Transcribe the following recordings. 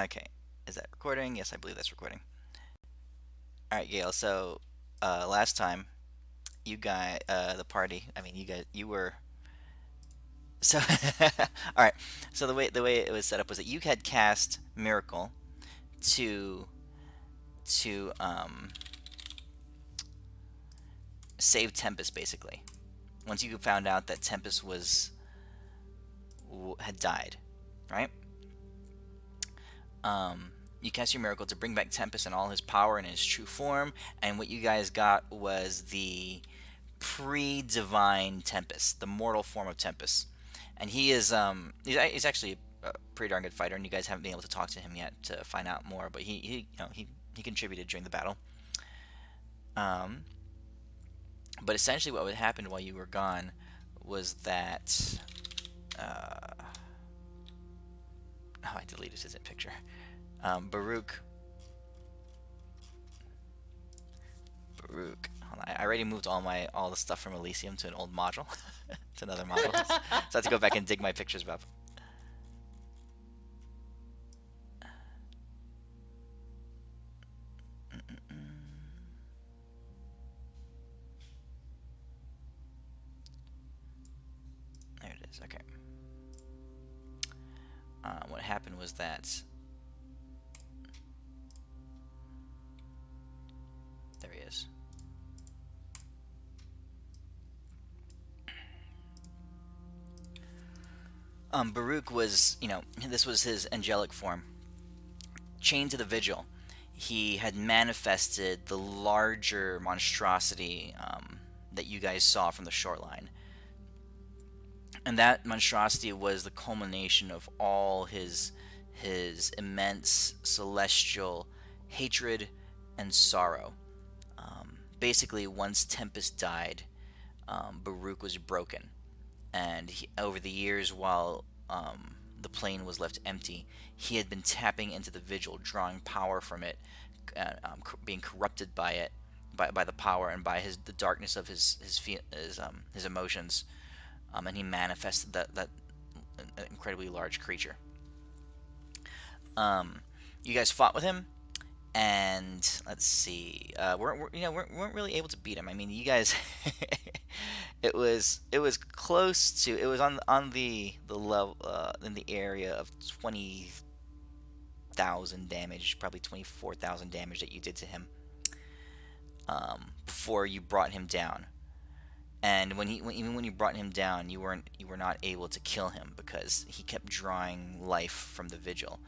Okay. Is that recording? Yes, I believe that's recording. All right, Gail. So, last time you guys, the party. I mean, you were. So, all right. So the way it was set up was that you had cast Miracle to to save Tempest, basically. Once you found out that Tempest had died, right? You cast your Miracle to bring back Tempest in all his power and his true form, and what you guys got was the pre-divine Tempest, the mortal form of Tempest, and he's actually a pretty darn good fighter, and you guys haven't been able to talk to him yet to find out more, but he contributed during the battle. Um, but essentially, what would happen while you were gone was that oh, I deleted his picture. Baruch. Hold on, I already moved all the stuff from Elysium to an old module, to another module. So I have to go back and dig my pictures up. There it is. Okay. What happened was that there he is. Baruch was, this was his angelic form. Chained to the vigil, he had manifested the larger monstrosity that you guys saw from the shoreline. And that monstrosity was the culmination of all his immense celestial hatred and sorrow. Basically, once Tempest died, Baruch was broken, and over the years, while the plane was left empty, he had been tapping into the vigil, drawing power from it, being corrupted by it, by the power and by the darkness of his emotions, and he manifested that incredibly large creature. You guys fought with him, and let's see, weren't really able to beat him. I mean, you guys, it was close to, it was on the level, in the area of 20,000 damage, probably 24,000 damage that you did to him before you brought him down. And even when you brought him down, you were not able to kill him because he kept drawing life from the vigil.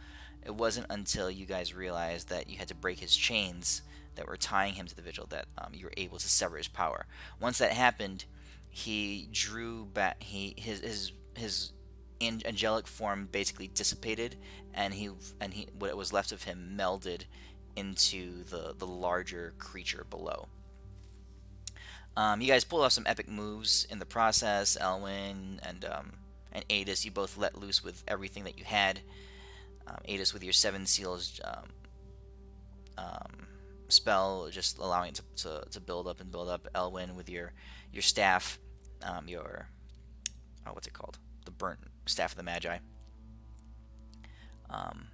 It wasn't until you guys realized that you had to break his chains that were tying him to the vigil that you were able to sever his power. Once that happened, he drew back. His angelic form basically dissipated, and what was left of him melded into the larger creature below. You guys pulled off some epic moves in the process. Elwyn and Adis, you both let loose with everything that you had. Adis with your Seven Seals spell, just allowing it to build up and build up. Elwyn with your staff, your what's it called? The burnt staff of the Magi. Um,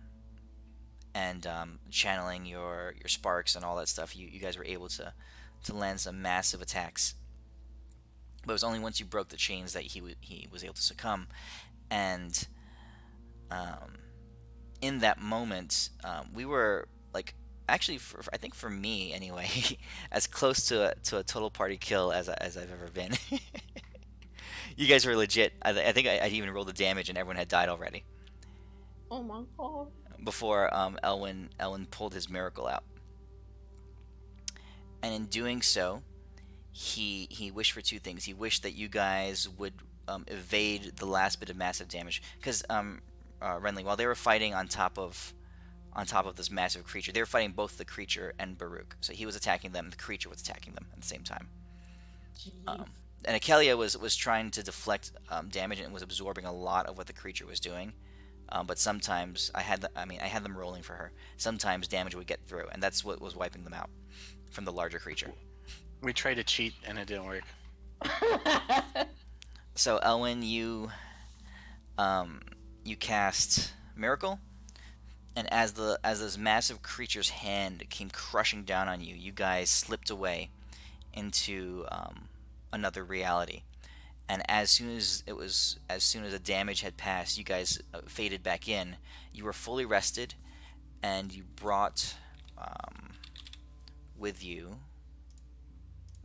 and channeling your sparks and all that stuff. You guys were able to land some massive attacks. But it was only once you broke the chains that he was able to succumb. And in that moment, we were like, actually, I think for me anyway, as close to a total party kill as I've ever been. You guys were legit. I think I even rolled the damage, and everyone had died already Oh my god. before Elwyn pulled his miracle out. And in doing so, he wished for two things. He wished that you guys would evade the last bit of massive damage, because Renly, while they were fighting on top of this massive creature, they were fighting both the creature and Baruch. So he was attacking them, the creature was attacking them at the same time. Jeez. Um, and Akelia was trying to deflect damage and was absorbing a lot of what the creature was doing. But sometimes I had them rolling for her. Sometimes damage would get through, and that's what was wiping them out from the larger creature. We tried to cheat and it didn't work. So Elwyn, you cast Miracle, And as this massive creature's hand came crushing down on you, you guys slipped away into another reality. And as soon as the damage had passed, you guys faded back in. You were fully rested, and you brought um, with you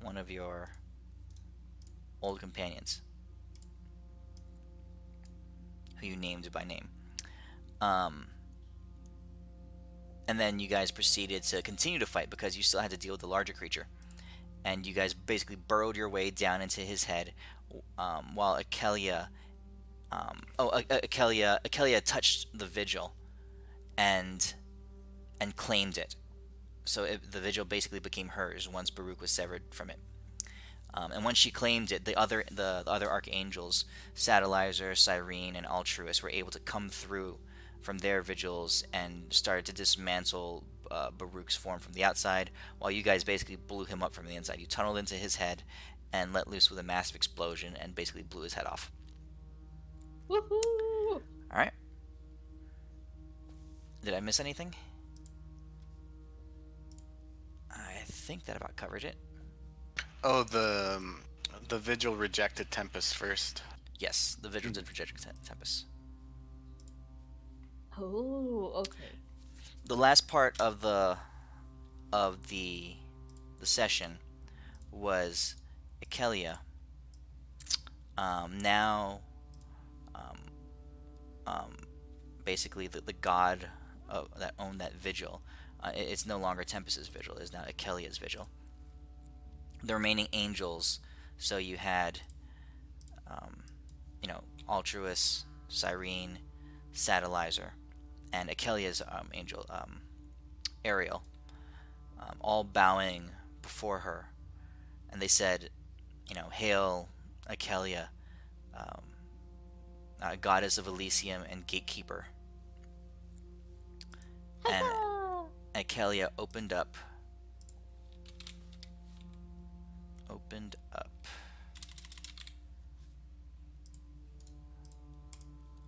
one of your old companions, who you named by name. Um, and then you guys proceeded to continue to fight because you still had to deal with the larger creature. And you guys basically burrowed your way down into his head, while Akelia touched the vigil and claimed it. So the vigil basically became hers once Baruch was severed from it. And once she claimed it, the other archangels, Satellizer, Cyrene, and Altruis, were able to come through from their vigils and started to dismantle Baruch's form from the outside, while you guys basically blew him up from the inside. You tunneled into his head and let loose with a massive explosion and basically blew his head off. Woohoo! All right. Did I miss anything? I think that about covered it. Oh, the vigil rejected Tempest first. Yes, the vigil did reject Tempest. Oh, okay. The last part of the session was Akelia. Now, um, um, basically the god that owned that vigil. It's no longer Tempest's vigil. It's now Akelia's vigil. The remaining angels. So you had, um, Altruis, Cyrene, Satellizer, and Akelia's angel, Ariel, all bowing before her, and they said, "Hail, Akelia, um, goddess of Elysium and gatekeeper." And Huzzah! Akelia opened up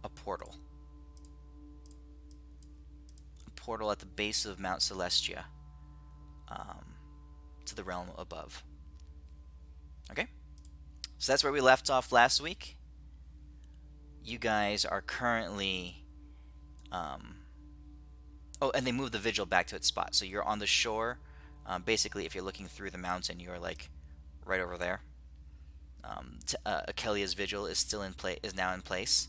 a portal. A portal at the base of Mount Celestia, to the realm above. Okay? So that's where we left off last week. You guys are currently. Oh, and they moved the vigil back to its spot. So you're on the shore. Basically, if you're looking through the mountain, you're like right over there. Akelia's vigil is still in place. Is now in place.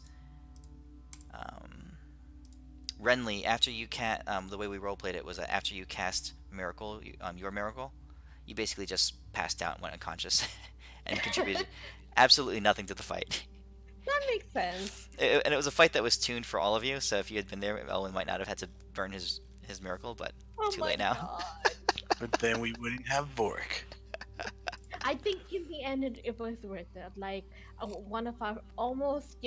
Renly, after you the way we roleplayed it was that after you cast miracle, your miracle, you basically just passed out and went unconscious, and contributed absolutely nothing to the fight. That makes sense. And it was a fight that was tuned for all of you. So if you had been there, Elwin might not have had to burn his miracle, but Oh too my late now. god. But then we wouldn't have Vork. I think in the end it was worth it. Like one of our almost,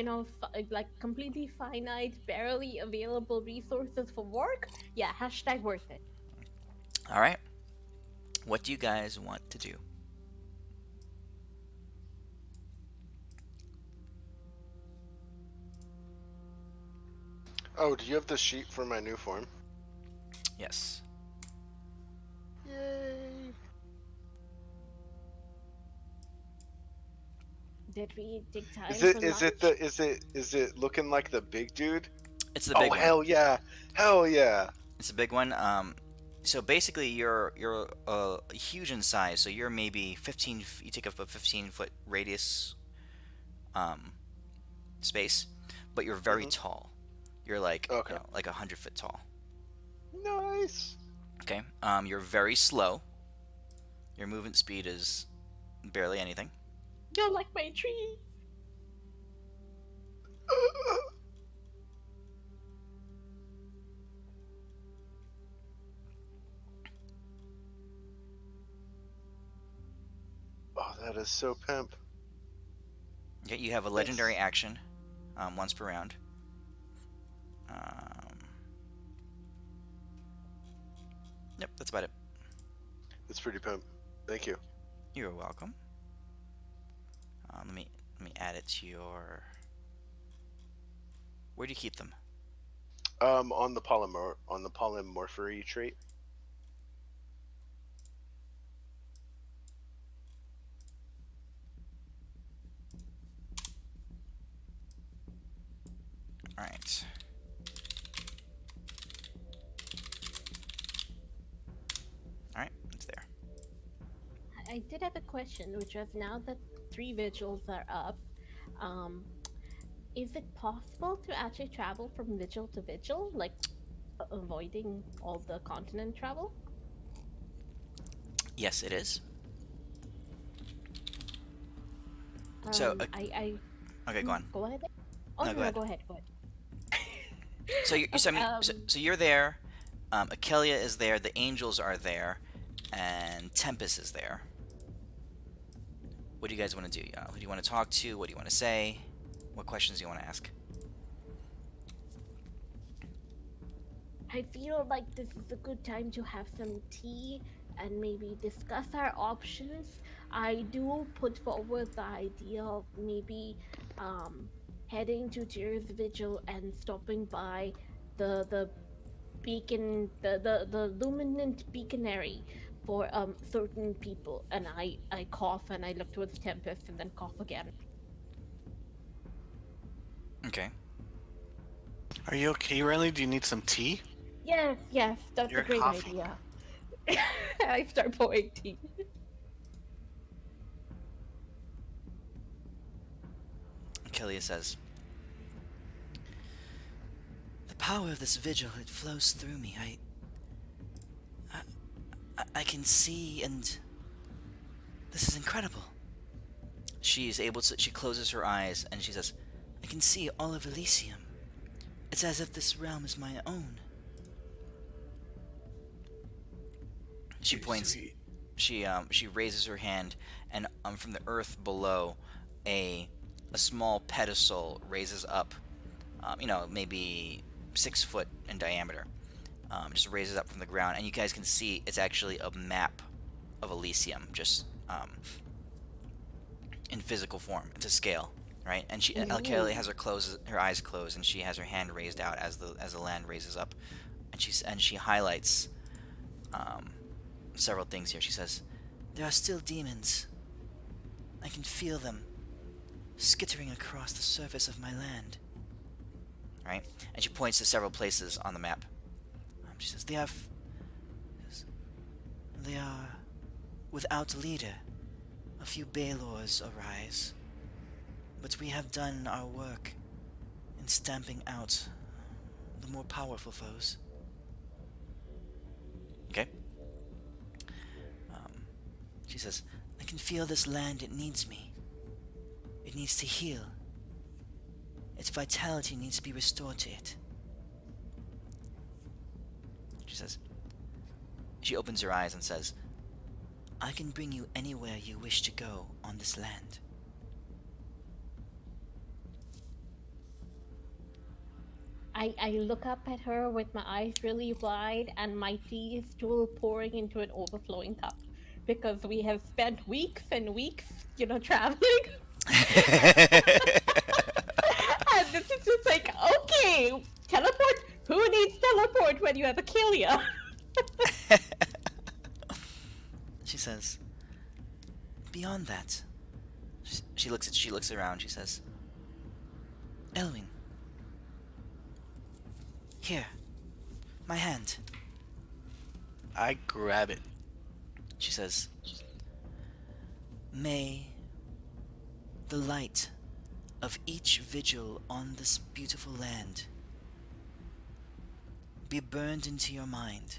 like completely finite, barely available resources for work. Yeah, hashtag worth it. All right. What do you guys want to do? Oh, do you have the sheet for my new form? Yes. Yay! Did we take time Is for it is it lunch? the is it looking like the big dude? It's the big Oh one. hell yeah! Hell yeah! It's a big one. So basically, you're huge in size. So you're maybe 15. You take up a 15-foot radius, um, space, but you're very Mhm. tall. You're like Okay. like 100 foot tall. Nice. Okay. You're very slow. Your movement speed is barely anything. You're like my tree. Oh, that is so pimp. Okay. You have a legendary action, once per round. Yep. That's about it. It's pretty pimp. Thank you. You're welcome. Let me add it to your. Where do you keep them? On the polymorphy trait. All right. All right, it's there. I did have a question, which was now that 3 vigils are up, um, is it possible to actually travel from vigil to vigil, like avoiding all the continent travel? Yes, it is. So, okay, go on. Go ahead. Oh No, no, go no, ahead. go ahead, go ahead. So Okay, so you're there. Akelia is there. The angels are there, and Tempest is there. What do you guys want to do? Who do you want to talk to? What do you want to say? What questions do you want to ask? I feel like this is a good time to have some tea and maybe discuss our options. I do put forward the idea of maybe um, heading to Tyr's Vigil and stopping by the beacon, the luminant beaconary for certain people. And I cough and I look towards Tempest and then cough again. Okay. Are you okay, Riley? Do you need some tea? Yes, yes, that's a You're great coughing. idea. I start pouring tea. Akelia says, "The power of this vigil, it flows through me. I can see, and this is incredible." She's able to. She closes her eyes and she says, "I can see all of Elysium. It's as if this realm is my own." She You're points. sweet. She raises her hand, and from the earth below, a small pedestal raises up. Maybe 6 foot in diameter. Just raises up from the ground, and you guys can see it's actually a map of Elysium, just in physical form. It's a scale, right? And Alkali has her eyes closed, and she has her hand raised out as the land raises up, and she highlights several things here. She says, "There are still demons. I can feel them skittering across the surface of my land." Right? And she points to several places on the map. She says, They are without leader. A few Baelors arise. But we have done our work in stamping out the more powerful foes." Okay? She says, "I can feel this land, it needs me. It needs to heal. Its vitality needs to be restored to it." She says, she opens her eyes and says, "I can bring you anywhere you wish to go on this land." I look up at her with my eyes really wide and my tea is still pouring into an overflowing cup because we have spent weeks and weeks, traveling. And this is just like, okay, teleport? Who needs teleport when you have Achillia? She says, "Beyond that," she looks around. She says, "Elwin, here, my hand." I grab it. She says, "May the light of each vigil on this beautiful land be burned into your mind,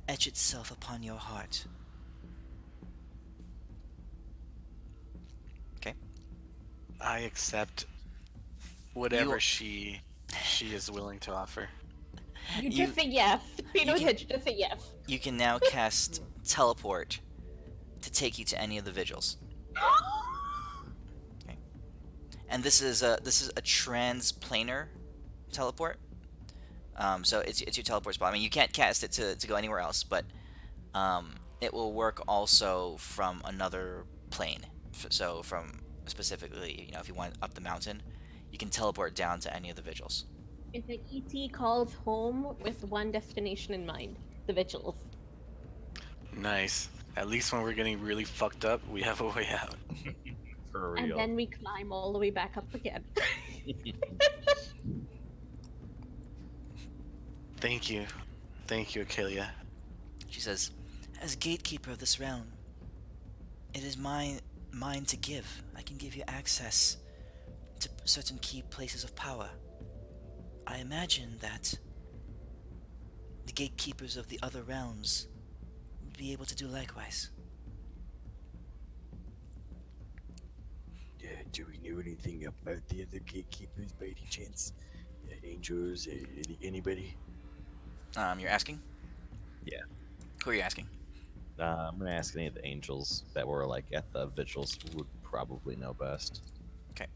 etch itself upon your heart." Okay? I accept whatever she is willing to offer. You You- just say yes. Pay no you can- attention, just say yes. You can now cast teleport to take you to any of the vigils. Okay. And this is a transplanar teleport. So it's your teleport spot. I mean, you can't cast it to go anywhere else, but it will work also from another plane. So from specifically, if you want up the mountain, you can teleport down to any of the vigils. It's an ET calls home with one destination in mind: the vigils. Nice. At least when we're getting really fucked up, we have a way out. For And real. then we climb all the way back up again. Thank you. Thank you, Akelia. She says, "As gatekeeper of this realm, it is mine to give. I can give you access to certain key places of power. I imagine that the gatekeepers of the other realms would be able to do likewise." Yeah, do we know anything about the other gatekeepers by any chance? Angels, anybody? You're asking? Yeah. Who are you asking? I'm gonna ask any of the angels that were like at the vigils would probably know best. Okay.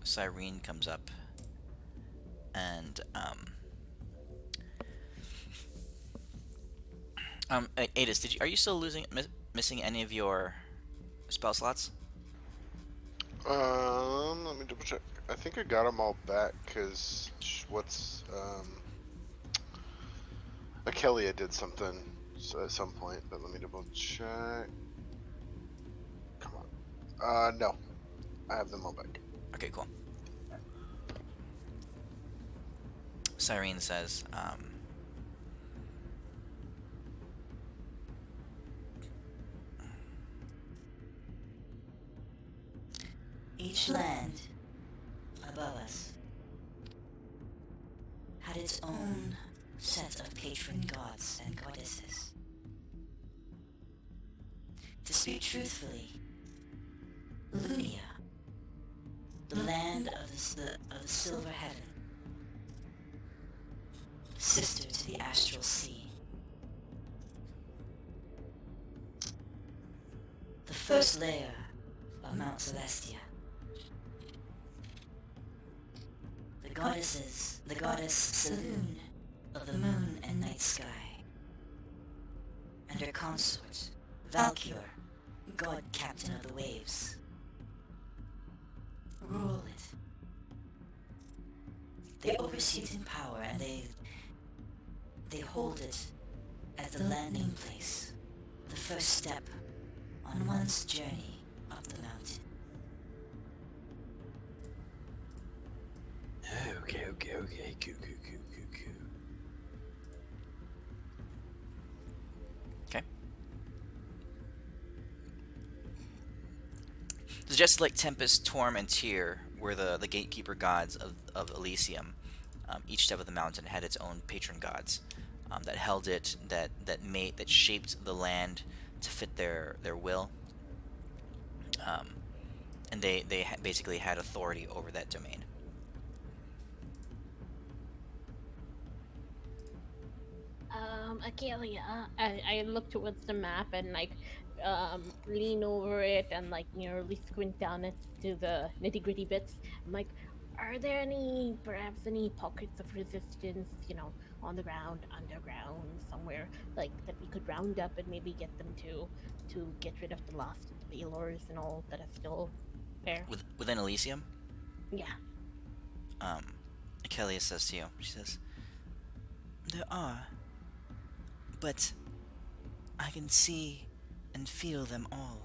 Cyrene comes up and Adis, are you still missing any of your spell slots? Let me double check. I think I got them all back because Akelia did something at some point, but let me double check. Come on. No, I have them all back. Okay, cool. Cyrene says, each land above us had its own set of patron gods and goddesses. To speak truthfully, Lunia, the land of the Silver Heaven, sister to the Astral Sea, the first layer of Mount Celestia, the goddess Saloon of the moon and night sky, and her consort, Valkyr, god captain of the waves, rule it. They oversee it in power, and they hold it as the landing place, the first step on one's journey up the mountain. Okay. Cool. okay. So just like Tempest, Torm, and Tyr were the gatekeeper gods of Elysium, each step of the mountain had its own patron gods that held it, that shaped the land to fit their will, and they basically had authority over that domain. Akelia, I look towards the map and like lean over it and like really squint down it to the nitty gritty bits. I'm like, are there perhaps any pockets of resistance, on the ground, underground, somewhere like that we could round up and maybe get them to get rid of the last of the Baylors and all that are still there? Within Elysium, Yeah. Akelia says to you, she says, "There are, but I can see and feel them all.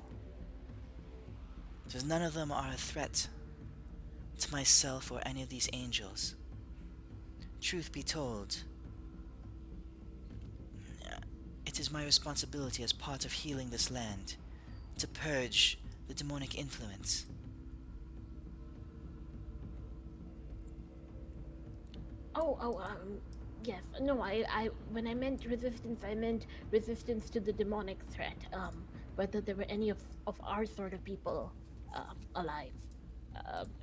Because none of them are a threat to myself or any of these angels. Truth be told, it is my responsibility as part of healing this land to purge the demonic influence." Yes. No, I when I meant resistance, I meant resistance to the demonic threat. Whether there were any of our sort of people, alive.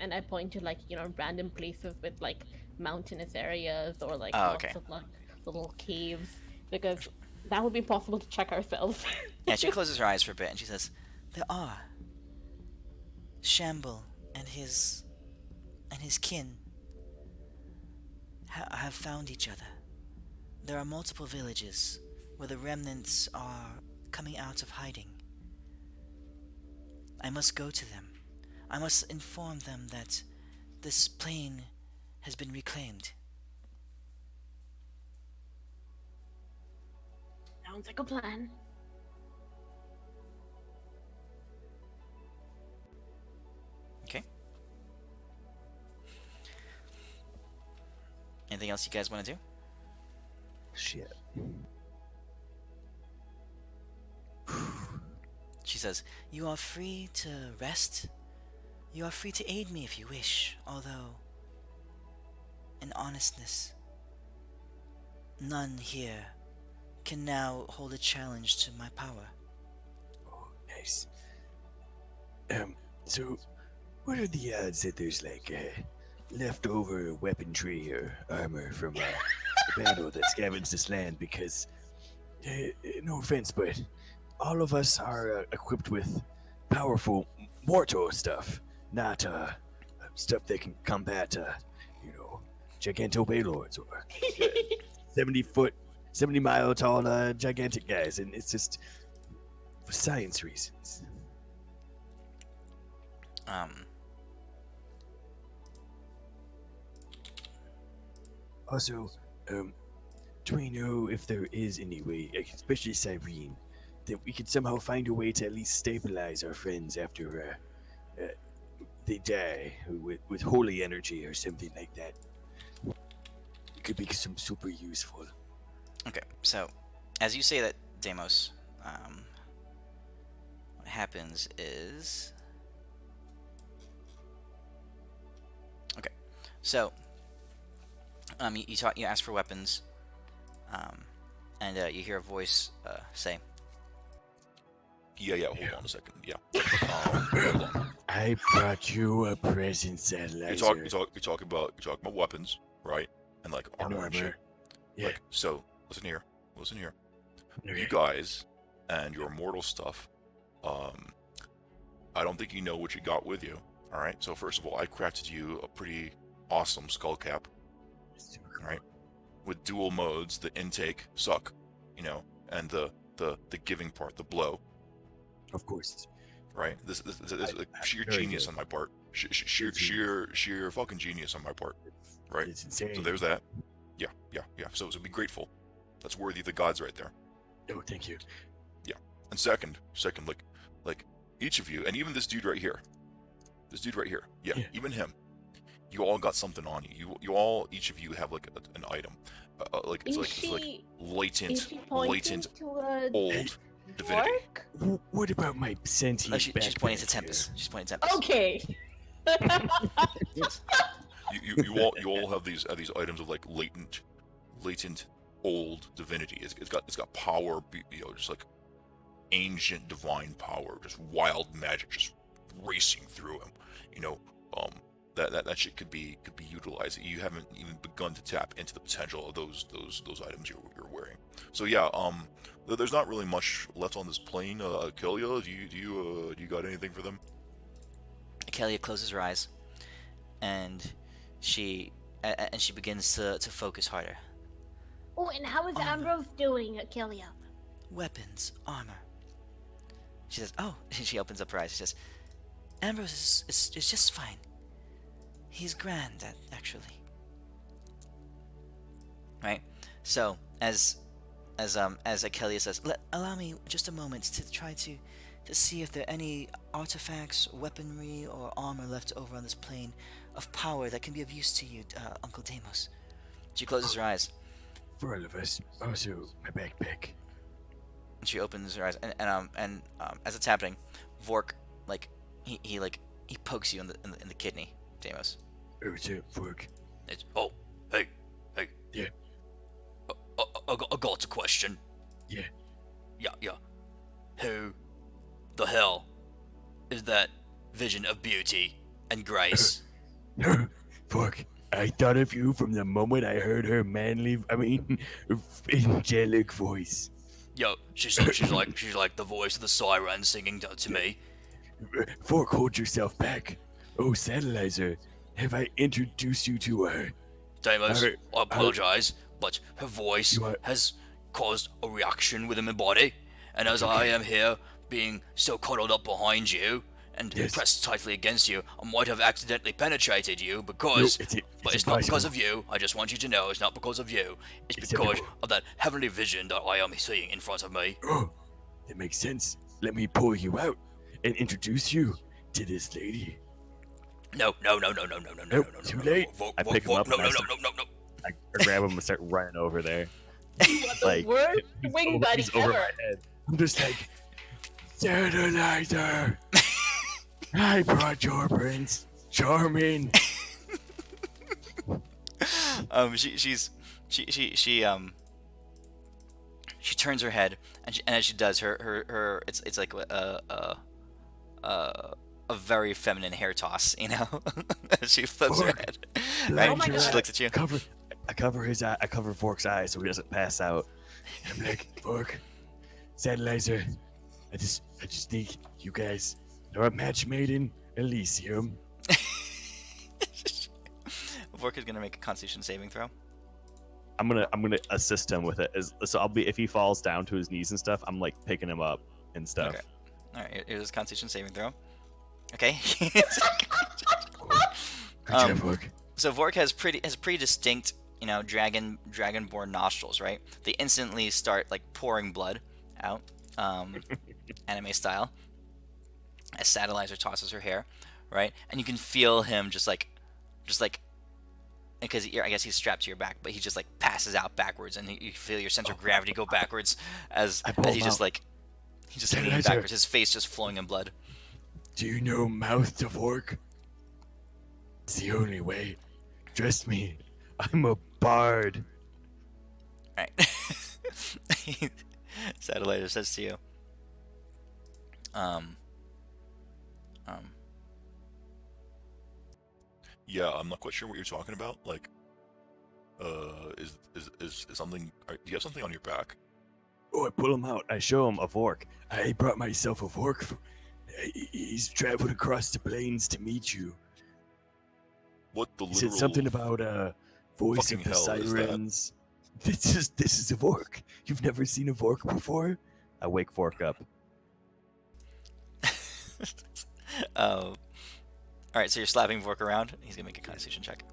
And I point to like random places with like mountainous areas or like Oh, lots okay. of like little caves, because that would be possible to check ourselves. Yeah, she closes her eyes for a bit and she says, "There are. Shamble and his kin have found each other. There are multiple villages where the remnants are coming out of hiding. I must go to them. I must inform them that this plane has been reclaimed. Sounds like a plan. Okay. Anything else you guys want to do? Shit. She says, "You are free to rest. You are free to aid me if you wish, although, in honestness, none here can now hold a challenge to my power." Oh, nice. So, what are the odds that there's like leftover weaponry or armor from the battle that scavenged this land? Because, no offense, but all of us are equipped with powerful mortal stuff, not stuff that can combat, giganto Baylords or 70 mile tall gigantic guys, and it's just for science reasons. Also, do we know if there is any way, especially Cyrene, that we could somehow find a way to at least stabilize our friends after they die with holy energy or something like that? It could be some super useful. Okay, so as you say that, Deimos, what happens is... Okay, so you ask for weapons, and you hear a voice say, Yeah, hold on a second. Yeah. Hold on. I brought you a present, Satellite. You're talking about weapons, right? And like armor and shit. Yeah. Like, so listen here. Okay. You guys and your immortal stuff. I don't think you know what you got with you. All right. So first of all, I crafted you a pretty awesome skull cap. All right. With dual modes, the intake suck, and the giving part, the blow. Of course. Right. This is like sheer genius on my part. Sheer fucking genius on my part. Right. It's insane. So there's that. Yeah. So be grateful. That's worthy of the gods right there. Oh, thank you. Yeah. And second, like each of you, and even this dude right here. Yeah. Even him. You all got something on you. You all, each of you have like an item. It's like latent old divinity. What about my sentient she's pointing to backpack Tempest. here? She's pointing to Tempest. Okay. You all have these items of like latent old divinity. It's got power, just like ancient divine power, just wild magic, just racing through him. That shit could be utilized. You haven't even begun to tap into the potential of those items you're wearing. So yeah, there's not really much left on this plane. Kelia, do you got anything for them? Kelia closes her eyes, and she begins to focus harder. Oh, and how is Ambrose doing, Kelia? Weapons, armor. She says, "Oh," she opens up her eyes. She says, "Ambrose is just fine. He's grand, actually." Right. So as Kelia says, allow me just a moment to try to see if there are any artifacts, weaponry, or armor left over on this plane of power that can be of use to you, Uncle Deimos. She closes her eyes. For all of us. Also, my backpack. And she opens her eyes, and as it's happening, Vork he pokes you in the kidney, Deimos. Oh, what's up, Fork? Hey. Yeah. I got a question. Yeah. Yeah. Who the hell is that vision of beauty and grace? Fork, I thought of you from the moment I heard her angelic voice. Yo, she's like the voice of the siren singing to me. Fork, hold yourself back. Oh, Satellizer, have I introduced you to her? Deimos, I apologize, but her voice has caused a reaction within my body, and as I am here being so cuddled up behind you, and Yes. pressed tightly against you, I might have accidentally penetrated you No, because. it's But it's not because impossible. of you. I just want you to know it's not because of you. It's because Acceptable. of that heavenly vision that I am seeing in front of me. Oh, that makes sense. Let me pull you out and introduce you to this lady. No. Nope, too late. I pick him up No. and I grab him and start running over there. Like, Worst he's wing over, buddy he's over ever. my head. I'm just like, Satelliter. I brought your prince. Charming. She turns her head, and as she does, her it's like a very feminine hair toss, you know. As she flips her Fork. head, Blind right? Oh my your She God. looks at you. I cover his eye. I cover Fork's eyes so he doesn't pass out. And I'm like, Fork, Satelliter. I just think you guys are a match made in Elysium. Vork is gonna make a Constitution saving throw. I'm gonna assist him with it. So I'll be, if he falls down to his knees and stuff, I'm like picking him up and stuff. Okay. All right, here's his Constitution saving throw. Okay. Good job, Fork. So Vork has pretty distinct, you know, dragonborn nostrils, right? They instantly start like pouring blood out, anime style. As Satelliter tosses her hair, right? And you can feel him just like, because I guess he's strapped to your back, but he just like passes out backwards, and you feel your center of gravity go backwards as pull he him just out. like he just leans Satelliter. backwards, his face just flowing in blood. Do you know mouth to fork? It's the only way. Trust me, I'm a bard. Right. Satelliter says to you, Yeah, I'm not quite sure what you're talking about. Like, is something? Do you have something on your back? Oh, I pull him out. I show him a fork. I brought myself a fork. He's traveled across the plains to meet you. What the He literal? said something about voice fucking of the hell is that? sirens. This is a fork. You've never seen a fork before? I wake Fork up. all right, so you're slapping Vork around. He's gonna make a Constitution check.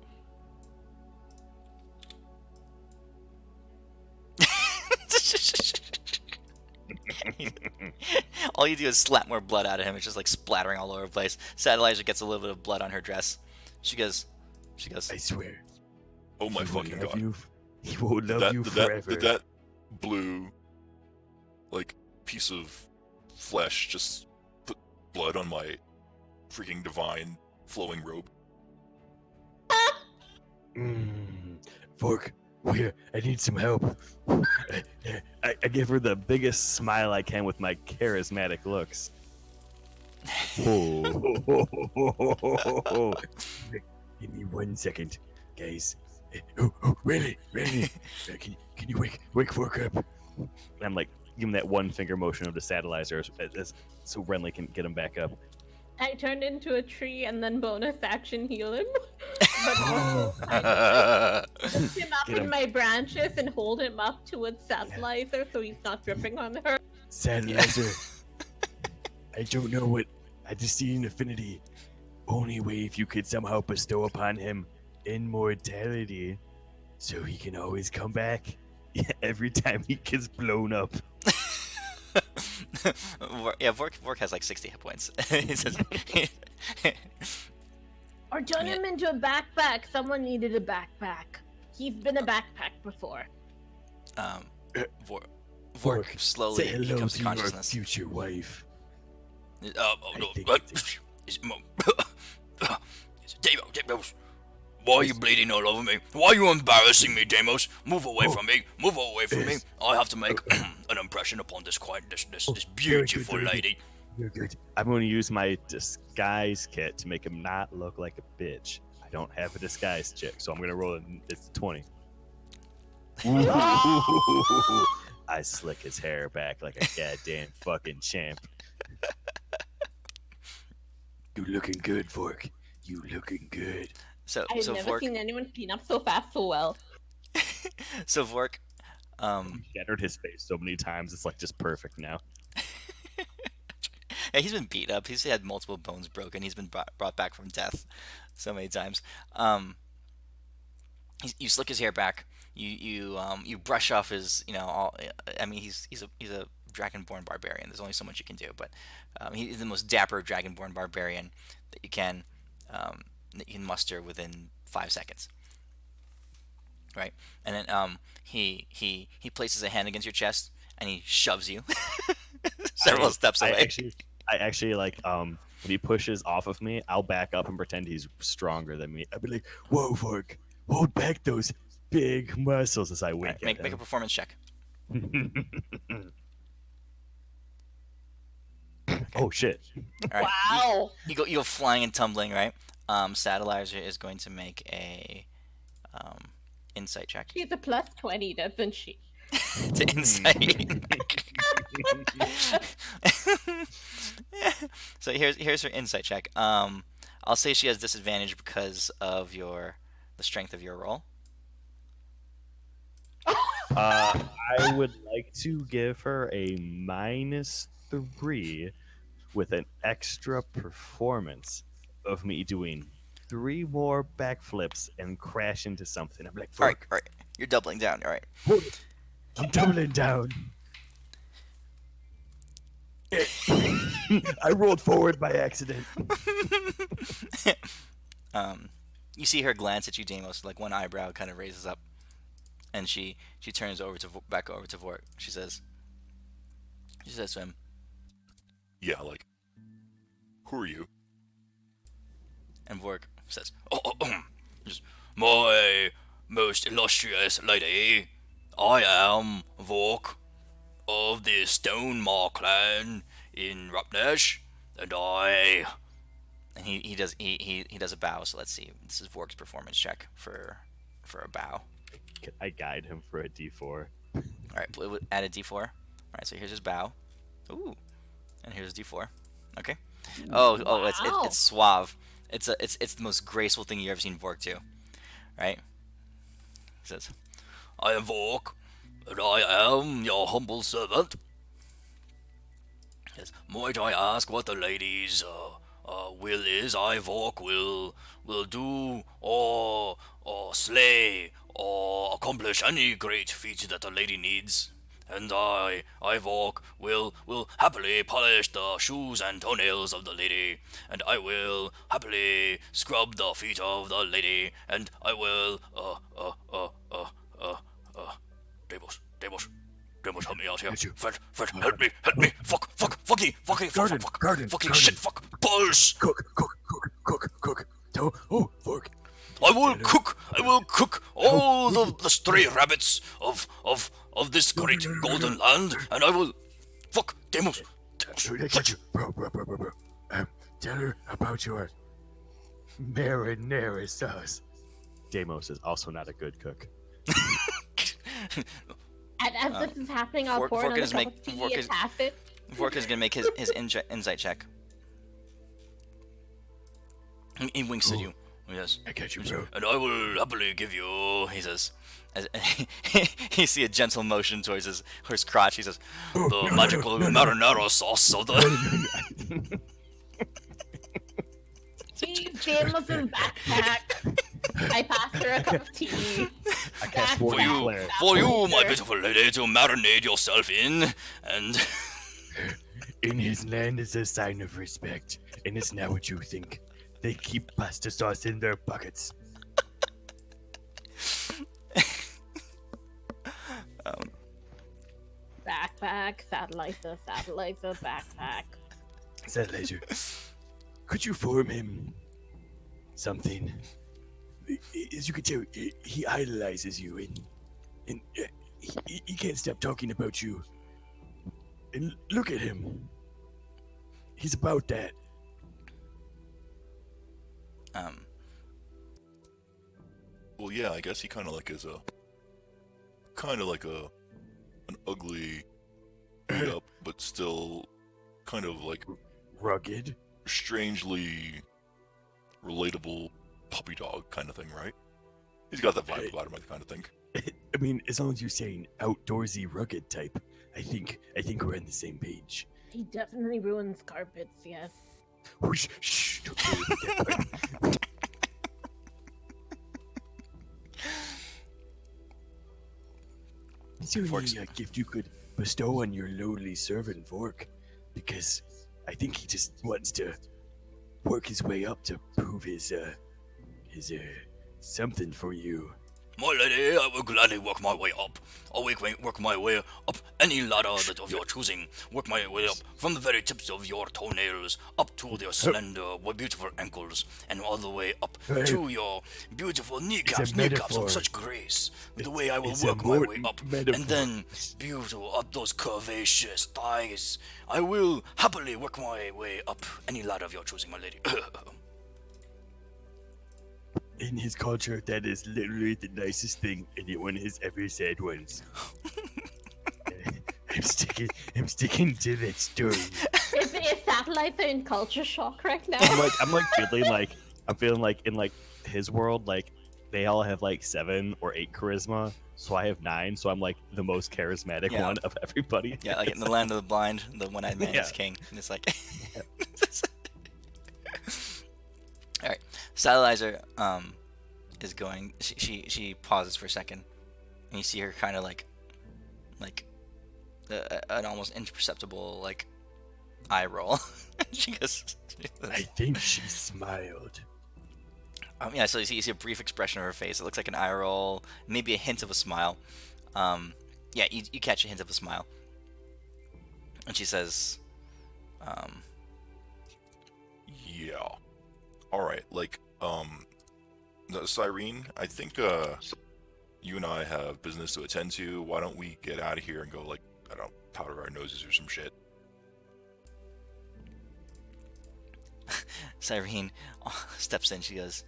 All you do is slap more blood out of him. It's just like splattering all over the place. Satelliter gets a little bit of blood on her dress. She goes. I swear. Oh my He will fucking love god! you. He will love you forever. Did that blue, like, piece of flesh just put blood on my freaking divine flowing robe? Fork, here, I need some help. I give her the biggest smile I can with my charismatic looks. Oh. Give me 1 second, guys. Really? Can you wake Fork up? And I'm like, give him that one finger motion of the Satelliter so Renly can get him back up. I turned into a tree and then bonus action heal him. But Oh. also, I lift him up Get in him. my branches and hold him up towards Satelliter so he's not dripping on her. Satelliter. I don't know what. I just see an affinity. Only way if you could somehow bestow upon him immortality, so he can always come back every time he gets blown up. Yeah, Vork has like 60 hit points. He says, Or turn him into a backpack. Someone needed a backpack. He's been a backpack before. Vork Fork, slowly say hello comes to to your consciousness. future wife. Oh I no! think What? it's- Deimos, why are you bleeding all over me? Why are you embarrassing me, Deimos? Move away from me! Move away from me! Yes. I have to make an impression upon this this very good, beautiful very good. lady. You're good. I'm going to use my disguise kit to make him not look like a bitch. I don't have a disguise check, so I'm going to roll it. It's 20. I slick his hair back like a goddamn fucking champ. You looking good, Fork. You looking good. So I've so never Vork seen anyone clean up so fast so well. so Vork Shattered his face so many times, it's like just perfect now. Yeah, he's been beat up. He's had multiple bones broken. He's been brought back from death so many times. You slick his hair back. You brush off his all. I mean, he's a dragonborn barbarian. There's only so much you can do, but he's the most dapper dragonborn barbarian that you can muster within 5 seconds. Right, and then he places a hand against your chest and he shoves you several steps away. I actually like when he pushes off of me, I'll back up and pretend he's stronger than me. I'll be like, "Whoa, Fork, hold back those big muscles," as I wink. Right, make a performance check. Oh shit! All right. Wow. You go flying and tumbling. Right. Satellizar is going to make a insight check. She's a +20, doesn't she? To insight. So here's her insight check. I'll say she has disadvantage because of the strength of your roll. I would like to give her a -3 with an extra performance of me doing 3 more backflips and crash into something. I'm like, All right, fuck. all right. You're doubling down. All right. I'm doubling down. I rolled forward by accident. You see her glance at you, Deimos. Like one eyebrow kind of raises up, and she turns back over to Vork. She says to him, Yeah, like, who are you? and Vork says, Just, my most illustrious lady, I am Vork of the Stonemar clan in Rupnesh, and he does a bow. So let's see. This is Vork's performance check for a bow. I guide him for a D4. All right, add a D4. All right, so here's his bow. Ooh, and here's D4. Okay. Oh, Wow. it's suave. It's the most graceful thing you've ever seen Vork do. Right? He says, I am Vork, and I am your humble servant. Yes, might I ask what the lady's will is? I, Vork, will do or slay or accomplish any great feat that the lady needs. And I, Vork, will happily polish the shoes and toenails of the lady, and I will happily scrub the feet of the lady, and I will, Deimos, help me out here. Fred, help me, fucky, shit, fuck, balls. Cook. Oh, Fork. I will cook all the stray rabbits of this great golden land, and I will, fuck, Deimos. Should I get you? Bro. Tell her about your marinara sauce. Deimos is also not a good cook. And as this is happening, I'll pour Vork another is cup make- of tea Vork and is- pass it. Vork is gonna make his insight check. He winks at you. Yes. I got you, bro. And I will happily give you. He says, as you see a gentle motion towards his crotch. He says, The magical marinara sauce of the. She's James's backpack. I passed her a cup of tea. I cast For Warning you- Flare. For you, my beautiful lady, to marinate yourself in, and In his land is a sign of respect, and it's not what you think. They keep pasta sauce in their buckets. Backpack, satellizer, backpack. Said laser. Could you form him something? As you can tell, he idolizes you, and he can't stop talking about you. And look at him. He's about that. Well, yeah, I guess he kind of like is an ugly, beat up, but still kind of like Rugged. strangely relatable puppy dog kind of thing, right? He's got that vibe about him, I kind of think. I mean, as long as you're saying outdoorsy, rugged type, I think we're on the same page. He definitely ruins carpets, yes. Whoosh, shh, don't worry about that part. Is there Forks. any gift you could bestow on your lowly servant, Vork? Because I think he just wants to work his way up to prove his something for you. My lady, I will gladly work my way up. I'll work my way up any ladder of your choosing. Work my way up from the very tips of your toenails up to your slender, beautiful ankles, and all the way up to your beautiful kneecaps metaphor. of such grace. The way I will It's a work my way Morton up, metaphor. and then beautiful up those curvaceous thighs. I will happily work my way up any ladder of your choosing, my lady. In his culture, that is literally the nicest thing anyone has ever said once. I'm sticking to that story. Is satellites in culture shock right now? I'm feeling like in like his world, like they all have like 7 or 8 charisma, so I have 9, so I'm like the most charismatic Yeah. one of everybody. Yeah, like in the land of the blind, the one-eyed man Yeah. is king, and it's like. All right, Satellizer is going. She pauses for a second, and you see her kind of like an almost imperceptible like eye roll. She goes. I think she smiled. Yeah, so you see a brief expression on her face. It looks like an eye roll, maybe a hint of a smile. Yeah, you catch a hint of a smile, and she says, Yeah. All right. Like, Cyrene, I think you and I have business to attend to. Why don't we get out of here and go, like, I don't know, powder our noses or some shit? Cyrene steps in. She goes,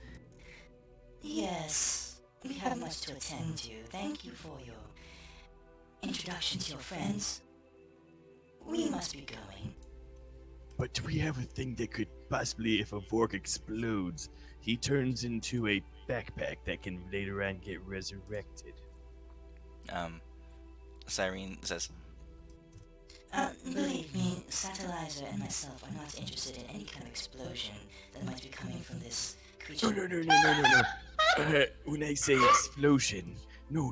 Yes, we have much to attend to. Thank you for your introduction to your friends. We must be going. But do we have a thing that could possibly, if a Vork explodes, he turns into a backpack that can later on get resurrected? Cyrene says, Believe me, Satellizer and myself are not interested in any kind of explosion that might be coming from this creature. No. When I say explosion, no.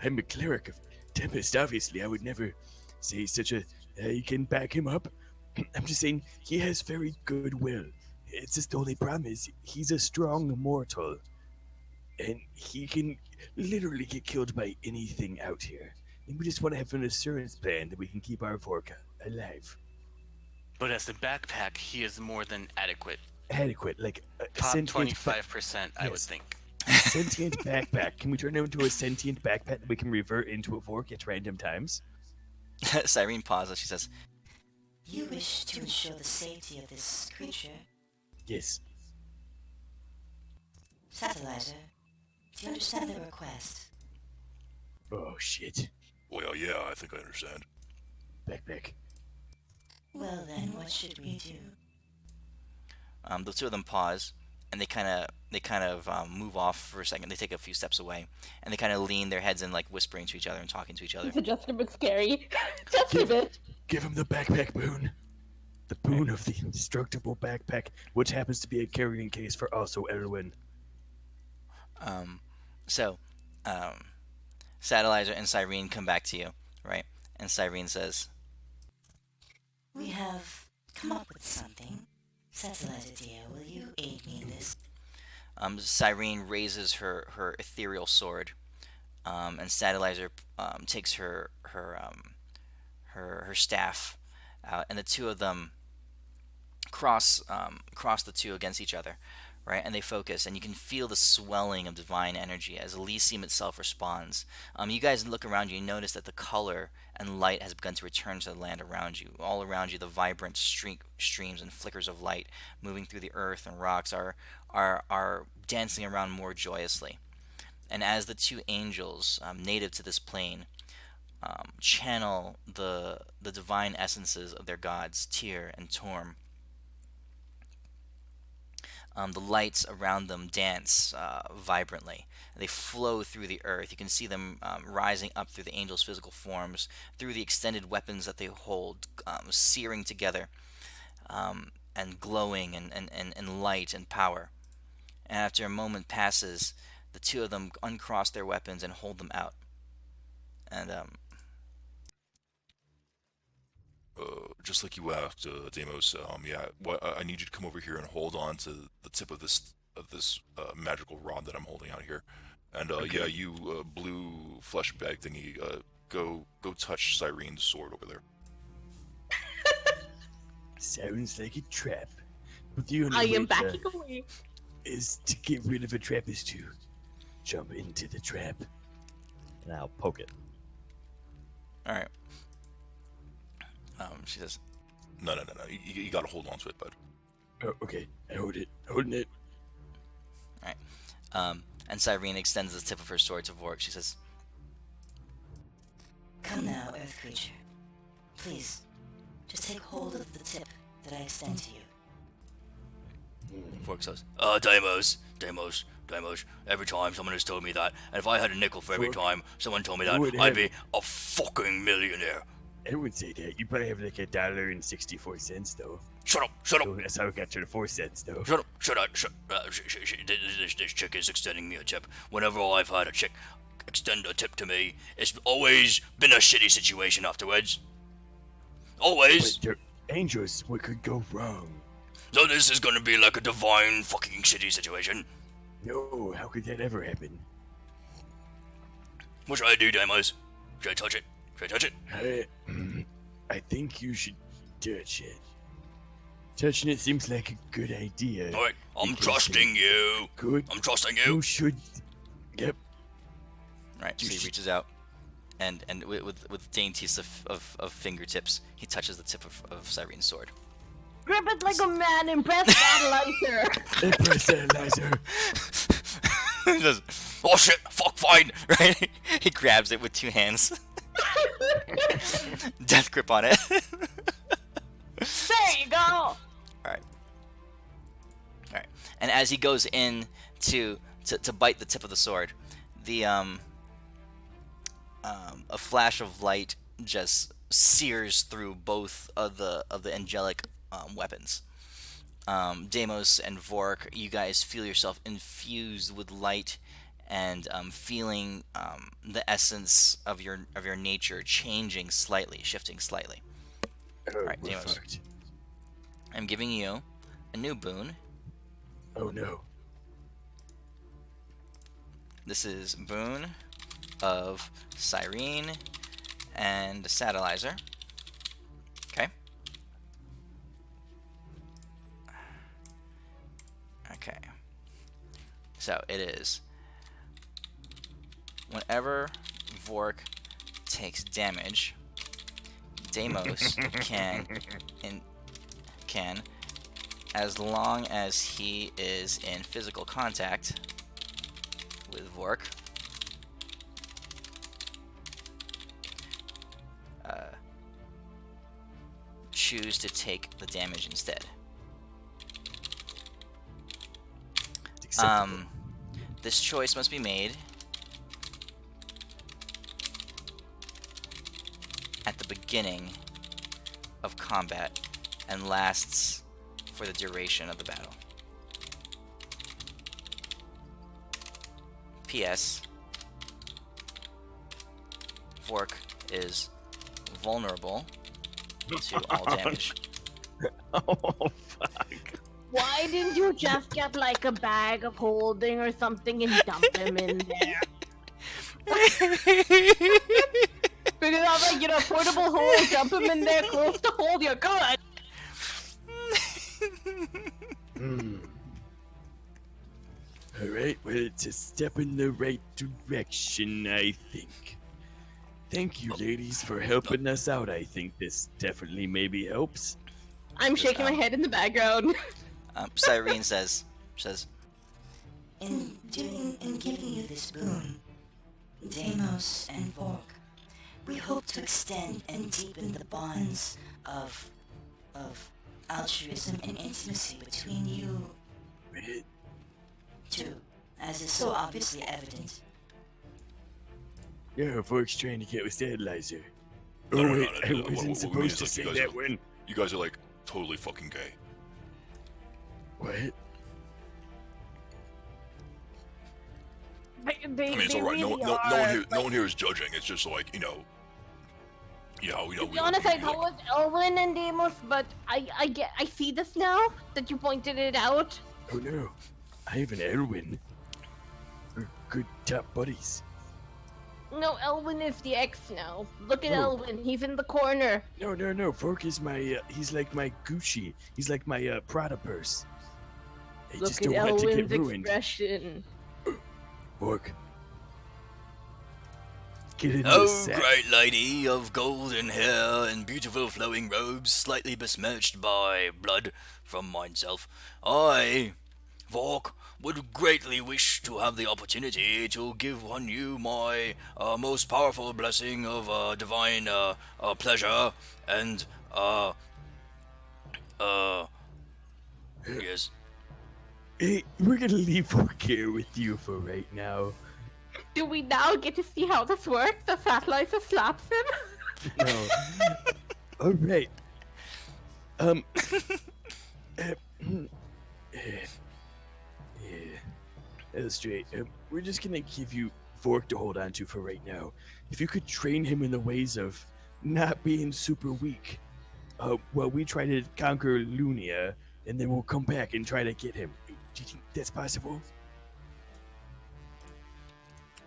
I'm a cleric of Tempest, obviously. I would never say such a... you can back him up. I'm just saying, he has very good will. It's just the only problem is, he's a strong mortal. And he can literally get killed by anything out here. And we just want to have an assurance plan that we can keep our Vork alive. But as a backpack, he is more than adequate. Adequate, like a Top sentient 25%, I would Yes. think. sentient backpack. Can we turn him into a sentient backpack that we can revert into a Vork at random times? Cyrene pauses. She says, You wish to ensure the safety of this creature. Yes. Satellizer, do you understand the request? Oh shit. Well, yeah, I think I understand. Backpack. Well then, what should we do? the two of them pause, and they kind of move off for a second. They take a few steps away, and they kind of lean their heads in, like whispering to each other and talking to each other. This is just a bit scary. Just a bit. Give him the backpack boon. The boon of the indestructible backpack, which happens to be a carrying case for also Erwin. So, Satellizer and Cyrene come back to you, right? And Cyrene says, We have come up with something. Satellizer dear, will you aid me in this? Cyrene raises her ethereal sword, and Satellizer takes her staff, and the two of them cross the two against each other, right? And they focus, and you can feel the swelling of divine energy as Elysium itself responds. You guys look around you and notice that the color and light has begun to return to the land around you. All around you, the vibrant streams and flickers of light moving through the earth and rocks are dancing around more joyously. And as the two angels, native to this plane, channel the divine essences of their gods, Tyr and Torm, The lights around them dance vibrantly. They flow through the earth. You can see them rising up through the angels' physical forms, through the extended weapons that they hold, searing together, and glowing and light and power. And after a moment passes, the two of them uncross their weapons and hold them out. And Just like you asked, Deimos. Yeah, I need you to come over here and hold on to the tip of this magical rod that I'm holding out here. And yeah, you blue flesh bag thingy. Go touch Cyrene's sword over there. Sounds like a trap. But the only I way am backing away. is to get rid of a trap is to jump into the trap. And I'll poke it. all right. She says, No. You gotta hold on to it, bud. Oh, okay. I hold it. Holding it. all right. And Cyrene extends the tip of her sword to Vork. She says, Come now, Earth creature. Please, just take hold of the tip that I extend to you. Vork says, Deimos. Every time someone has told me that, and if I had a nickel for every Fuck. time someone told me that, Would I'd have- be a fucking millionaire. I wouldn't say that. You probably have like $1.64 though. Shut up. So that's how it got to the 4 cents though. This chick is extending me a tip. Whenever I've had a chick extend a tip to me, it's always been a shitty situation afterwards. Always. But they're angels. What could go wrong? So this is gonna be like a divine fucking shitty situation. No, how could that ever happen? What should I do, Deimos? Should I touch it? I think you should touch it. Touching it seems like a good idea. Alright, I'm Because trusting you. Good. I'm trusting You you. should. Yep. right. So he reaches out, and with daintiest of fingertips, he touches the tip of Cyrene's sword. Grip it like a man and press that lighter. Empress Analyzer. He says, Oh shit, fuck, fine. right? He grabs it with two hands. Death grip on it. There you go. Alright. And as he goes in to bite the tip of the sword, the a flash of light just sears through both of the angelic weapons. Deimos and Vork, you guys feel yourself infused with light and feeling the essence of your nature changing slightly, shifting slightly. Oh, Right, we're Deimos. fucked. I'm giving you a new boon. Oh no. This is boon of Cyrene and Satellizer. Okay. Okay. So it is whenever Vork takes damage, Deimos can, as long as he is in physical contact with Vork, choose to take the damage instead. It's acceptable. This choice must be made at the beginning of combat and lasts for the duration of the battle. P.S. Vork is vulnerable to all damage. Oh, fuck. Why didn't you just get like a bag of holding or something and dump them in there? Figure out like, portable hole, dump them in there close to hold, you're good. Alright, well, it's a step in the right direction, I think. Thank you, ladies, for helping us out. I think this definitely maybe helps. I'm shaking my head in the background. Cyrene says, In giving you this boon, Deimos and Vork, we hope to extend and deepen the bonds of altruism and intimacy between you Wait, 2. As is so obviously evident. yeah, Fork's trying to get with the Elysium. No, Oh no, wait, no, no, I no, what wasn't we mean supposed is, to like, say you guys that are- one. You guys are like totally fucking gay. What? They I mean, it's alright. really No are. one here is judging. It's just like, you know. To be honest, I thought it was Elwin and Deimos, but I see this now that you pointed it out. Oh no, Ivan and Erwin are good top buddies. No, Elwin is the ex now. Look at Oh. Elwin, he's in the corner. No, Fork is my, he's like my Gucci. He's like my, Prada purse. I Look just at don't want to get Elwin's ruined. expression. Fork. Get in the Oh, sack. great lady of golden hair and beautiful flowing robes, slightly besmirched by blood from myself, I, Vork, would greatly wish to have the opportunity to give on you my most powerful blessing of divine pleasure and yes. Hey, we're gonna leave Fork here with you for right now. Do we now get to see how this works? The fat Liza slaps him? No. All right. Yeah. Illustrate. We're just gonna give you Fork to hold on to for right now. If you could train him in the ways of not being super weak, while we try to conquer Lunia, and then we'll come back and try to get him. Do you think that's possible?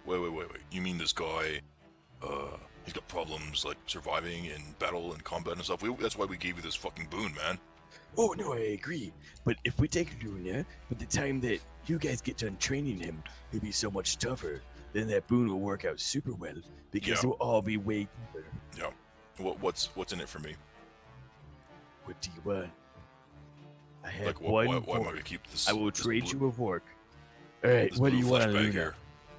Wait. You mean this guy, he's got problems, like, surviving in battle and combat and stuff? That's why we gave you this fucking boon, man. Oh no, I agree. But if we take Lunia, by the time that you guys get done training him, he'll be so much tougher. Then that boon will work out super well because Yeah. we'll all be way better. Yeah. What's in it for me? What do you want? I have Like, one why Vork. might we keep this? I will this trade blue- you a Vork. Alright, this what do blue you want flesh on bag Luna? here?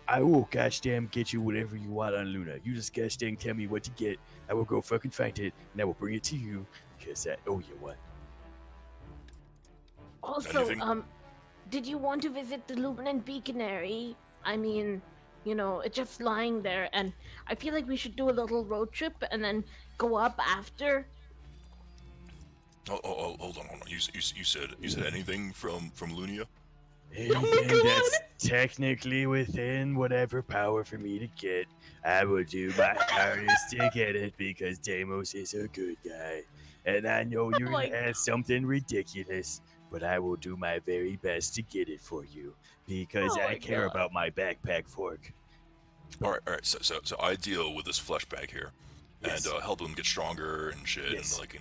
I will gosh damn get you whatever you want on Luna. You just gosh dang tell me what to get. I will go fucking find it, and I will bring it to you because I owe you one. Also, Anything? did you want to visit the Luminant Beaconary? I mean, you know, it's just lying there, and I feel like we should do a little road trip and then go up after. Oh, hold on. You said anything from Lunia? Anything that's technically within whatever power for me to get, I will do my hardest to get it because Deimos is a good guy. And I know you're my gonna ask something ridiculous, but I will do my very best to get it for you because Oh I my care God. about my backpack Fork. All right. So I deal with this flesh bag here, Yes. and help him get stronger and shit, Yes. and like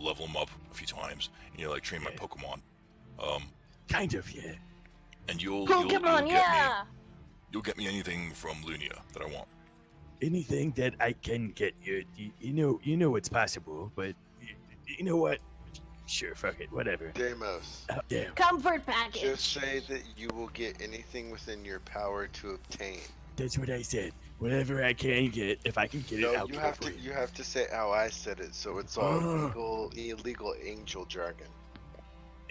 level him up a few times. Like train my Yeah. Pokemon. Kind of, yeah. And you'll Pokemon, get yeah! me. You'll get me anything from Lunia that I want. Anything that I can get you, you know it's possible, but you know what? Sure, fuck it, whatever. Deimos, Oh, damn. Comfort package! just say that you will get anything within your power to obtain. That's what I said. Whatever I can get, if I can get it, No, I'll you get have it to for you have to say how I said it, so it's all Oh. illegal angel jargon.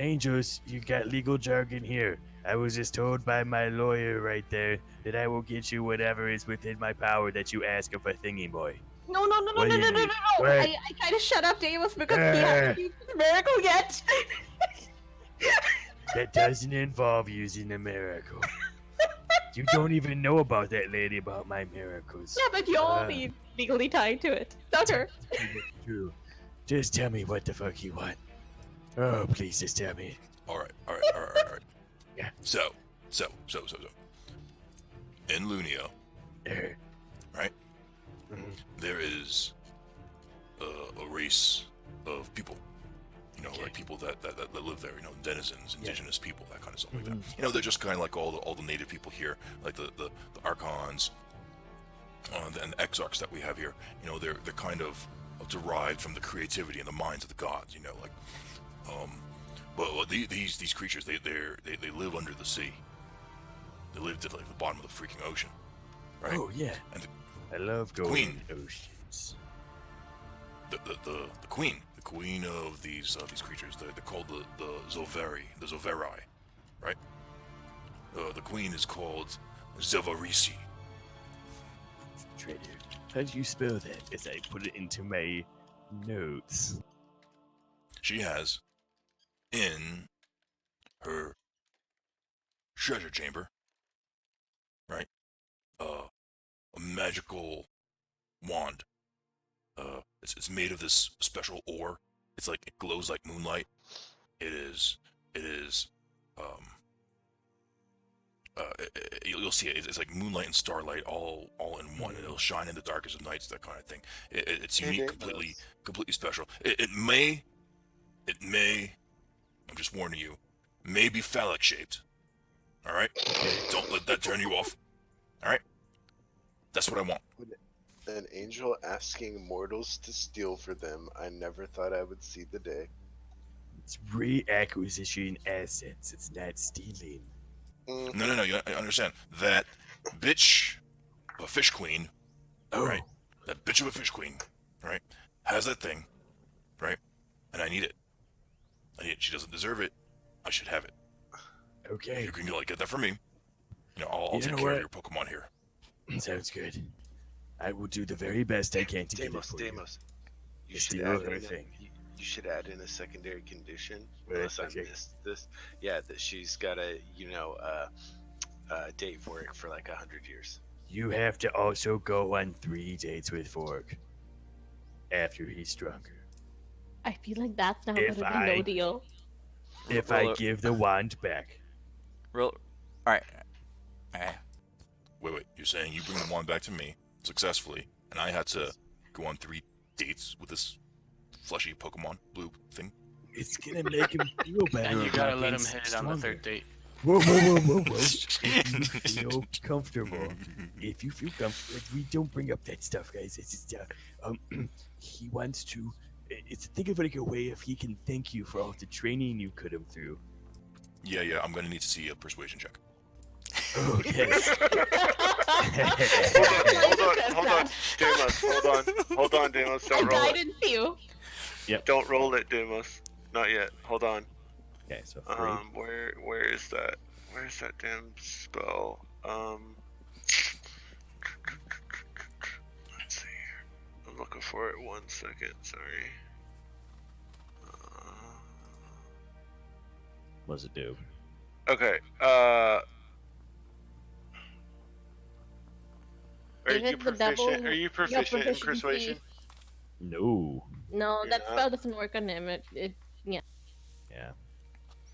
Angels, you got legal jargon here. I was just told by my lawyer right there that I will get you whatever is within my power that you ask of a thingy boy. No, What do you need? What? I kind of shut up Deimos because he hasn't used his miracle yet! That doesn't involve using a miracle. You don't even know about that lady about my miracles. Yeah, but you'll Uh. be legally tied to it. Not her. True. Just tell me what the fuck you want. Oh, please just tell me. All right. Yeah. So. In Lunia, Er, right? Mhm. There is a race of people. Like people that live there. Denizens, indigenous people, that kind of stuff like that. They're just kind of like all the native people here, like the Archons, and the Exarchs that we have here. They're kind of derived from the creativity and the minds of the gods. But these creatures, they live under the sea. They live at like the bottom of the freaking ocean, right? Oh, yeah. And I love going Queen. in oceans. the queen of these creatures. They're called the Zoveri, right? The queen is called Zevarisi. Traitor, how do you spell that? As I put it into my notes. She has in her treasure chamber, right? A magical wand. It's made of this special ore. It's like it glows like moonlight. You'll see it. It's like moonlight and starlight all in one, and it'll shine in the darkest of nights. That kind of thing. It's unique, completely special. It may. I'm just warning you. May be phallic shaped. All right. Don't let that turn you off. All right. That's what I want. An angel asking mortals to steal for them. I never thought I would see the day. It's reacquisition assets. It's not stealing. No. You understand that bitch of a fish queen, right? That bitch of a fish queen, right? Has that thing, right? And I need it. She doesn't deserve it. I should have it. Okay. If you can get that for me. I'll take care of your Pokemon here. Sounds good. I will do the very best I can to get it for you. Deimos, you should add in a secondary condition. Unless I missed this. Yeah, that she's got a date for it for like 100 years. You have to also go on 3 dates with Fork after he's stronger. I feel like that's now better than no deal. If I give the wand back. All right. Wait. You're saying you bring the wand back to me successfully, and I had to go on 3 dates with this fleshy Pokemon blue thing? It's gonna make him feel better. And you gotta let him hit it on the 3rd date. Whoa. If you feel comfortable. If you feel comfortable, we don't bring up that stuff, guys. It's just, he wants to. Think of it like a way if he can thank you for all the training you put him through. Yeah. I'm gonna need to see a persuasion check. Okay. Hold on, Deimos. Hold on, Deimos. Don't roll it. Guidance you. Yep. Don't roll it, Deimos. Not yet. Hold on. Okay, so 3. Where is that? Where's that damn spell? Let's see here. I'm looking for it. 1 second. Sorry. What does it do? Okay. Are you proficient in persuasion? No. No, that Yeah. spell doesn't work on him. Yeah.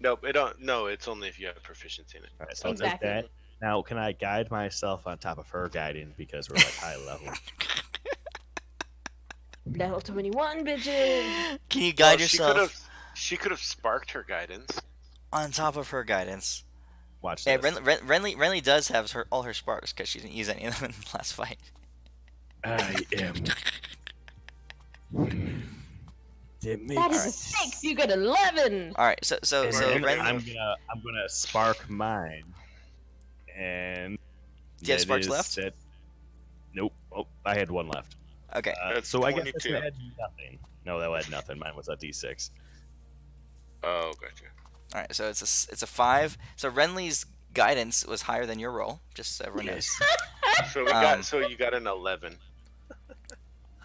Nope, it don't. No, it's only if you have proficiency in it. All right, so Exactly. I'll take that. Now, can I guide myself on top of her guiding because we're like high level? Level 21, bitches. Can you guide Well, yourself She could have sparked her guidance. on top of her guidance? Watch Yeah, this. Renly does have all her sparks because she didn't use any of them in the last fight. I am. That is a 6. You get 11. All right, so Renly, I'm gonna spark mine, and do you have that sparks is left? set- Nope. Oh, I had 1 left. Okay. That's So I guess that's 22. gonna add nothing. No, that would add nothing. Mine was a D6. Oh, gotcha. All right, so it's a 5. So Renly's guidance was higher than your roll, just so everyone knows. So we got. So you got an 11.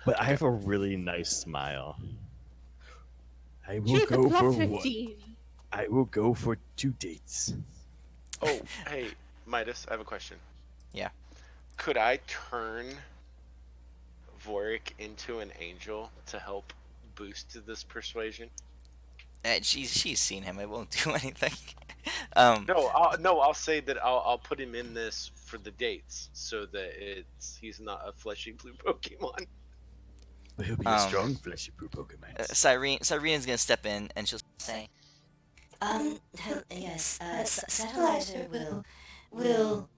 But I have a really nice smile. I will She's a go for plus 1. 15. I will go for 2 dates. Oh, hey, Midas, I have a question. Yeah. Could I turn Vorik into an angel to help boost this persuasion? She's seen him. It won't do anything. No, I'll say that I'll put him in this for the dates so that he's not a fleshy blue Pokemon. But he'll be a strong fleshy blue Pokemon. Cyrene's gonna step in and she'll Say, yes, Satellizer will.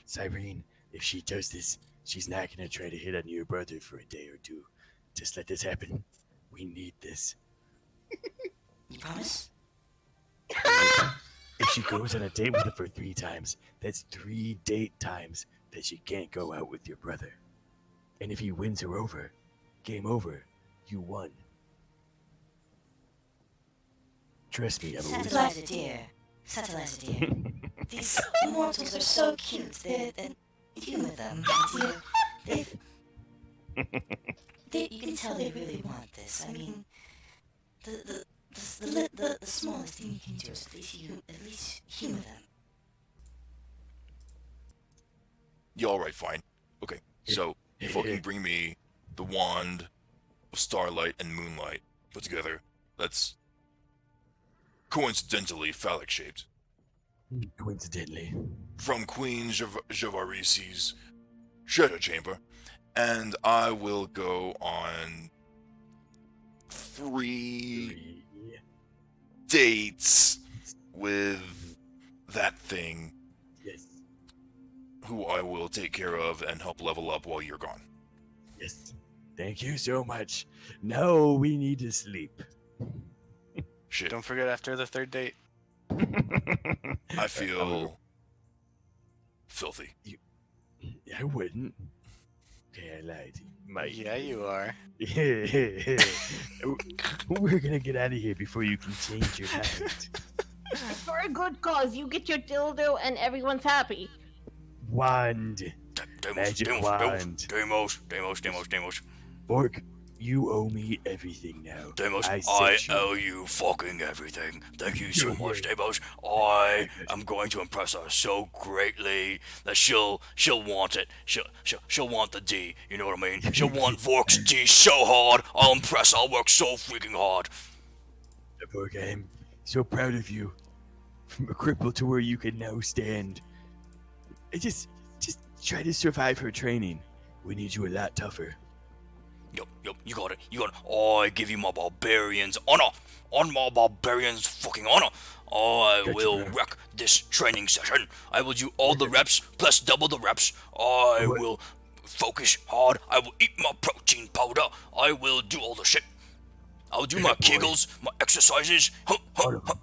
Cyrene, if she does this, she's not gonna try to hit on your brother for a day or 2. Just let this happen. We need this. You promise? If she goes on a date with him for 3 times, that's 3 date times that she can't go out with your brother. And if he wins her over, game over, you won. Trust me, I've always... Satellizer dear. Satellizer dear. These immortals are so cute. They're humor them, my dear. You can tell they really want this. I mean, the smallest thing you can do is at least humor them. Yeah, alright, fine. Okay, so you fucking bring me the wand of starlight and moonlight put together. That's coincidentally phallic shaped. Coincidentally. From Queen Javarisi's Shadow Chamber. And I will go on 3 dates with that thing. Yes. Who I will take care of and help level up while you're gone. Yes. Thank you so much. Now we need to sleep. Shit. Don't forget after the 3rd date. I feel filthy. I wouldn't. Okay, I lied. Yeah, you are. We're gonna get out of here before you can change your mind. For a good cause, you get your dildo and everyone's happy. Wand. Magic wand. Deimos. Fork, you owe me everything now. Deimos, I I set you. owe you fucking everything. Thank you so much, Deimos. I am going to impress her so greatly that she'll want it. She'll want the D. You know what I mean? She'll want Vork's D so hard. I'll impress her. I'll work so freaking hard. Fork, I'm so proud of you. From a cripple to where you can now stand. Just try to survive her training. We need you a lot tougher. Yup, you got it. I give you my barbarian's honor. On my barbarian's fucking honor. I will wreck this training session. I will do all the reps, plus double the reps. I will focus hard. I will eat my protein powder. I will do all the shit. I'll do my kegels, my exercises.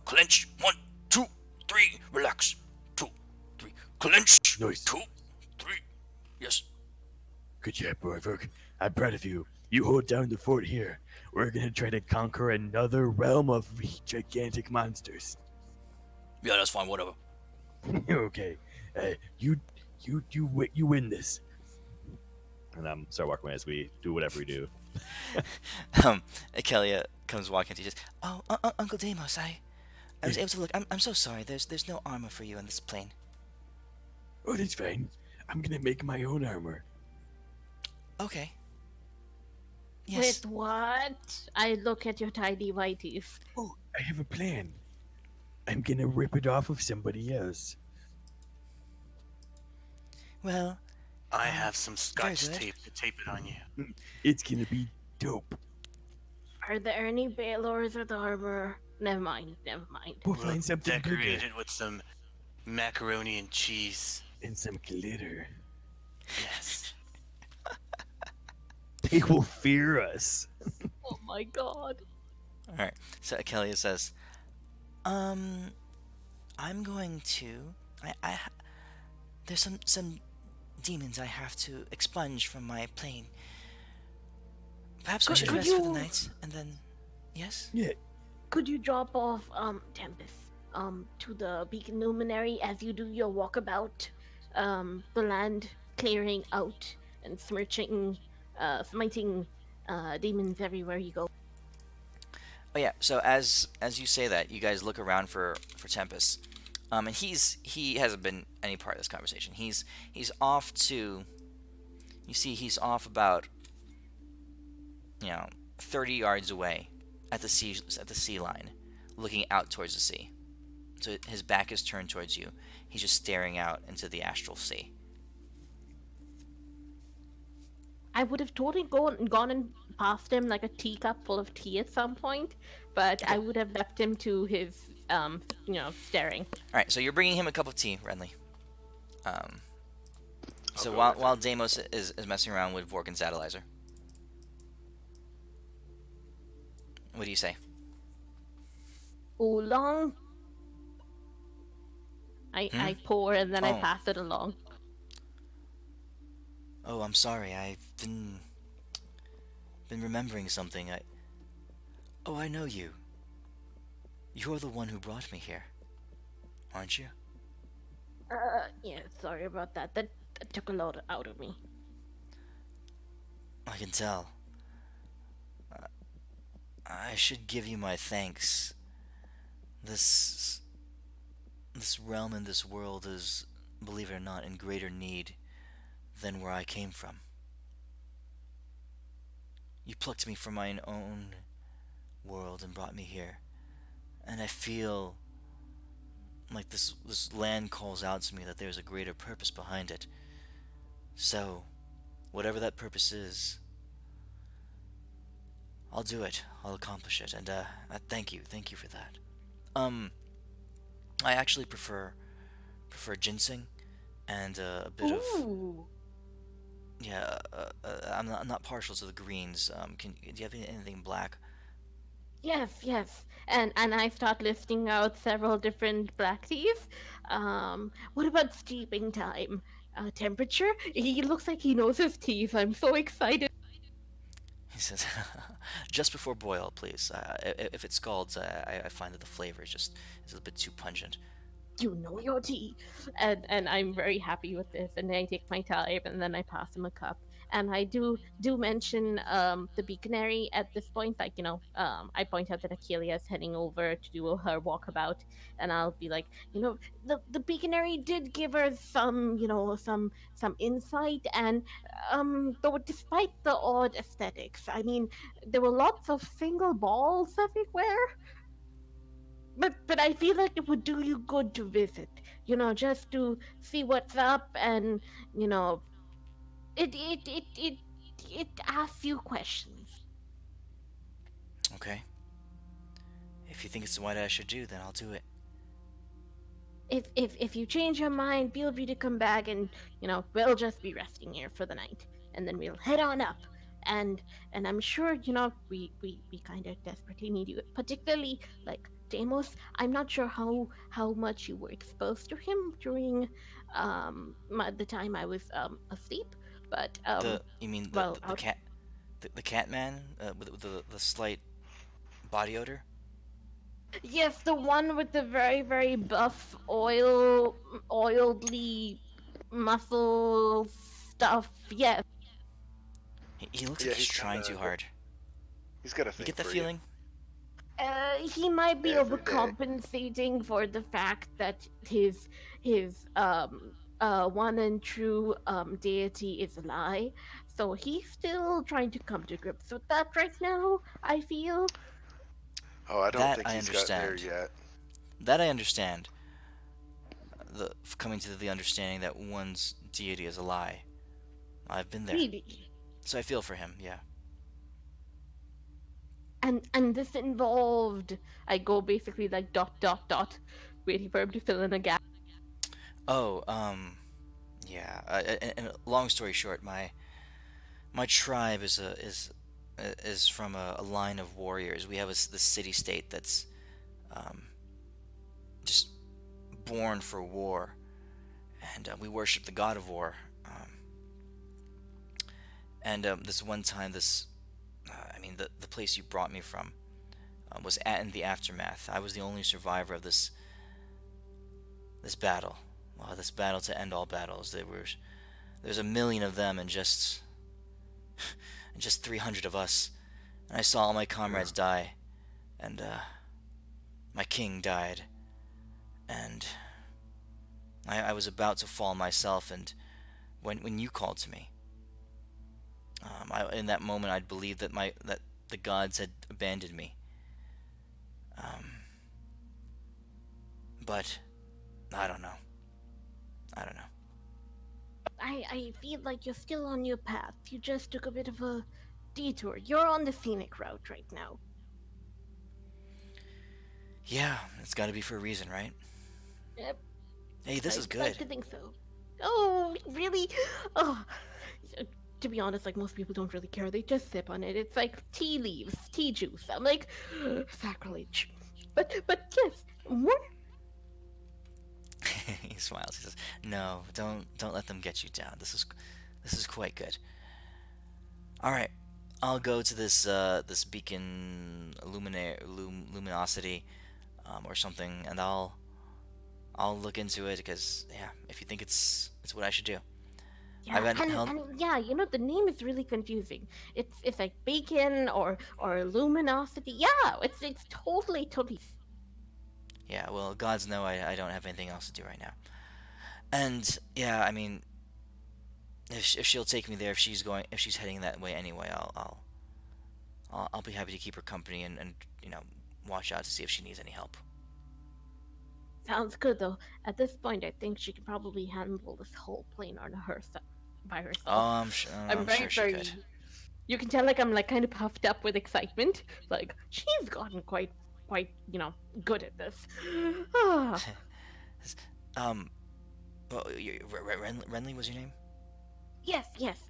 Clench. 1, 2, 3. Relax. 2, 3. Clench. Nice. 2, 3. Yes. Good job, Borvok. I'm proud of you. You hold down the fort here. We're gonna try to conquer another realm of gigantic monsters. Yeah, that's fine. Whatever. Okay. You win this. And start walking away as we do whatever we do. Akelia comes walking to you. Just, oh, Uncle Deimos, I was able to look. I'm so sorry. There's no armor for you on this plane. Oh, that's fine. I'm gonna make my own armor. Okay. Yes. With what? I look at your tiny whiteies. Oh, I have a plan. I'm gonna rip it off of somebody else. Well, I have some scotch good. tape to tape it on you. It's gonna be dope. Are there any Baylors with armor? Never mind. We'll find something Decorate bigger it with some macaroni and cheese. and some glitter. Yes. They will fear us. Oh my god. all right. So Akelia says, I'm going to. There's some demons I have to expunge from my plane. Perhaps we should Could rest for the you- night, and then, yes. Yeah. Could you drop off Tempest to the beacon luminary as you do your walkabout, the land clearing out and smiting demons everywhere you go? Oh yeah. So as you say that, you guys look around for Tempest, and he hasn't been any part of this conversation. He's off to. You see, he's off about 30 yards away at the sea line, looking out towards the sea. So his back is turned towards you. He's just staring out into the astral sea. I would have totally gone and passed him like a teacup full of tea at some point, but I would have left him to his, staring. All right. So you're bringing him a cup of tea, Renly. So while Deimos is messing around with Vork and Satellizer. What do you say? Oolong. I pour and then I Oh. pass it along. Oh, I'm sorry. I've been been remembering something. Oh, I know you. You're the one who brought me here, aren't you? Yeah, sorry about that. That took a lot out of me. I can tell. I should give you my thanks. This this realm and this world is, believe it or not, in greater need than where I came from. You plucked me from my own world and brought me here, and I feel like this land calls out to me that there's a greater purpose behind it. So, whatever that purpose is, I'll do it. I'll accomplish it, and thank you for that. Um, I actually prefer ginseng and a bit of Ooh. yeah. I'm not partial to the greens. Do you have anything black? Yes, yes. And I start listing out several different black teas. What about steeping time? Temperature? He looks like he knows his teas. I'm so excited. He says, just before boil, please. If it scalds, I find that the flavor is a bit too pungent. You know your tea. And I'm very happy with this. And I take my time and then I pass him a cup. And I do mention the beaconary at this point. Like, I point out that Akelia is heading over to do her walkabout. And I'll be like, the beaconary did give her some, some insight. And though despite the odd aesthetics, I mean, there were lots of single balls everywhere. But I feel like it would do you good to visit, just to see what's up, and you know, it asks you questions. Okay. If you think it's what I should do, then I'll do it. If you change your mind, feel free to come back, and we'll just be resting here for the night, and then we'll head on up. And I'm sure we kind of desperately need you, particularly like Deimos. I'm not sure how much you were exposed to him during the time I was asleep, but You mean well, the cat, the cat man with the slight body odor? yes, the one with the very very buff oildly muscle stuff. Yes. He looks Yeah, like he's trying too hard. He's got a You thing get that for feeling? He might be Every day. overcompensating for the fact that his one and true deity is a lie. So he's still trying to come to grips with that right now, I feel. Oh, I don't That think I he's got there understand. yet. That I understand. Coming to the understanding that one's deity is a lie. I've been there, Really. so I feel for him. Yeah. And this involved, I go basically like dot dot dot, waiting for him to fill in a gap. Oh, yeah. And long story short, my tribe is from a line of warriors. We have this city state that's um, just born for war, and we worship the god of war. And this one time, I mean, the place you brought me from was in the aftermath. I was the only survivor of this battle. This battle to end all battles. There's a million of them, and just 300 of us. And I saw all my comrades die, and my king died, and I was about to fall myself. And when you called to me, in that moment, I'd believed that the gods had abandoned me. But I don't know. I don't know. I feel like you're still on your path. You just took a bit of a detour. You're on the scenic route right now. Yeah, it's got to be for a reason, right? Yep. Hey, this is I'd like good. to think so. Oh, really? Oh, to be honest, like most people don't really care. They just sip on it. It's like tea leaves, tea juice. I'm like, sacrilege. But yes, more. He smiles. He says, "No, don't let them get you down. This is quite good. All right, I'll go to this beacon luminosity, or something, and I'll look into it because yeah, if you think it's what I should do. I've Yeah, been held. and yeah, the name is really confusing. It's like bacon or luminosity. Yeah, it's totally. Yeah, well, gods know I don't have anything else to do right now. And yeah, I mean, if she'll take me there, if she's heading that way anyway, I'll be happy to keep her company and watch out to see if she needs any help. Sounds good though. At this point, I think she can probably handle this whole plane on herself by Oh, herself. I'm I'm very sure she could. You can tell like I'm like kind of puffed up with excitement. Like she's gotten quite good at this. Ah, um, well, Renly was your name? yes.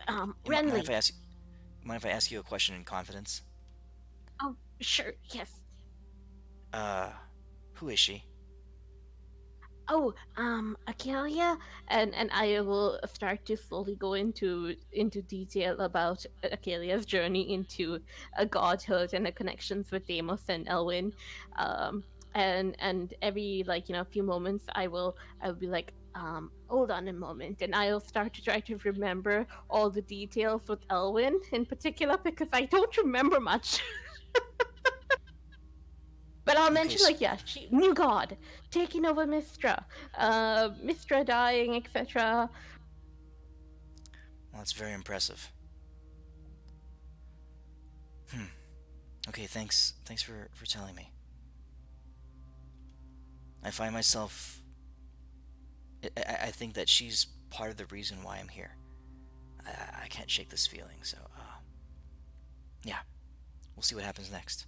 Mind Renly. if I ask? Mind if I ask you a question in confidence? Oh, sure, yes. Uh, who is she? Oh, Acalia, and I will start to slowly go into detail about Acalia's journey into a godhood and the connections with Deimos and Elwyn, and every few moments I will be like, hold on a moment, and I'll start to try to remember all the details with Elwyn in particular because I don't remember much. But I'll Okay, mention like, yeah, she new god taking over Mistra, Mistra dying, etc. well, that's very impressive. Okay, thanks for telling me. I find myself. I think that she's part of the reason why I'm here. I can't shake this feeling, so yeah, we'll see what happens next.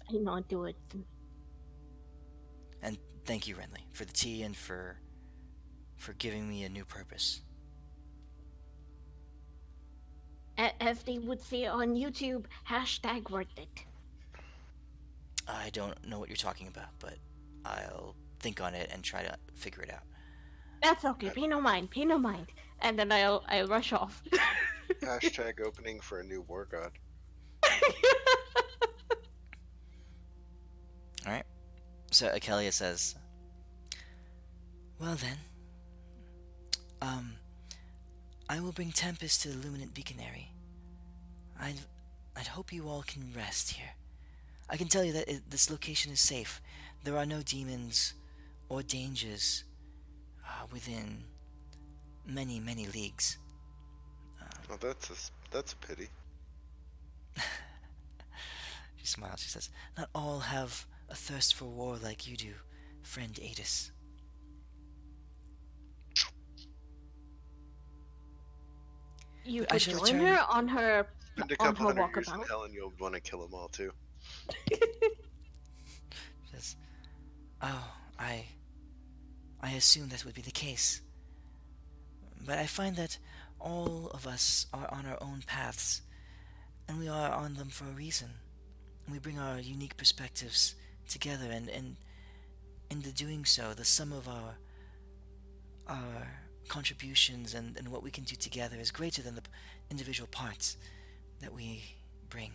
I know do it. And thank you, Renly, for the tea and for giving me a new purpose. As they would say on YouTube, hashtag worth it. I don't know what you're talking about, but I'll think on it and try to figure it out. That's okay. Pay no mind. Pay no mind. And then I'll rush off. Hashtag opening for a new war god. All right. So Akelia says, "Well then, I will bring Tempest to the Luminant Beaconary. I'd hope you all can rest here. I can tell you that this location is safe. There are no demons or dangers within many leagues." Oh, that's a pity. She smiles. She says, "Not all have a thirst for war like you do, friend Adis." You But I could shall join return- her on her Spend a on couple her hundred years in walkabout. hell and you'll want to kill them all too. She says, "Oh, I assumed that would be the case. But I find that all of us are on our own paths, and we are on them for a reason. We bring our unique perspectives together, and in the doing so, the sum of our contributions and what we can do together is greater than the individual parts that we bring.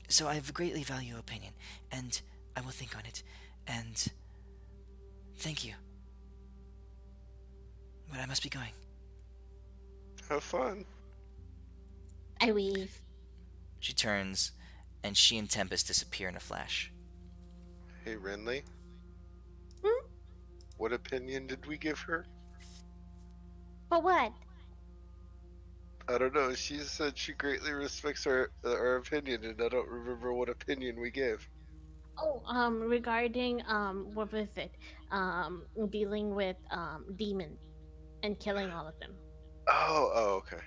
So I greatly value your opinion, and I will think on it, and thank you. But I must be going." Have fun. I wave. She turns, and she and Tempest disappear in a flash. Hey, Renly. Hmm? What opinion did we give her? But what? I don't know. She said she greatly respects our opinion, and I don't remember what opinion we gave. Oh, regarding what was it? Dealing with demons and killing all of them. Oh, okay.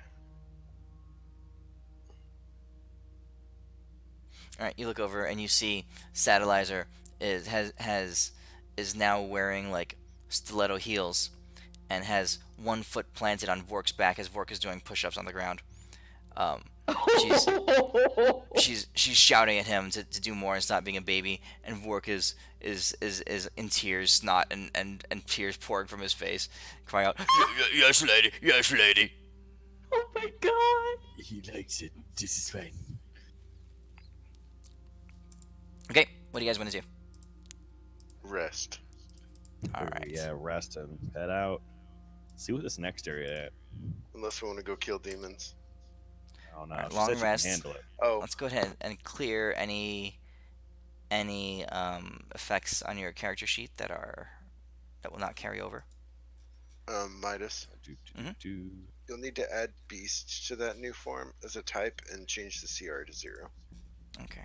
All right, you look over and you see Satellizor is now wearing like stiletto heels, and has one foot planted on Vork's back as Vork is doing push-ups on the ground. She's shouting at him to do more and stop being a baby, and Vork is in tears, snot and tears pouring from his face, crying out, Yes, lady. Yes, lady. Oh my god! He likes it. This is fine. Okay, what do you guys want to do? Rest. All right. Yeah, rest and head out. See what this next area at. Unless we want to go kill demons. Oh no, Alright, she long said she rest. can handle it. Oh, Let's go ahead and clear any effects on your character sheet that will not carry over. Midas. Do. You'll need to add beast to that new form as a type and change the CR to 0. Okay.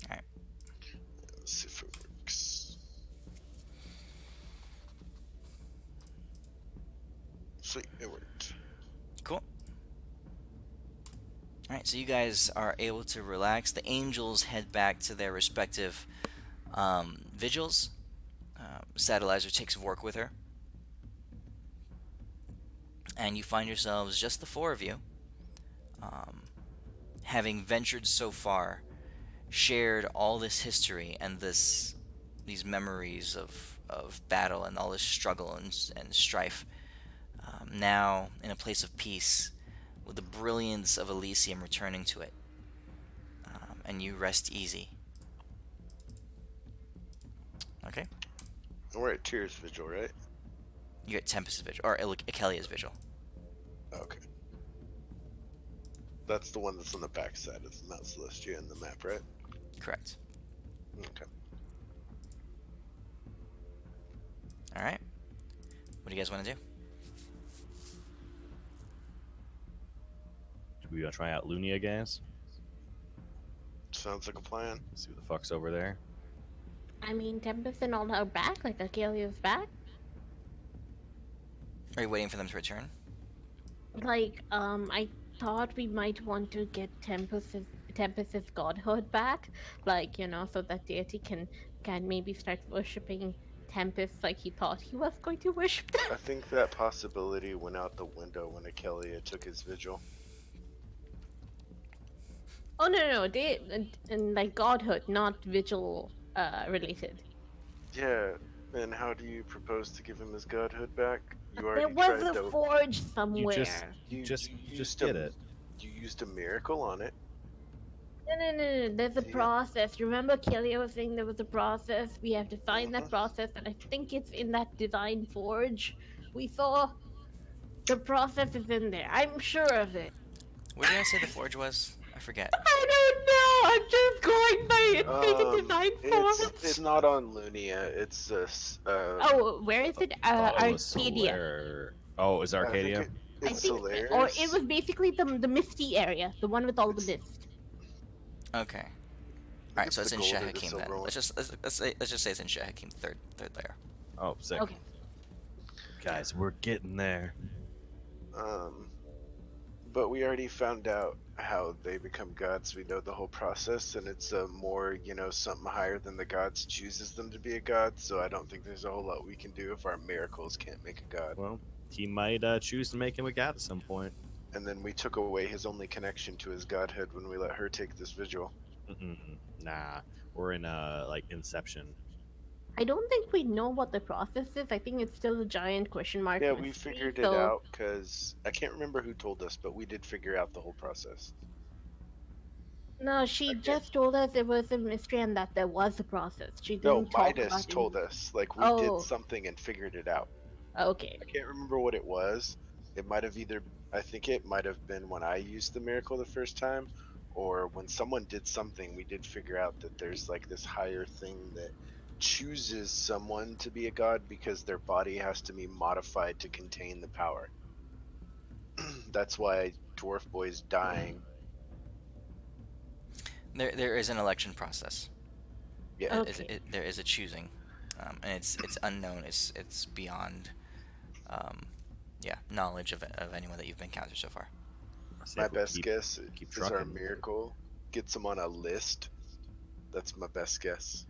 Alright. Let's see if it works. Sweet, it worked. Cool. Alright, so you guys are able to relax. The angels head back to their respective vigils. Satellizer takes Vork with her. And you find yourselves, just the four of you, having ventured so far, shared all this history and these memories of battle and all this struggle and strife. Now, in a place of peace, with the brilliance of Elysium returning to it. And you rest easy. Okay? We're at Tears Vigil, right? You're at Tempest's Vigil, or Akelia's Vigil. Okay. That's the one that's on the back side of the Mount Celestia in the map, right? Correct. Okay. Alright. What do you guys want to do? Do we try out Lunia, guys? Sounds like a plan. See what the fuck's over there. I mean, Tempest and all are back, like Akelia's back. Are you waiting for them to return? Like, I thought we might want to get Tempest's godhood back, like, you know, so that deity can maybe start worshipping Tempest like he thought he was going to worship them. I think that possibility went out the window when Akelia took his vigil. Oh no, they and like godhood, not vigil related. Yeah, and how do you propose to give him his godhood back? You There already was tried a to... forge somewhere. You just used get a- it. You used a miracle on it. No. There's a Yeah. process. Remember, Kelia was saying there was a process. We have to find that Mhm. process, and I think it's in that design forge we saw. The process is in there. I'm sure of it. Where did I say the forge was? I forget. I don't know. I'm just going by the design forge. It's not on Lunia. It's Oh, where is it? Arcadia. Oh, is I think Arcadia? I it's think, Solaris. or it was basically the misty area, the one with all the mist. Okay. Alright, so it's it's the in gold or the Shehakim silver then. one. Let's just say it's in Shehakim, third layer. Oh, sick. Okay. Guys, we're getting there. But we already found out how they become gods. We know the whole process, and it's more, something higher than the gods chooses them to be a god. So I don't think there's a whole lot we can do if our miracles can't make a god. Well, he might choose to make him a god at some point. And then we took away his only connection to his godhood when we let her take this vigil. Nah, we're in like Inception. I don't think we know what the process is. I think it's still a giant question mark. Yeah, we mystery, figured it out because I can't remember who told us, but we did figure out the whole process. No, she Okay. just told us it was a mystery and that there was a process. She No, didn't talk Midas about told it. us. Like, we Oh. did something and figured it out. Okay. I can't remember what it was. It might have I think it might have been when I used the miracle the first time, or when someone did something, we did figure out that there's like this higher thing that chooses someone to be a god because their body has to be modified to contain the power. That's why Dwarf Boy's dying. There is an election process. Yeah. Okay. There is a choosing, and it's unknown. It's beyond, knowledge of anyone that you've encountered so far. See My if we best guess keep is our trucking. miracle gets him on a list. That's my best guess.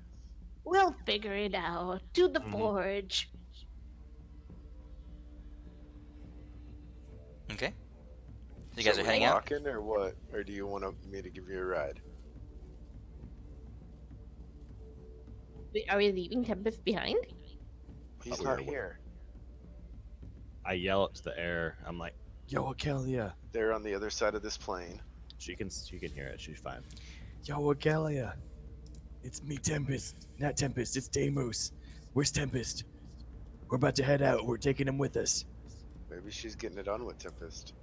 We'll figure it out. To the Mhm. forge. Okay. You guys So are we heading out? walking or what? Or do you want me to give you a ride? Wait, are we leaving Tempest behind? He's we not are- here. I yell up to the air. I'm like, "Yo, Akelia!" They're on the other side of this plane. She can hear it. She's fine. Yo, Akelia. It's me, Tempest. Not Tempest, it's Deimos. Where's Tempest? We're about to head out. We're taking him with us. Maybe she's getting it on with Tempest.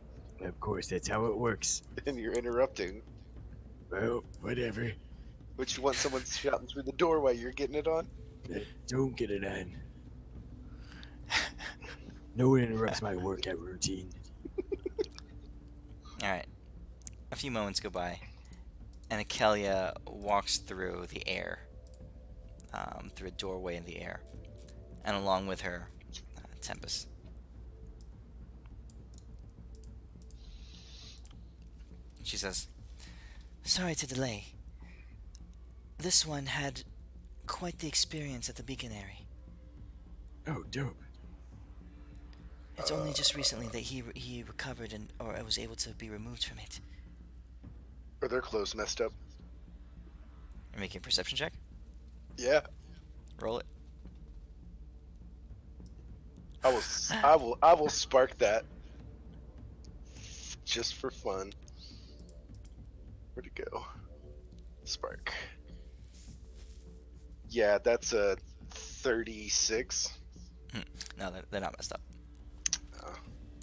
Of course, that's how it works. And you're interrupting. Well, whatever. But you want someone shouting through the door while you're getting it on? Don't get it on. No one interrupts my workout routine. All right. A few moments go by, and Akelia walks through the air, through a doorway in the air, and along with her, Tempest. She says, "Sorry to delay. This one had quite the experience at the Beaconary. Oh, dope. It's only just recently that he recovered or was able to be removed from it." Are their clothes messed up? You're making a perception check? Yeah. Roll it. I will spark that. Just for fun. Where'd it go? Spark. Yeah, that's a 36. No, they're not messed up.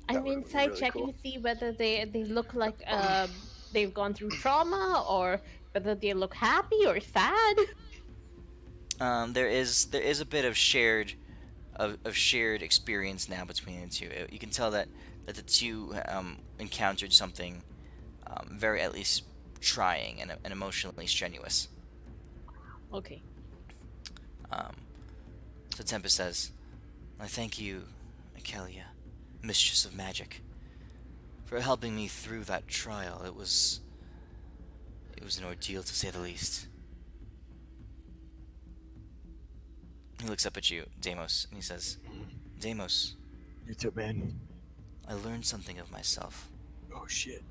I'm would've been inside really checking cool. to see whether they look like they've gone through trauma, or whether they look happy or sad. There is a bit of shared experience now between the two. You can tell that the two encountered something very, at least, trying and emotionally strenuous. Okay. So Tempest says, "I thank you, Akelia, Mistress of Magic, for helping me through that trial. It was an ordeal, to say the least." He looks up at you, Deimos, and he says, "Deimos, What's up, man? I learned something of myself. Oh, shit.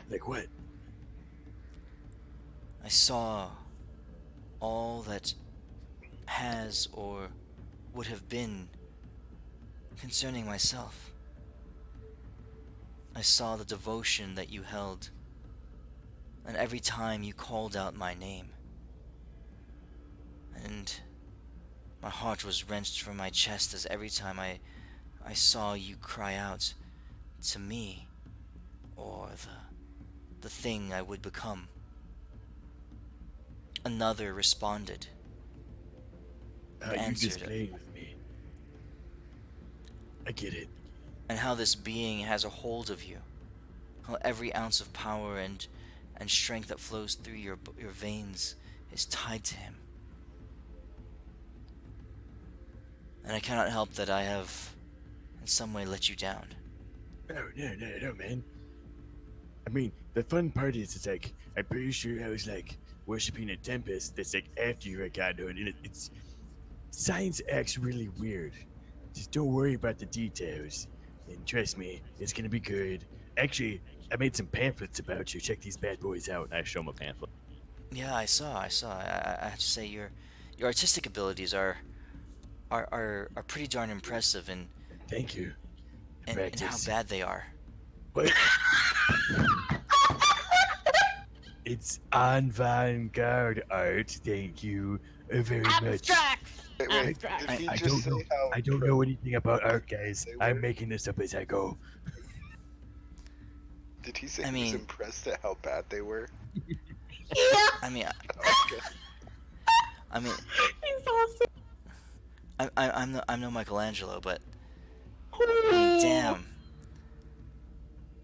Like what? I saw all that has or would have been concerning myself. I saw the devotion that you held, and every time you called out my name. And my heart was wrenched from my chest as every time I saw you cry out to me, or the thing I would become. Another responded. You answered just it. playing with me. I get it. And how this being has a hold of you. How every ounce of power and strength that flows through your veins is tied to him. And I cannot help that I have in some way let you down." Oh, no, man. I mean, the fun part is, it's like, I'm pretty sure I was, like, worshipping a tempest that's, like, after you had gotten it, and it's... Science acts really weird. Just don't worry about the details. And trust me, it's gonna be good. Actually, I made some pamphlets about you. Check these bad boys out. And I show him a pamphlet. Yeah, I saw. I have to say your artistic abilities are pretty darn impressive, and Thank you. how Practice. bad they are. What? It's avant-garde art. Thank you very much. Abstracts. Wait, Abstract. did he I just don't say know. how I don't know anything about art, guys. they I'm were? making this up as I go. Did he say I he mean- was impressed at how bad they were? I mean, Okay. He's awesome. I'm no Michelangelo, but I mean, damn.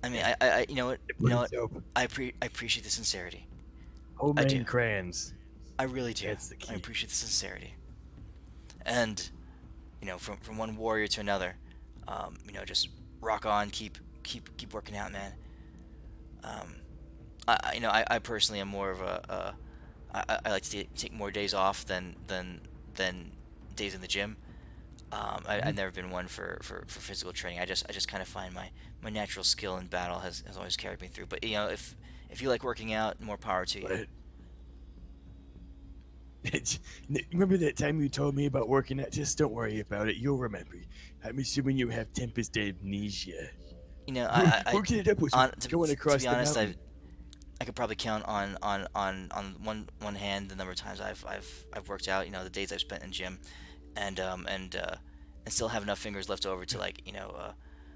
I mean, I you know what? You know what? Dope. I appreciate the sincerity. Homemade do. crayons. I really do. That's the key. I appreciate the sincerity. And from one warrior to another, just rock on, keep working out, man. I personally am more of I like to take more days off than days in the gym. I've never been one for physical training. I just kind of find my natural skill in battle has always carried me through. But if you like working out, more power to you. But remember that time you told me about working out? Just don't worry about it. You'll remember. I'm assuming you have Tempest amnesia. Working it up was going to across be the honest, mountain. I could probably count on one hand the number of times I've worked out. The days I've spent in gym, and still have enough fingers left over to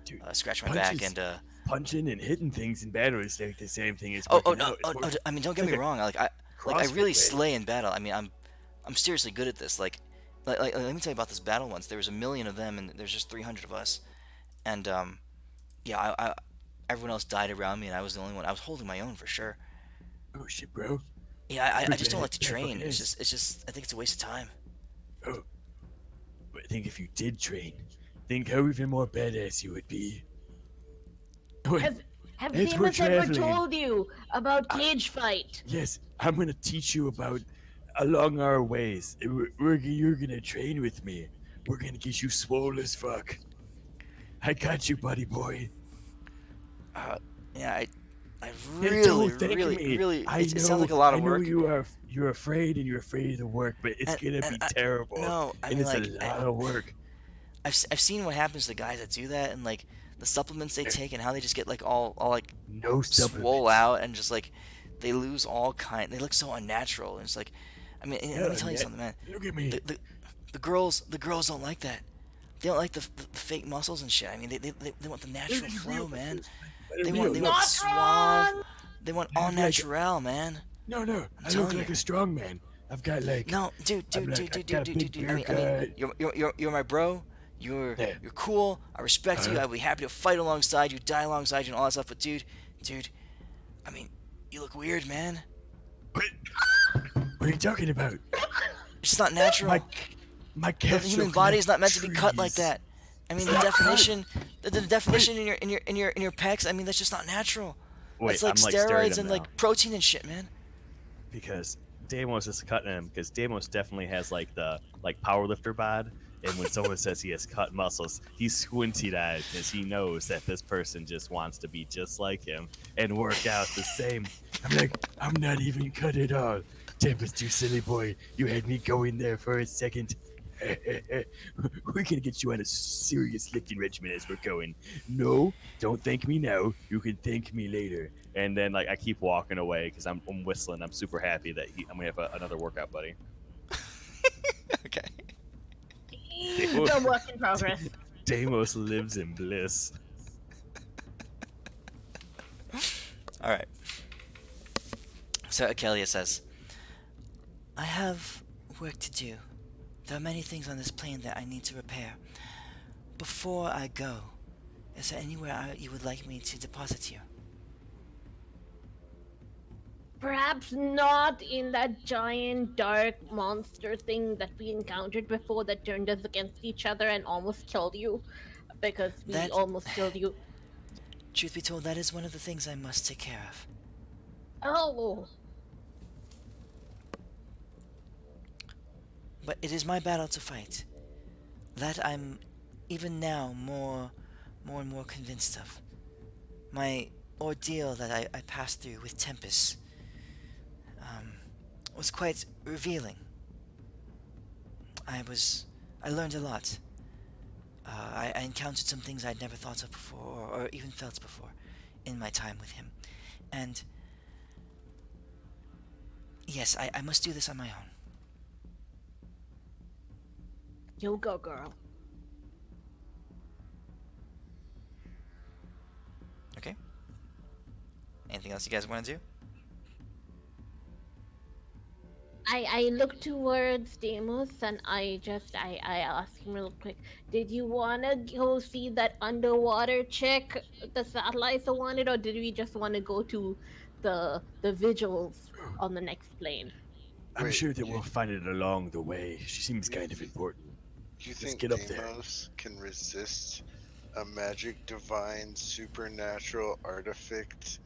Dude, scratch my back punches, and. punching and hitting things in battle is like the same thing as Oh, working no, out. It's more I mean, don't get like me a wrong. I CrossFit really way. slay in battle. I mean, I'm seriously good at this. Let me tell you about this battle once. There was 1,000,000 of them, and there's just 300 of us. And yeah, everyone else died around me, and I was the only one. I was holding my own for sure. Oh shit, bro. Yeah, I Where's just that- don't like to that train. fucking It's is? just I think it's a waste of time. Oh, but think if you did train, think how even more badass you would be. Have As we're Demas ever traveling- told you about cage fight? Yes, I'm gonna teach you about along our ways. You're gonna train with me. We're gonna get you swole as fuck. I got you, buddy boy. Yeah, I Yeah, really, don't thank really, me. really. I It know, sounds like a lot of I know work. you're afraid and you're afraid of the work, but it's gonna be terrible. No, I and mean, it's like, a lot of work. I've seen what happens to guys that do that, and like the supplements they take, and how they just get like all like No swole supplements. out, and just like they lose all kind. They look so unnatural, and it's like, I mean, and let me Yeah, tell you yeah. something, man. Look at me. The girls don't like that. They don't like the fake muscles and shit. I mean, they want the natural flow, man. They want Not suave. wrong! They want Yeah, all like- natural, man. No, I look telling like you. a strong man. I've got like No, dude. I've got a big I mean, beard. you're my bro. You're Yeah. you're cool. I respect you. Uh-huh. I'd be happy to fight alongside you, die alongside you, and all that stuff. But dude, I mean, you look weird, man. What are you talking about? It's just not natural. My The calves human look body like is not meant to be cut like trees. that. I mean, It's the not cut. definition, the definition in your pecs. I mean, that's just not natural. Wait, It's like I'm like staring steroids at him and now like protein and shit, man. because Deimos is cutting him because Deimos definitely has like the powerlifter bod. And when someone says he has cut muscles, he's squinty eyed because he knows that this person just wants to be just like him and work out the same. I'm like, I'm not even cut at all. Tempest, you silly boy. You had me going there for a second. We're gonna get you on a serious lifting regimen as we're going. No, don't thank me now. You can thank me later. And then like I keep walking away because I'm whistling. I'm super happy that I'm gonna have another workout buddy. Okay. The work in progress. Deimos lives in bliss. All right. So Akelia says, I have work to do. There are many things on this plane that I need to repair. Before I go, is there anywhere you would like me to deposit you? Perhaps not in that giant dark monster thing that we encountered before that turned us against each other and almost killed you. Because we That- almost killed you. Truth be told, that is one of the things I must take care of. Oh, But it is my battle to fight. That I'm even now more and more convinced of. My ordeal that I passed through with Tempest was quite revealing. I learned a lot. I encountered some things I'd never thought of before or even felt before in my time with him. And yes, I must do this on my own. you go, girl. Okay? Anything else you guys want to do? I look towards Deimos and I ask him real quick, did you wanna go see that underwater chick the satellites wanted, or did we just wanna go to the vigils on the next plane? I'm Wait, sure that we'll find it along the way. She seems kind of important. Do you Let's think get up there. Deimos can resist a magic, divine, supernatural artifact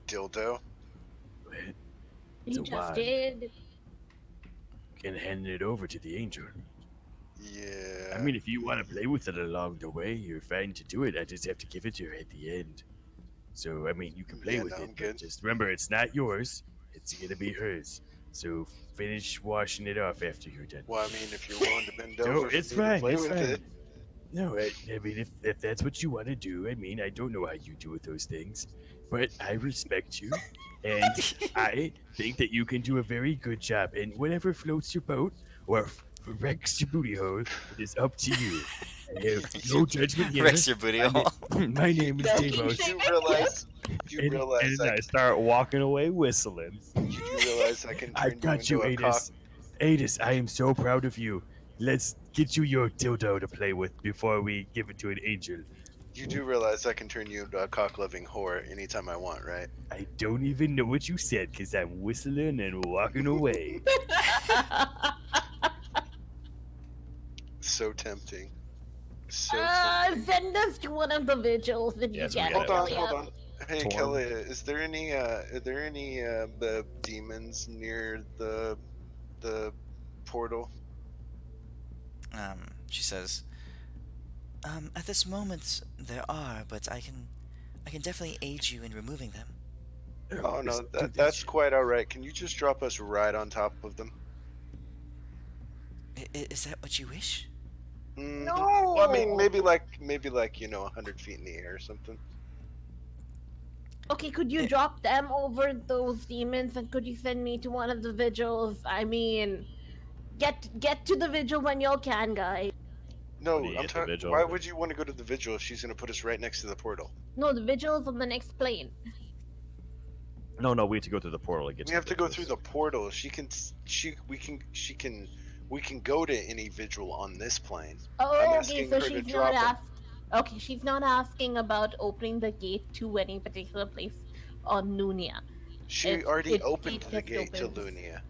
dildo? But He It's a just wand. did. can hand it over to the angel. Yeah. I mean, if you want to play with it along the way, you're fine to do it. I just have to give it to her at the end. So, I mean, you can play Yeah, with no, it, I'm but good. just remember, it's not yours. It's gonna be hers. So finish washing it off after you're done. Well, I mean, if you're willing to bend No, over for it's me to fine. play It's with fine. it. No, I mean, if that's what you want to do, I mean, I don't know how you do with those things, but I respect you, and I think that you can do a very good job. And whatever floats your boat or wrecks your booty hole, it is up to you. I have no judgment here. Rex your booty My, hole. my name is Now, Davos, you realize And I start walking away whistling. you do realize I can I turn you got you, into a cock. Adis. Adis, I am so proud of you. Let's get you your dildo to play with before we give it to an angel. You do realize I can turn you into a cock-loving whore anytime I want, right? I don't even know what you said because I'm whistling and walking away. So tempting. So tempting. Send us to one of the vigils and Yeah, you so we chat gotta- with Hold Elliot. on. Hey, Torm. Kelly, is there any demons near the portal? She says, at this moment there are, but I can definitely aid you in removing them. Oh no, Just do that's quite all right. Can you just drop us right on top of them? Is that what you wish? Mhm. No. Well, I mean, maybe like 100 feet in the air or something. Okay, could you drop them over those demons and could you send me to one of the vigils? I mean, get to the vigil when y'all can, guys. No, do you I'm get the talking. vigil? Why would you want to go to the vigil if she's gonna put us right next to the portal? No, the vigil's on the next plane. No, we have to go through the portal to get We to have the to go vigils. through the portal. We can go to any vigil on this plane. I'm Oh, okay, asking so her to she's drop not 'em. asked. Okay, she's not asking about opening the gate to any particular place on Nunia. She already opened the just gate to opens. Lunia.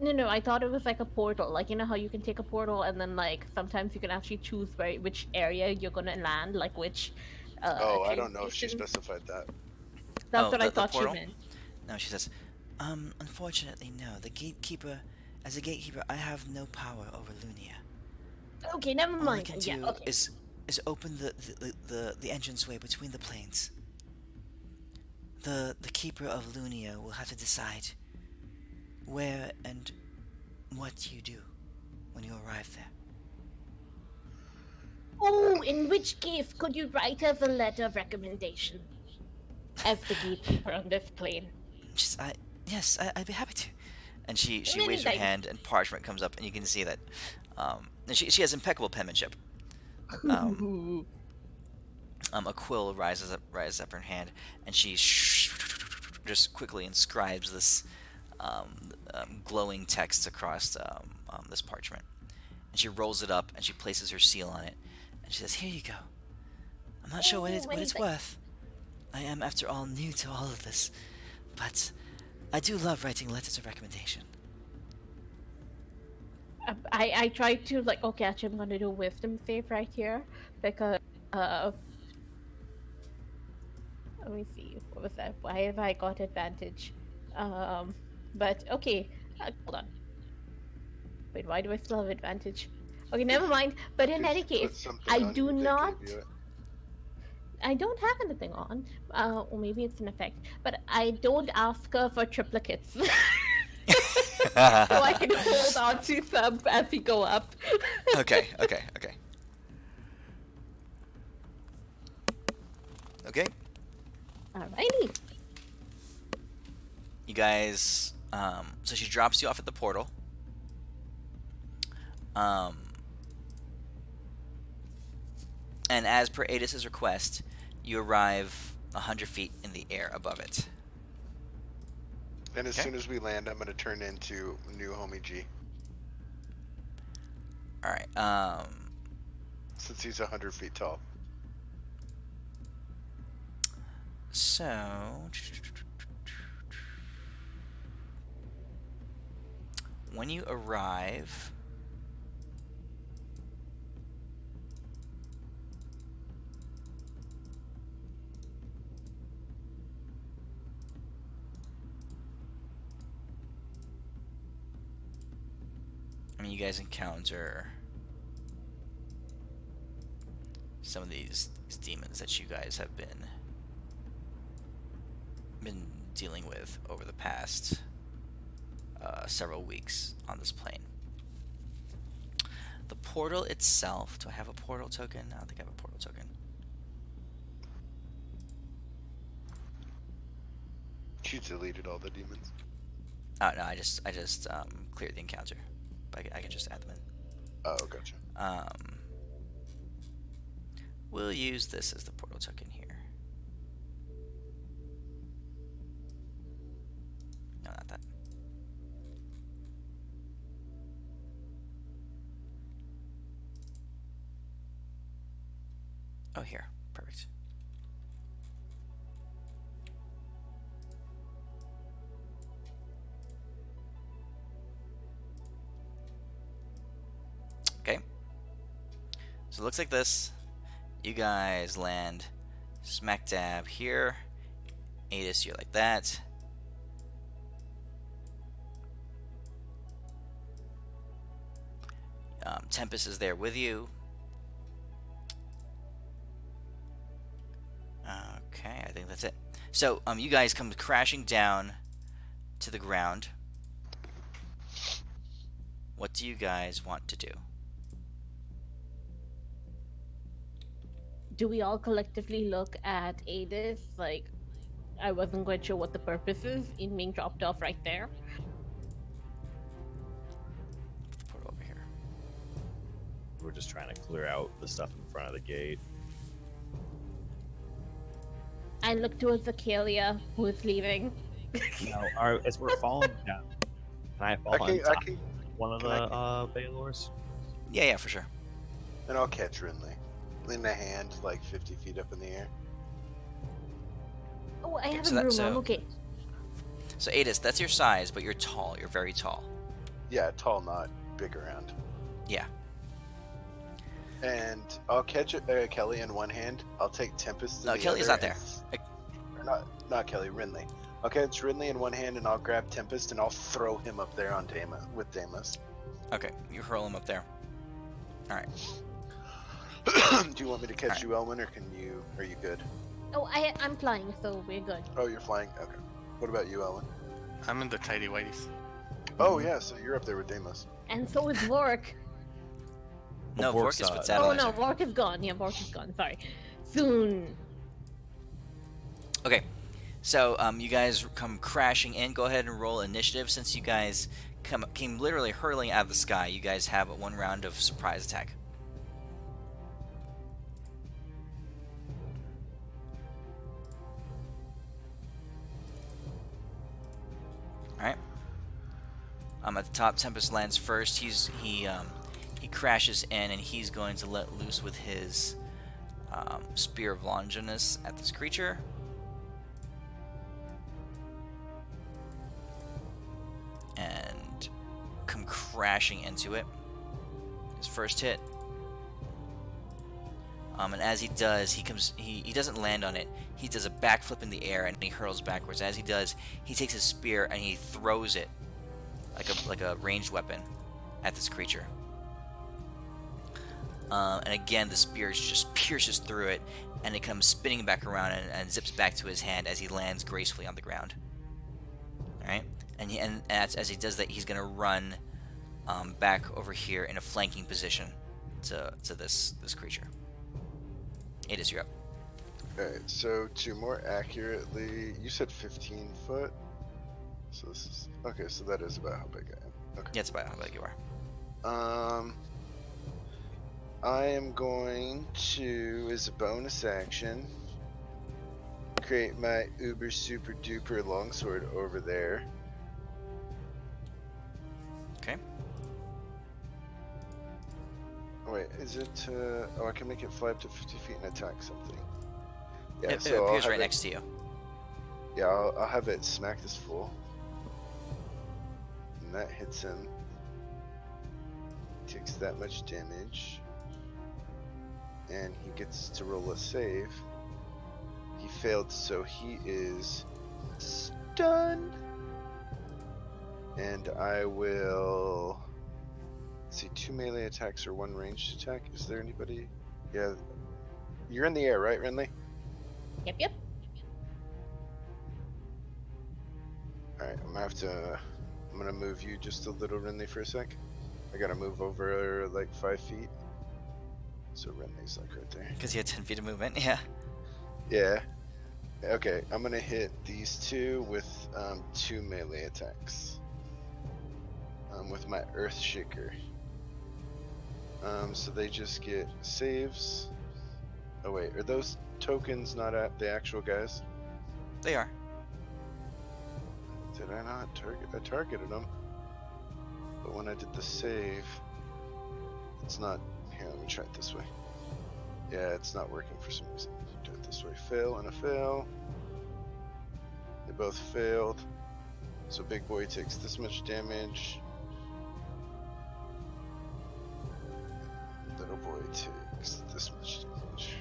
No, I thought it was like a portal. Like, you know how you can take a portal and then like sometimes you can actually choose which area you're gonna land, like which Oh, I train don't know if she station. specified that. That's Oh, what I the thought she portal? meant. No, she says, unfortunately, no. As a gatekeeper, I have no power over Lunia. Okay, never All I mind. can Yeah, do okay. is open the entranceway between the planes. The keeper of Lunia will have to decide where and what you do when you arrive there. Oh, in which case could you write us a letter of recommendation as the gatekeeper on this plane? Yes, I'd be happy to. And she Many waves her thanks. hand, and parchment comes up, and you can see that. And she has impeccable penmanship. A quill rises up her hand, and she just quickly inscribes this glowing text across this parchment. And she rolls it up, and she places her seal on it, and she says, "Here you go. I'm not sure what Many it's thanks. worth. I am, after all, new to all of this, but I do love writing letters of recommendation." I tried to like, okay, actually I'm gonna do a wisdom save right here because let me see, what was that? Why have I got advantage? But okay, hold on. Wait, why do I still have advantage? Okay, never mind. But in 'Cause any you put case, something I on do you that not. gave you it. I don't have anything on. Or maybe it's an effect. But I don't ask her for triplicates. So I can hold on to some as we go up. Okay. Alrighty. You guys, so she drops you off at the portal. And as per Adis's request, you arrive 100 feet in the air above it. And as Okay. soon as we land, I'm gonna turn into new homie G, All right. since he's 100 feet tall. So when you arrive, I mean, you guys encounter some of these demons that you guys have been dealing with over the past several weeks on this plane. The portal itself. Do I have a portal token? I don't think I have a portal token. You deleted all the demons. Oh no, I just cleared the encounter. But I can just add them in. Oh, gotcha. We'll use this as the portal token here. No, not that. Oh, here. Perfect. Okay. So it looks like this. You guys land smack dab here. Adis, you're like that. Tempest is there with you. Okay, I think that's it. So, you guys come crashing down to the ground. What do you guys want to do? Do we all collectively look at Adis? Like, I wasn't quite sure what the purpose is in being dropped off right there. Put it over here. We're just trying to clear out the stuff in front of the gate. I look towards Acalia, who is leaving. Now, as we're falling down, can I fall on top of one of the Baylors? Yeah, for sure. And I'll catch Rinley. In a hand, like 50 feet up in the air. Oh, I have so a room. so- I'm okay. So, Adis, that's your size, but you're tall. You're very tall. Yeah, tall, not big around. Yeah. And I'll catch Kelly in one hand. I'll take Tempest in No, the Kelly's other. not there. Or not Kelly, Rinley. I'll catch Rinley in one hand and I'll grab Tempest and I'll throw him up there on with Damus. Okay, you hurl him up there. All right. Do you want me to catch you, Elwin, or are you good? Oh, I'm flying, so we're good. Oh, you're flying? Okay. What about you, Elwin? I'm in the tidy whities. Oh, yeah, so you're up there with Damus. And so is Vork. No, Vork's Vork is with Oh Satellite. no, Vork is gone. Yeah, Vork is gone. Sorry. Soon. Okay, so you guys come crashing in. Go ahead and roll initiative. Since you guys came literally hurling out of the sky, you guys have one round of surprise attack. All right. At the top, Tempest lands first. He crashes in, and he's going to let loose with his Spear of Longinus at this creature. And come crashing into it. His first hit. And as he does, he doesn't land on it. He does a backflip in the air and he hurls backwards. As he does, he takes his spear and he throws it like a ranged weapon at this creature. And again, the spear just pierces through it, and it comes spinning back around and zips back to his hand as he lands gracefully on the ground. All right, and as he does that, he's gonna run back over here in a flanking position to this creature. Adis, you're up. Okay, so to more accurately, you said 15 foot? So this is... Okay, so that is about how big I am. Okay. Yeah, it's about how big you are. I am going to, as a bonus action, create my uber super duper longsword over there. Okay. Oh, wait, is it, oh, I can make it fly up to 50 feet and attack something. Yeah, It so appears right next to you. Yeah, I'll have it smack this fool. And that hits him. Takes that much damage. And he gets to roll a save. He failed, so he is stunned. And I will... Let's see, 2 melee attacks or 1 ranged attack. Is there anybody? Yeah. You're in the air, right, Renly? Yep. All right, I'm gonna move you just a little, Renly, for a sec. I gotta move over like 5 feet. So Renly's like right there. Because you had 10 feet of movement. Yeah. Yeah. Okay, I'm gonna hit these two with 2 melee attacks. With my Earthshaker. So they just get saves. Oh wait, are those tokens not at the actual guys? They are. Did I not target? I targeted them. But when I did the save, it's not. Here, let me try it this way. Yeah, it's not working for some reason. Do it this way. Fail and a fail. They both failed. So big boy takes this much damage. Little boy takes this much damage.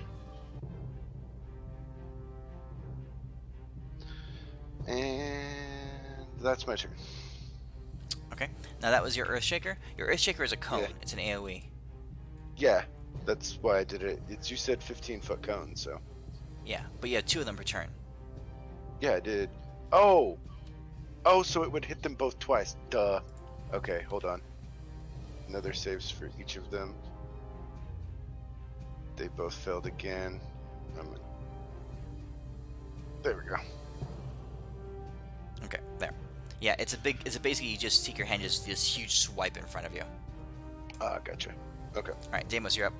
And that's my turn. Okay. Now that was your Earthshaker. Your Earthshaker is a cone. Yeah. It's an AoE. Yeah, that's why I did it. You said 15-foot cone, so. Yeah, but you had 2 of them per turn. Yeah, I did. Oh, so it would hit them both twice. Duh. Okay, hold on. Another saves for each of them. They both failed again. There we go. Okay, there. Yeah, it's basically you just take your hand, just this huge swipe in front of you. Gotcha. Okay. All right, Deimos, you're up.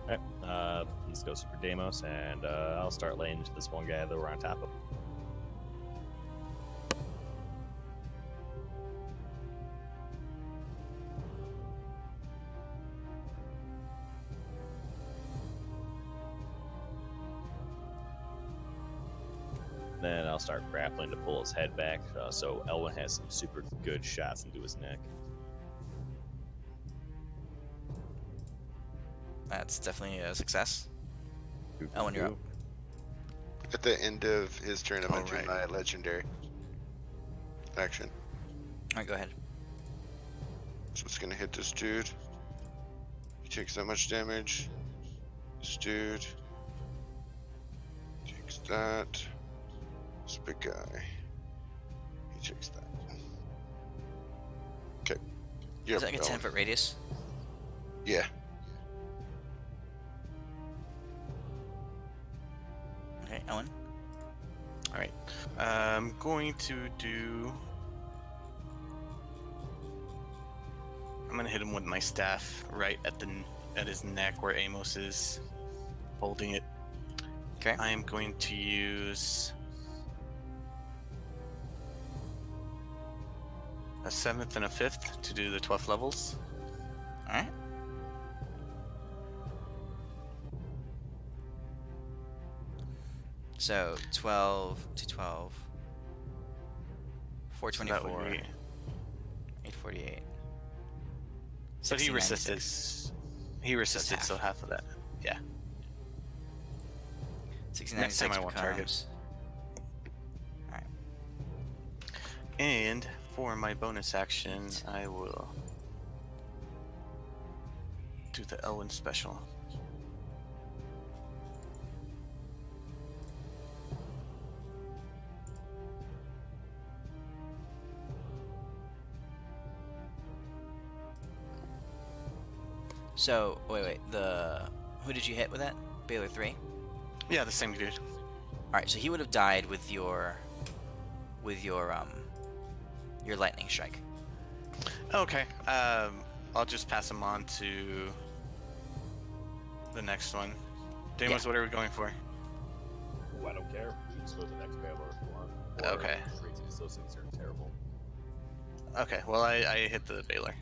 Alright, let's go Super Deimos, and I'll start laying into this one guy that we're on top of. Then I'll start grappling to pull his head back, so Elwin has some super good shots into his neck. That's definitely a success. Elwin, you're up. At the end of his turn, I'm entering my legendary action. All right, go ahead. So it's gonna hit this dude. He takes that much damage. This dude takes that. This big guy. He takes that. Okay. Yep, Is that like a 10-foot radius? Yeah. Okay, Elwin. All right. I'm going to do. I'm gonna hit him with my staff right at his neck where Amos is holding it. Okay. I am going to use a 7th and a 5th to do the 12th levels. All right. So 12 to 12. 424. That would be. 848. So he 69, resisted. 6. He resisted, half. so half of that. Yeah. 69 Next time I won't target. Alright. And for my bonus action, I will do the Elwin special. So, wait. Who did you hit with that? Baylor 3? Yeah, the same dude. Alright, so he would have died with your lightning strike. Okay. I'll just pass him on to the next one. Deimos, what are we going for? Ooh, I don't care. You can just go to the next Baylor if you want. Okay. Those things are terrible. Okay, well, I hit the Baylor.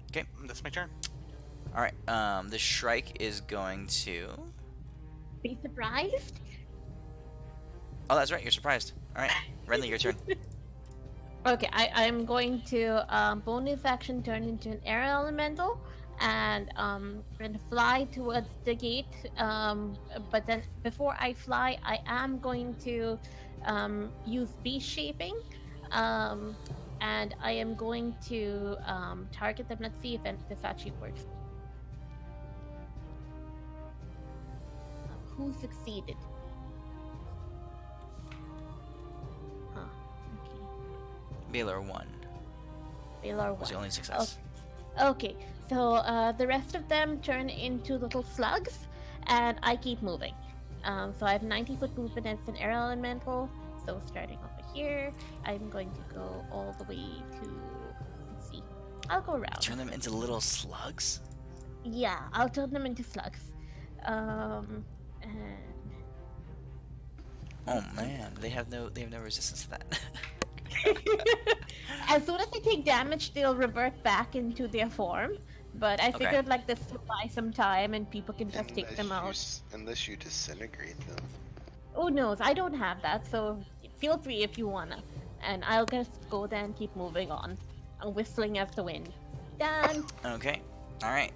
Okay, that's my turn. Alright, the Shrike is going to... Be surprised? Oh, that's right, you're surprised. Alright, Renly, your turn. Okay, I'm going to bonus action turn into an air elemental and fly towards the gate. But then before I fly, I am going to use beast shaping. And I am going to target them. Let's see if this actually works. who succeeded? Huh. Okay. Baylor 1 Baylor was the won. only success. Okay. So the rest of them turn into little slugs, and I keep moving. So I have 90-foot movement as an air elemental. So starting over here, I'm going to go all the way to. Let's see. I'll go around. Turn them into little slugs? Yeah, I'll turn them into slugs. And Oh man, they have no resistance to that. as soon as they take damage, they'll revert back into their form. But I Okay. figured like this will buy some time and people can just take them out. Unless you disintegrate them. Who knows? I don't have that, so feel free if you wanna. And I'll just go there and keep moving on. I'm whistling as the wind. Done. Okay. All right.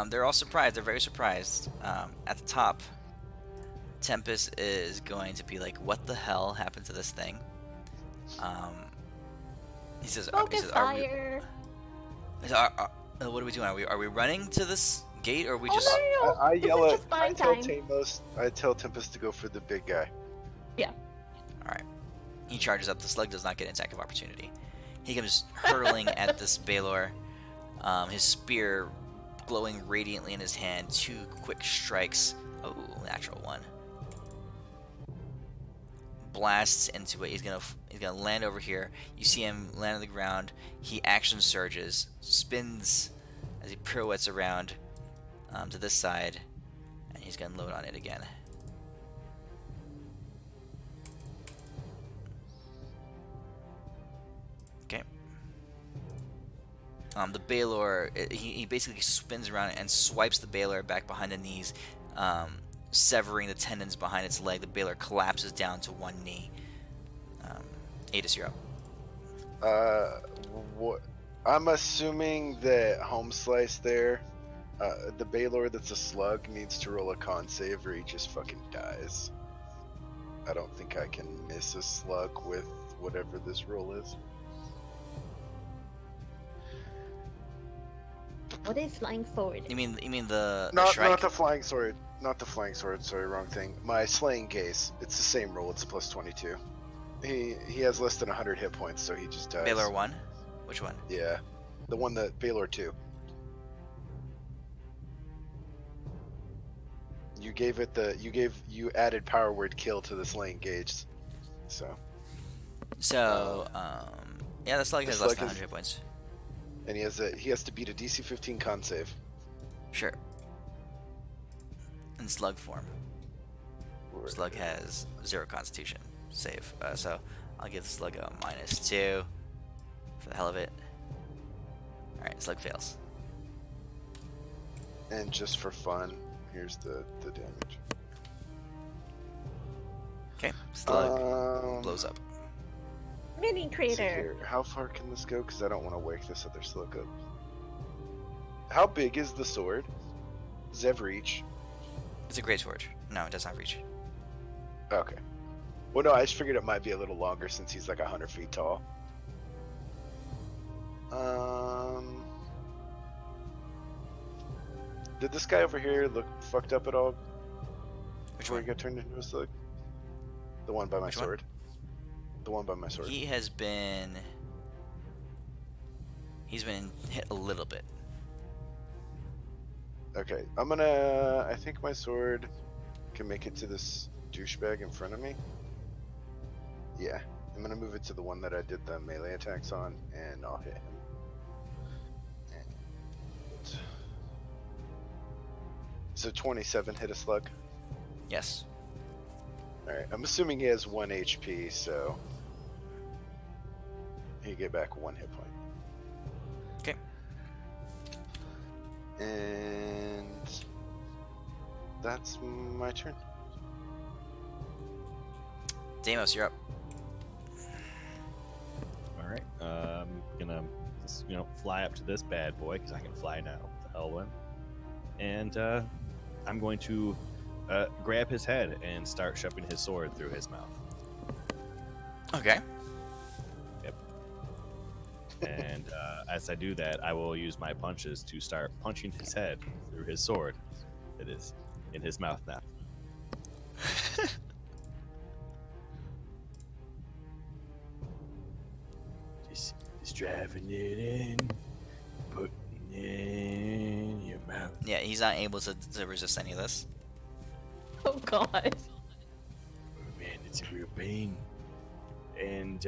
They're all surprised. They're very surprised. At the top, Tempest is going to be like, "What the hell happened to this thing?" He says, Focus "Are we? fire. What are we doing? Are we running to this gate, or are we Oh, just?" no, no, no. I This is yell at. just I buying tell time. Tamos. I tell Tempest to go for the big guy. All right. He charges up. The slug does not get an attack of opportunity. He comes hurtling at this Baylor. His spear glowing radiantly in his hand. 2 quick strikes. Oh, natural 1. Blasts into it. He's gonna land over here. You see him land on the ground. He action surges, spins as he pirouettes around to this side, and he's gonna load on it again. Okay. The Baylor, he basically spins around and swipes the Baylor back behind the knees, severing the tendons behind its leg. The Baylor collapses down to one knee. Adis, you're up. What? I'm assuming that home slice there, the Baylor that's a slug needs to roll a con save or he just fucking dies. I don't think I can miss a slug with whatever this roll is. What is flying sword? You mean the Not shrike? the flying sword. Not the flying sword. Sorry, wrong thing. My slaying gaze. It's the same roll. It's a plus 22. He has less than 100 hit points, so he just dies. Baylor 1? Which one? Yeah, the one that Baylor 2. You added power word kill to the slaying gauge, so. So, yeah, the slug the has less slug than is- 100 hit points. And he has to beat a DC 15 con save. Sure. In slug form. Slug has 0 constitution save, so I'll give the slug a -2 for the hell of it. Alright, slug fails. And just for fun, here's the damage. Okay, slug blows up. Mini Let's see crater. here. How far can this go? Because I don't want to wake this other slug up. How big is the sword? Zev reach. It's a great sword. No, it does not reach. Okay. Well, no, I just figured it might be a little longer since he's like 100 feet tall. Did this guy over here look fucked up at all Which before he one? got turned into a slug? The one by my Which one? sword. The one by my sword. He has been... He's been hit a little bit. Okay, I think my sword can make it to this douchebag in front of me. Yeah, I'm gonna move it to the one that I did the melee attacks on, and I'll hit him. And... So 27 hit a slug. Yes. Alright, I'm assuming he has 1 HP, so he get back 1 hit point. Okay. And that's my turn. Deimos, you're up. All right. Gonna just, fly up to this bad boy because I can fly now. The hell one. And I'm going to grab his head and start shoving his sword through his mouth. Okay. Yep. And as I do that, I will use my punches to start punching his head through his sword that is in his mouth now. Just driving it in, putting it in your mouth. Yeah, he's not able to resist any of this. Oh god. Oh, man, it's a real pain. And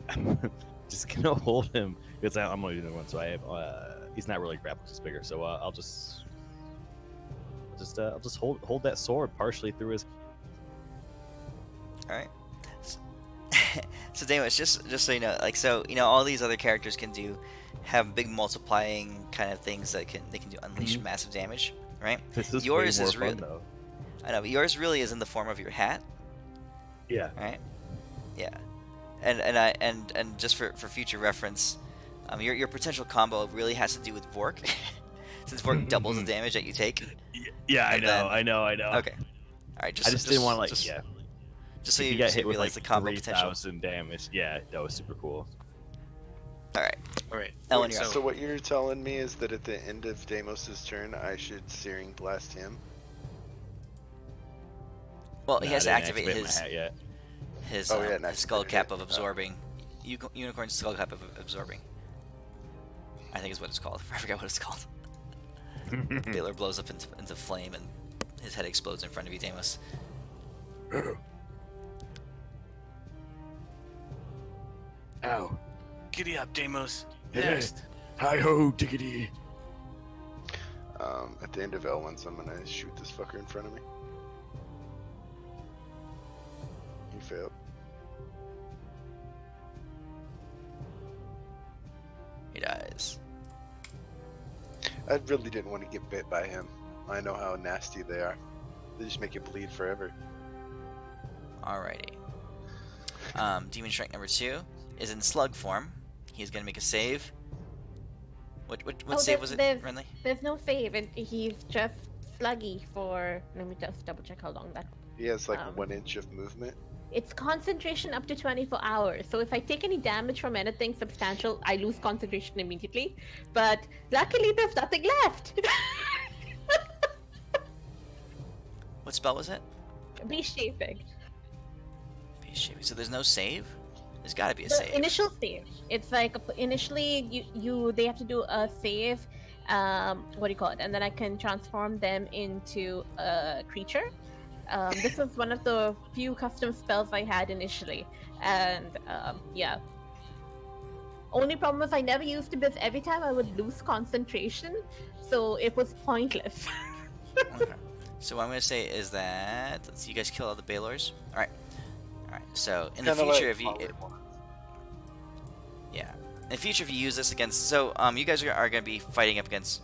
I'm just gonna hold him because I'm only doing one, so I have. He's not really grappled, he's bigger, so I'll just hold that sword partially through his. All right. So Damus, just so you know, like, so you know, all these other characters can have big multiplying kind of things that they can do unleash massive damage, right? This is Yours way more is fun, really, though. I know, but yours really is in the form of your hat, Yeah. right? Yeah, and just for future reference, your potential combo really has to do with Vork, since Vork doubles the damage that you take. Yeah, I And know, then- I know. Okay. All right. I just didn't want to like, just, yeah. Just so If you, you got just so hit you with realize like the combo potential. 3,000 damage. Yeah, that was super cool. All right. All right. Ellen, you're so, up. So what you're telling me is that at the end of Deimos' turn, I should Searing Blast him? Well, No, he has I to didn't activate my hat yet. his Oh, yeah, his skull activated cap it. of absorbing. Unicorn's skull cap of absorbing. I think is what it's called. I forget what it's called. Baylor blows up into flame and his head explodes in front of you, Deimos. Ow. Giddy up, Deimos. Yeah. Next. Hi ho, diggity. At the end of Elwin's, I'm gonna shoot this fucker in front of me. He failed. He dies. I really didn't want to get bit by him. I know how nasty they are. They just make you bleed forever. Alrighty. Demon Strike number 2 is in slug form. He's gonna make a save. What save was it, Renly? There's no save, and he's just sluggy for. Let me just double check how long that. He has like Um, 1 inch of movement. It's concentration up to 24 hours. So if I take any damage from anything substantial, I lose concentration immediately. But luckily, there's nothing left. What spell was it? Reshaping. Beast Shaping. So there's no save? There's gotta be a The save. initial save. It's like initially they have to do a save. What do you call it? And then I can transform them into a creature. This was one of the few custom spells I had initially, and yeah. Only problem was I never used it because every time I would lose concentration, so it was pointless. Okay. So what I'm gonna say is that let's see, you guys kill all the Baylors. All right. So in the Kinda future, like if you Onward one. yeah, in the future if you use this against, so you guys are gonna be fighting up against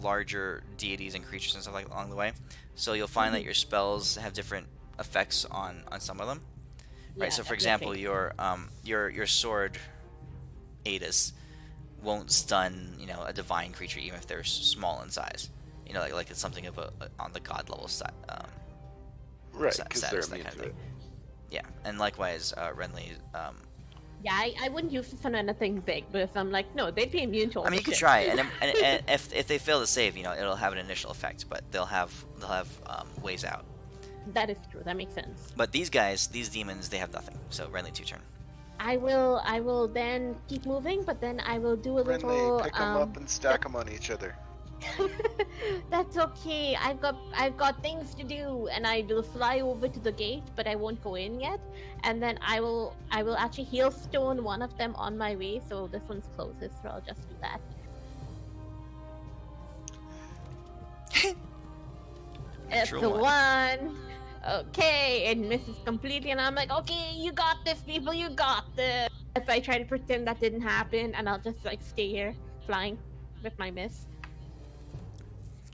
larger deities and creatures and stuff like along the way. So you'll find that your spells have different effects on some of them. Right. Yeah, So for definitely. example, your sword, Adis, won't stun a divine creature even if they're small in size. Like it's something of a on the god level side. Right, sta- because they're status, that immune kind of to thing. it. Yeah, and likewise, Renly. Yeah, I wouldn't use this on anything big because I'm like, no, they'd be immune to all I mean, you this could shit. try, and if they fail to save, it'll have an initial effect, but they'll have ways out. That is true. That makes sense. But these guys, these demons, they have nothing. So Renly, 2 turn. I will then keep moving, but then I will do a little. Renly, pick them up and stack them on each other. That's okay. I've got things to do, and I will fly over to the gate, but I won't go in yet. And then I will actually heal stone one of them on my way. So this one's closest, so I'll just do that. It's Natural the one. one. Okay, it misses completely, and I'm like, okay, you got this, people, you got this. If I try to pretend that didn't happen, and I'll just like stay here flying with my miss.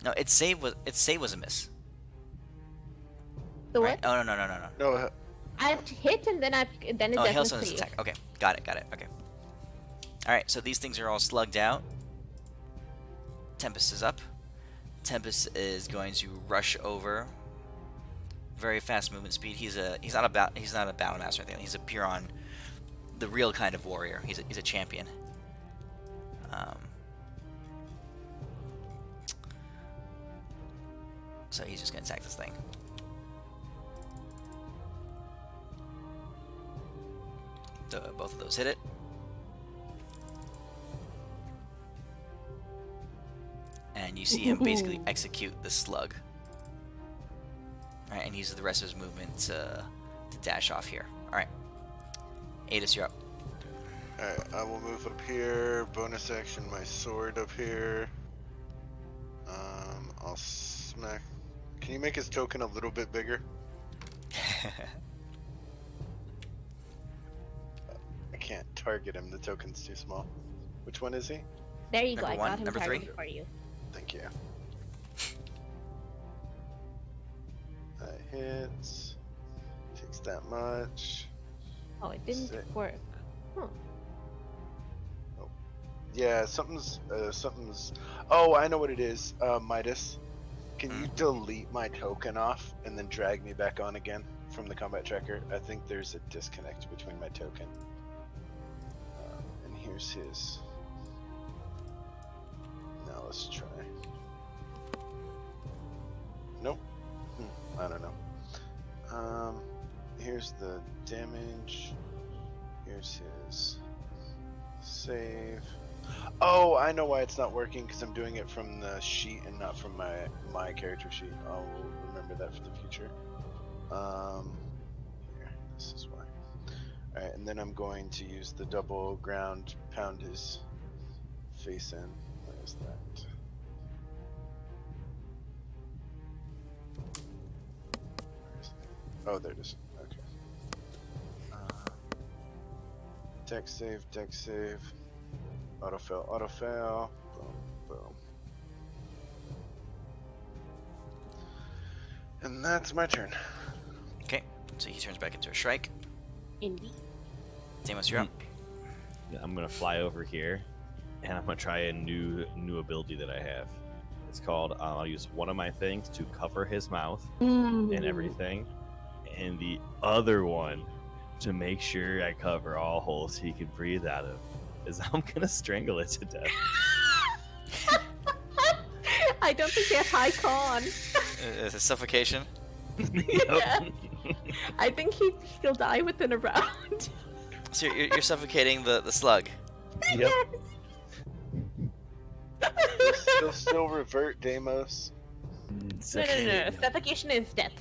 No, its save was a miss. The Right? what? Oh no. No, I have to hit, and then it Oh, doesn't Hailstone's save. attack. Okay, got it. Okay. All right, so these things are all slugged out. Tempest is up. Tempest is going to rush over. Very fast movement speed. He's not a battle master or anything. He's a Puron, the real kind of warrior. He's a champion. So he's just gonna attack this thing. Both of those hit it. And you see him basically execute the slug. Alright, and he uses the rest of his movement to dash off here. Alright. Adis, you're up. Alright, I will move up here. Bonus action, my sword up here. I'll smack. Can you make his token a little bit bigger? I can't target him. The token's too small. Which one is he? There you go. Number I one, got him number targeted three. for you. Thank you. That hits. Takes that much. Oh, it didn't Sick. work. Huh. Yeah, something's. Oh, I know what it is. Midas, can you delete my token off and then drag me back on again from the combat tracker? I think there's a disconnect between my token. And here's his. Now let's try. Nope. I don't know. Here's the damage. Here's his save. Oh, I know why it's not working, because I'm doing it from the sheet and not from my character sheet. I'll remember that for the future. Here, this is why. Alright, and then I'm going to use the double ground, pound his face in. Where is that? Where is it? Oh, there it is. Okay. Dex save. Auto fail. Boom. And that's my turn. Okay, so he turns back into a Shrike. Indeed. Deimos, you're up. Yeah, I'm gonna fly over here, and I'm gonna try a new ability that I have. It's called. I'll use one of my things to cover his mouth and everything, and the other one to make sure I cover all holes he can breathe out of. Is I'm gonna strangle it to death. I don't think they have high con. It's a suffocation. Yeah. I think he'll die within a round. So you're suffocating the slug. Yep. He'll still revert, Deimos. No. Suffocation is death.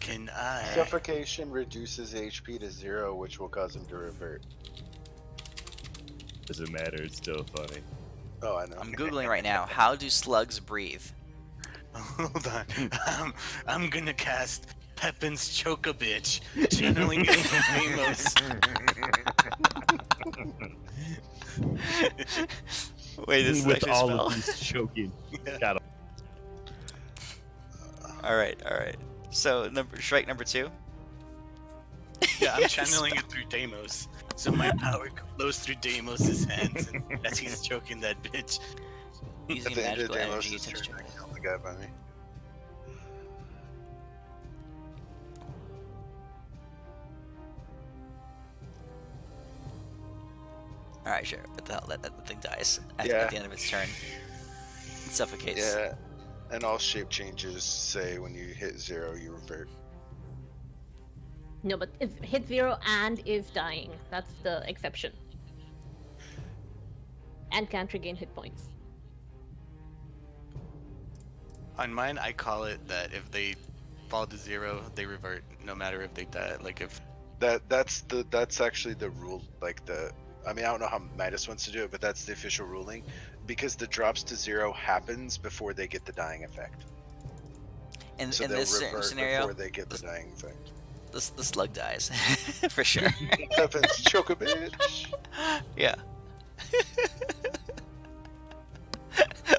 Can I? Suffocation reduces HP to 0, which will cause him to revert. Doesn't matter. It's still funny. Oh, I know. I'm googling right now. How do slugs breathe? Hold on. I'm gonna cast Pepin's Choke-a-Bitch, channeling into Deimos. Wait, this is With actually a all spell. of these choking. Got him. All right. So Shrike number 2. Yeah, I'm channeling it through Deimos. So my power flows through Deimos' hands and as he's choking that bitch. Using At the end of magical energy Deimos' to turn, choke. I killed the guy by me. All right, sure. What the hell? That thing dies at the end of its turn. It suffocates. Yeah, and all shape changes say when you hit 0, you revert. No, but it's hit 0 and is dying. That's the exception. And can't regain hit points. On mine, I call it that if they fall to 0, they revert, no matter if they die. Like if That's actually the rule. I mean, I don't know how Midas wants to do it, but that's the official ruling, because the drops to 0 happens before they get the dying effect. In So in they'll this certain revert scenario, before they get the dying effect. the slug dies for sure. Happens, choke a bitch. Yeah.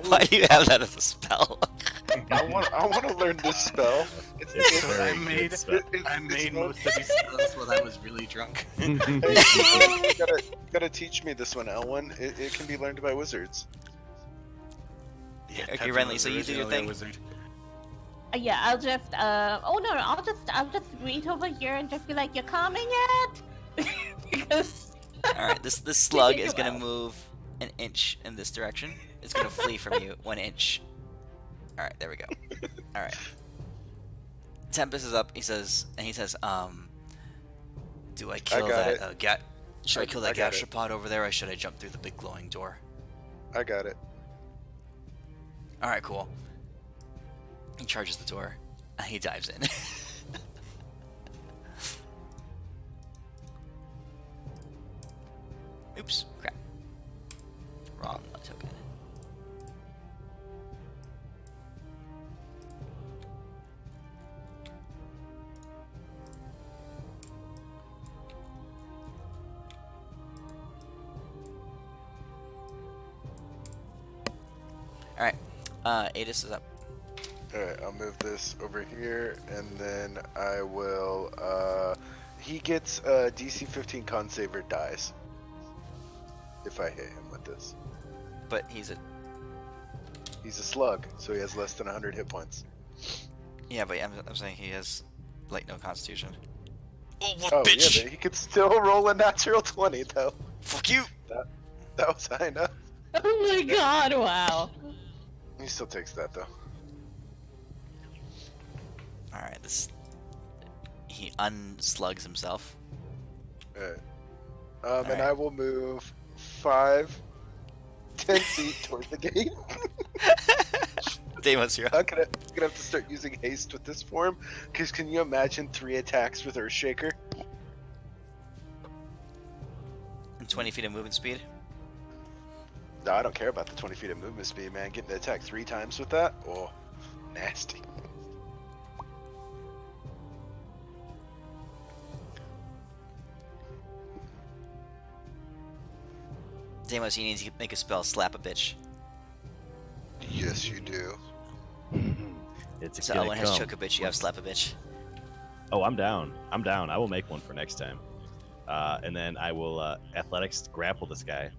Why do you have that as a spell? I want to learn this spell. It's So very I made good stuff. I made most of these spells while I was really drunk. Hey, you gotta teach me this one, Elwin. It can be learned by wizards. Yeah, Okay, Pepin Renly, was so you do your originally a thing. wizard. Yeah, I'll just I'll just reach over here and just be like, "You're coming yet?" Because All right, this slug Take is it gonna well. move an inch in this direction. It's gonna flee from you 1 inch. All right, there we go. All right. Tempest is up. He says, do I kill got that it. should I kill that I got it. gastropod over there, or should I jump through the big glowing door? I got it. All right, cool. He charges the door, and he dives in. Oops, crap. Wrong token. Alright, Adis is up. Alright, I'll move this over here, and then I will, he gets DC 15 con save or dies. If I hit him with this. But he's a... He's a slug, so he has less than 100 hit points. Yeah, but I'm saying he has, like, no constitution. Oh, what Oh, bitch! yeah, but he could still roll a natural 20, though. Fuck you! That was high enough. Oh my god, wow. He still takes that, though. Alright, this... He unslugs himself. Alright. And Alright. I will move 10 feet toward the gate. Deimos, you're up. I'm gonna have to start using haste with this form, because can you imagine 3 attacks with Earthshaker? And 20 feet of movement speed. No, I don't care about the 20 feet of movement speed, man. Getting to attack 3 times with that? Oh, nasty. Deimos, you need to make a spell, slap a bitch. Yes, you do. It's So gonna Owen has come. choke a bitch, you have slap a bitch. Oh, I'm down. I'm down. I will make one for next time. And then I will athletics grapple this guy.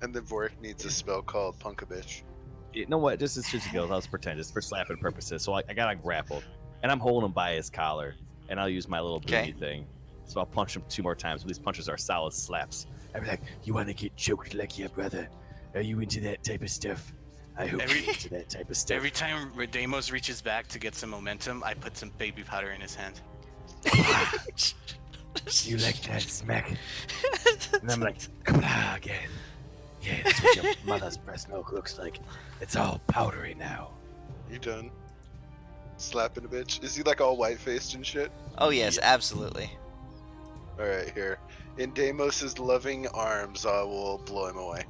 And then Vorik needs a spell called Punk a Bitch. You know what? Just as a go, I'll just pretend it's for slapping purposes. So I got him grappled, and I'm holding him by his collar, and I'll use my little Okay. booty thing. So I'll punch him 2 more times. These punches are solid slaps. I'm like, you want to get choked like your brother? Are you into that type of stuff? I hope Every- you're into that type of stuff. Every time Deimos reaches back to get some momentum, I put some baby powder in his hand. You like that smack? And I'm like, come on again. Yeah, that's what your mother's breast milk looks like. It's all powdery now. You done? Slapping a bitch? Is he like all white faced and shit? Oh yes, absolutely. Alright, here. In Deimos' loving arms, I will blow him away.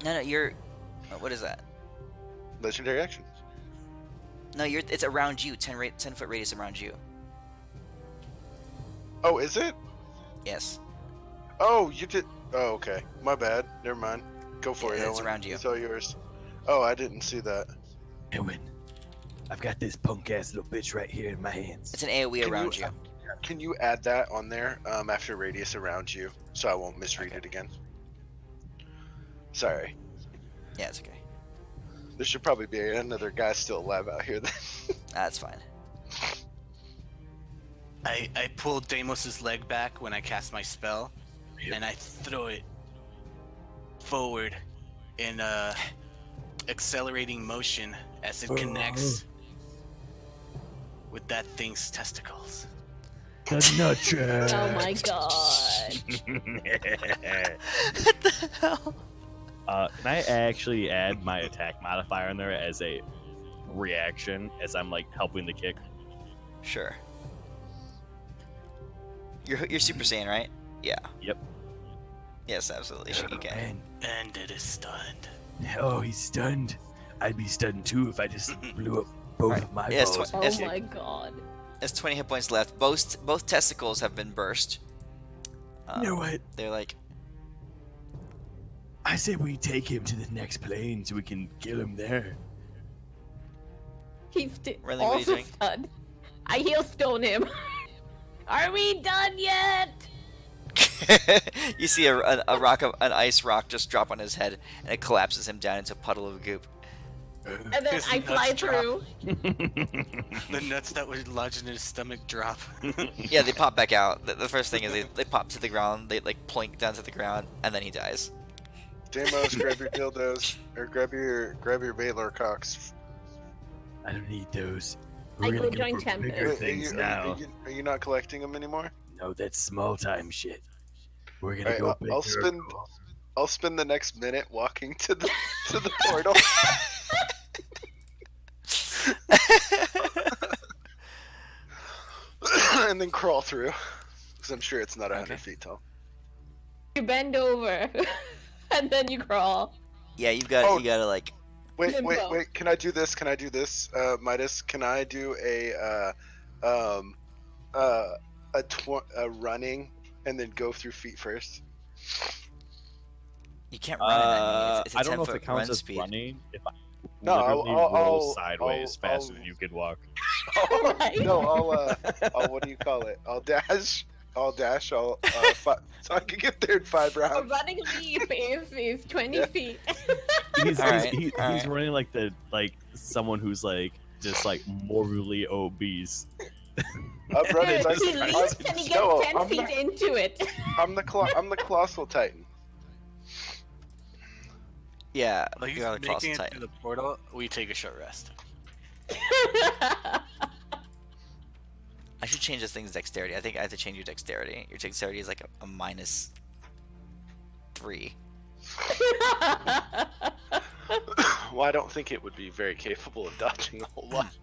No, you're... What is that? Legendary action. No, it's around you, 10 foot radius around you. Oh, is it? Yes. Oh, you did. Oh, okay. My bad. Never mind. Go for it, Yeah, it's Owen. around you. It's all yours. Oh, I didn't see that. Owen, I've got this punk ass little bitch right here in my hands. It's an AoE around you. Can you add that on there after radius around you, so I won't misread Okay. it again? Sorry. Yeah, it's okay. There should probably be another guy still alive out here then. That's fine. I pull Deimos' leg back when I cast my spell, and I throw it forward in accelerating motion as it connects with that thing's testicles. The nut track. Oh my god. What the hell? Can I actually add my attack modifier in there as a reaction as I'm like helping the kick? Sure. You're Super Saiyan, right? Yeah. Yep. Yes, absolutely. You can. Man. And it is stunned. Oh, he's stunned. I'd be stunned too if I just blew up both Alright, of my yeah, it's balls. Oh Yes, my god. There's 20 hit points left. Both testicles have been burst. You know what? They're like, I say we take him to the next plane so we can kill him there. He's Really, what are you also doing? stunned. I heal stone him. Are we done yet? you see an ice rock just drop on his head, and it collapses him down into a puddle of goop. And then His I nuts fly drop. through. The nuts that were lodged in his stomach drop. Yeah, they pop back out. The first thing is they pop to the ground, they like plink down to the ground, and then he dies. Deimos, grab your dildos, or grab your Baylor cocks. I don't need those. I We're go gonna join go for Tempest. bigger Wait, things now. are you not collecting them anymore? No, that's small time shit. We're gonna Alright, go I'll bigger. I'll spend the next minute walking to the portal. And then crawl through, because I'm sure it's not 100 Okay. feet tall. You bend over, and then you crawl. Yeah, you gotta like. Wait, Limbo. Can I do this? Midas, can I do a running and then go through feet first? You can't run it. I mean, it's a I don't know if 10-foot it counts run as speed. running. If I No, literally roll sideways I'll- faster than you could walk. Right. No, I'll what do you call it? I'll dash. So I can get there in 5 A rounds. running leap is 20 Yeah. feet. He's Alright, he's alright. running like someone who's like just like morbidly obese. I'm running Dude, like he leaps and he gets no, 10 I'm feet into it. I'm the colossal titan. Yeah, While he's you are the colossal making it titan. to the portal, we take a short rest. I should change this thing's dexterity. I think I have to change your dexterity. Your dexterity is like a -3. Well, I don't think it would be very capable of dodging a whole lot.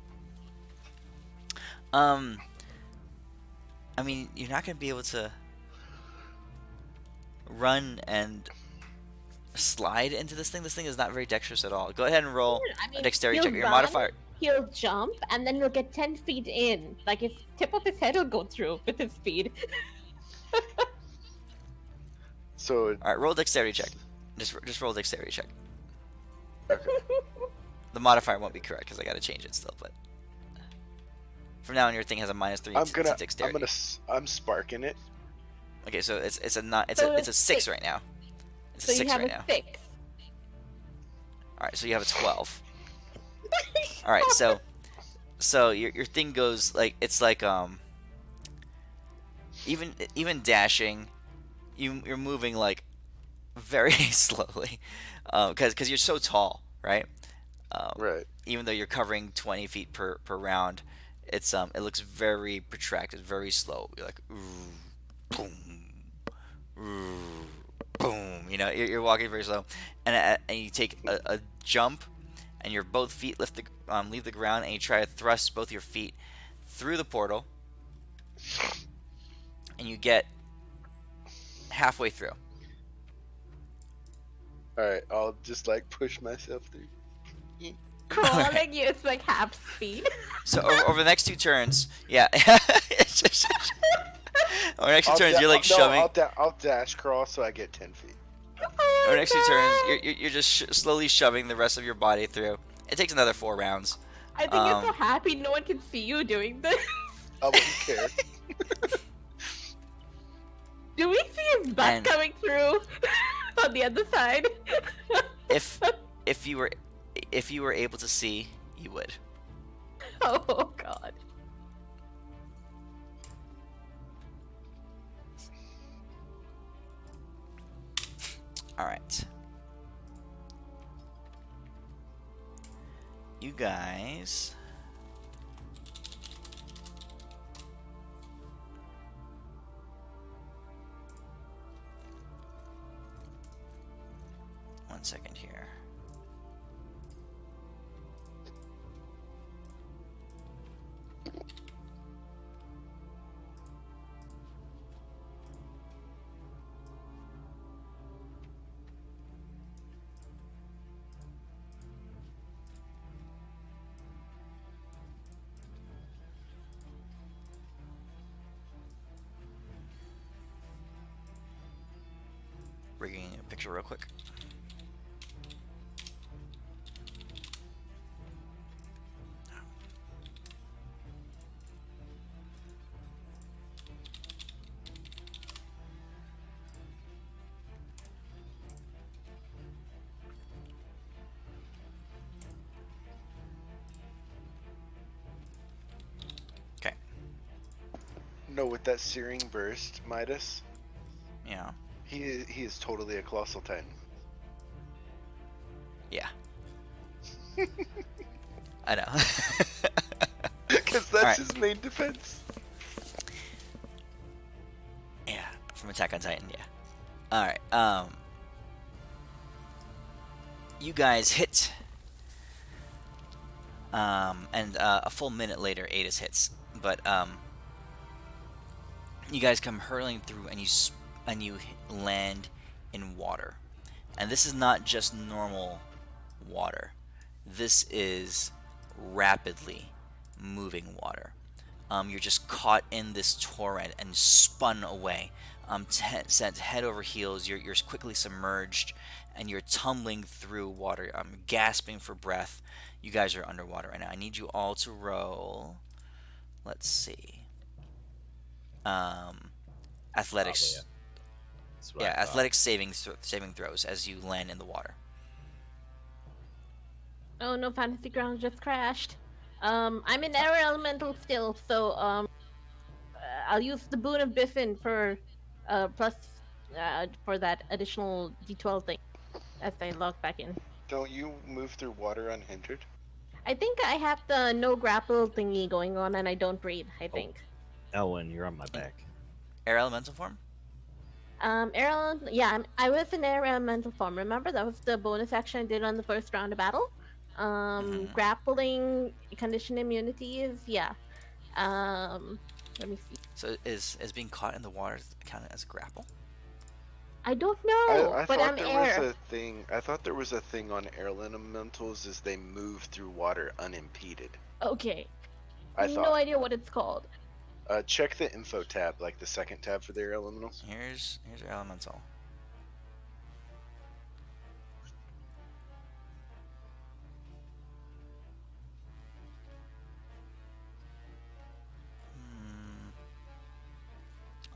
I mean, you're not gonna be able to run and slide into this thing. This thing is not very dexterous at all. Go ahead and roll I a mean, dexterity he'll check. Your run, modifier. He'll jump, and then he'll get 10 feet in. Like, his tip of his head will go through with his speed. So All right, roll a dexterity check. Just roll a dexterity check. okay. The modifier won't be correct because I got to change it still. But from now on, your thing has a -3 to dexterity. I'm sparking it. Okay, so it's a not So it's a 6 right now. It's So a you 6 have right a now. 6. All right, so you have a 12. All right, so your thing goes like it's like even dashing, you're moving like very slowly, because you're so tall, right? Right. Even though you're covering 20 feet per round, it looks very protracted, very slow. You're like ooh, boom, boom. You know, you're walking very slow, and you take a jump, and your both feet leave the ground, and you try to thrust both your feet through the portal, and you get halfway through. All right. I'll just like push myself through. Crawling, it's like half speed. So over the next 2 turns, yeah. Over the next 2 turns, you're like shoving. I'll dash crawl so I get 10 feet. Over the next 2 turns, you're just slowly shoving the rest of your body through. It takes another 4 rounds. I think you're so happy no one can see you doing this. I wouldn't care. Do we see his butt And- coming through on the other side? If you were able to see, you would. Oh god. All right. You guys. One second here. Bringing a picture real quick. Okay. No, with that searing burst, Midas, Yeah. he is totally a colossal titan. Yeah. I know. Because All that's right. his main defense. Yeah, from Attack on Titan. Yeah. All right. You guys hit. And a full minute later, Adis hits. But you guys come hurling through, and you land in water. And this is not just normal water. This is rapidly moving water. You're just caught in this torrent and spun away. Sent head over heels. You're quickly submerged, and you're tumbling through water. Gasping for breath. You guys are underwater right now. I need you all to roll. Let's see. Athletics. That's what Yeah, I thought. athletics saving throws as you land in the water. Oh no, Fantasy Grounds just crashed. I'm in air elemental still, so I'll use the boon of Biffin for plus for that additional D12 thing as I log back in. Don't you move through water unhindered? I think I have the no grapple thingy going on, and I don't breathe. I Oh. think. Elwin, you're on my back. Air elemental form. I was in air elemental form. Remember that was the bonus action I did on the first round of battle. Grappling condition immunity is let me see. So is being caught in the water counted as a grapple? I don't know, I but thought I'm there air. was a thing. I thought there was a thing on air elementals is they move through water unimpeded. Okay. I No thought. idea what it's called. Check the info tab, like the second tab for the air elementals. Here's your elemental.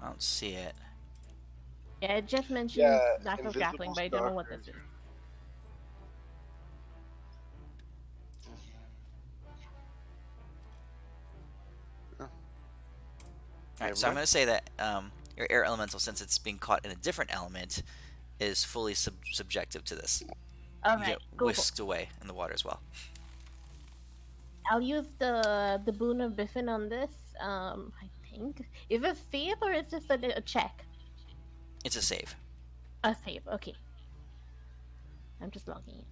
I don't see it. Yeah, it just mentions Yeah, lack of invisible grappling, but I don't know what this stalkers. is. Alright, so I'm going to say that your air elemental, since it's being caught in a different element, is fully subjective to this. You Alright, get go for it. whisked away in the water as well. I'll use the boon of Biffin on this. I think. Is it save or is this a check? It's a save. A save, okay. I'm just logging in.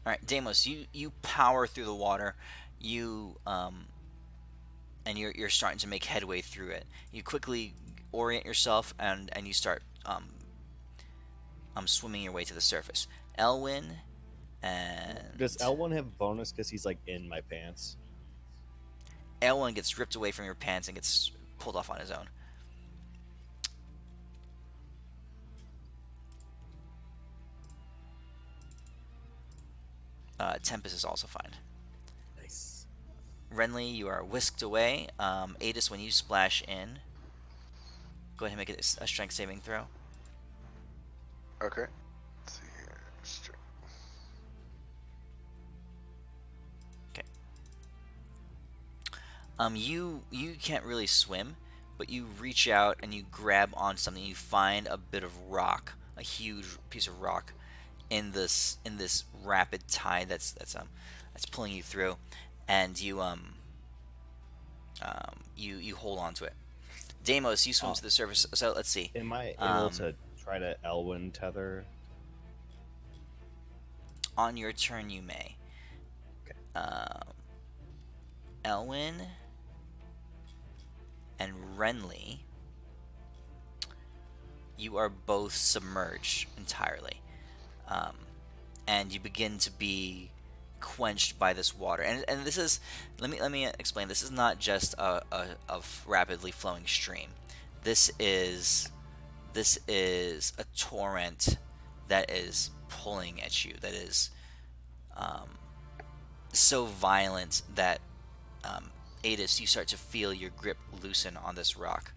Alright, Deimos, you power through the water. You and you're starting to make headway through it. You quickly orient yourself and you start swimming your way to the surface. Elwyn and Does Elwin have bonus because he's like in my pants? Elwyn gets ripped away from your pants and gets pulled off on his own. Tempest is also fine. Nice. Renly, you are whisked away. Adis, when you splash in, go ahead and make a strength saving throw. Okay. Let's see here. You can't really swim, but you reach out and you grab on something. You find a bit of rock, a huge piece of rock, in this rapid tide that's pulling you through, and you hold on to it. Deimos, you swim to the surface. So let's see. Am I able to try to Elwin tether? On your turn, you may. Okay. Elwyn and Renly, you are both submerged entirely, and you begin to be quenched by this water. And this is, let me explain. This is not just a rapidly flowing stream. This is a torrent that is pulling at you. That is so violent that Adis, you start to feel your grip loosen on this rock.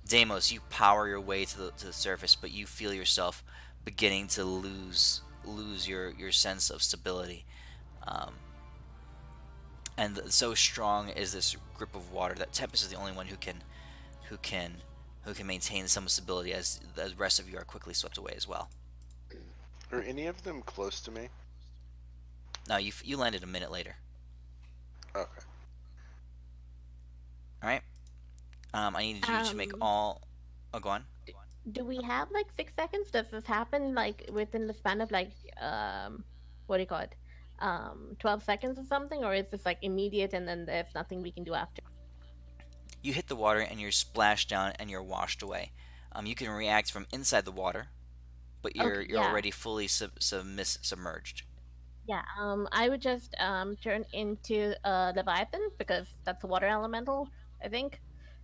Deimos, you power your way to the surface, but you feel yourself beginning to lose your sense of stability. And so strong is this grip of water that Tempest is the only one who can maintain some stability as the rest of you are quickly swept away as well. Are any of them close to me? No, you landed a minute later. Okay. All right. I needed you to make Um, all. Oh, go on. do we have like 6 seconds? Does this happen like within the span of like what do you call it? 12 seconds or something, or is this like immediate and then there's nothing we can do after? You hit the water and you're splashed down and you're washed away. You can react from inside the water, but Okay, you're yeah. already fully submerged. Yeah, I would just turn into Leviathan because that's a water elemental, I think.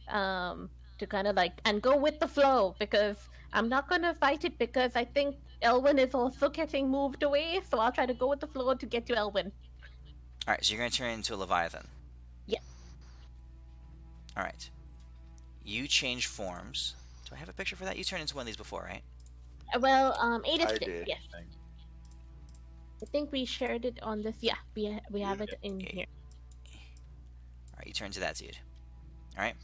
To kind of like and go with the flow because I'm not gonna fight it because I think Elwyn is also getting moved away, so I'll try to go with the flow to get to Elwyn. All right, so you're gonna turn into a leviathan. Yeah. All right. You change forms. Do I have a picture for that? You turned into one of these before, right? Well, Ada I did. did. Yes. I think we shared it on this. Yeah, we have it in here. All right, you turn into that dude. All right,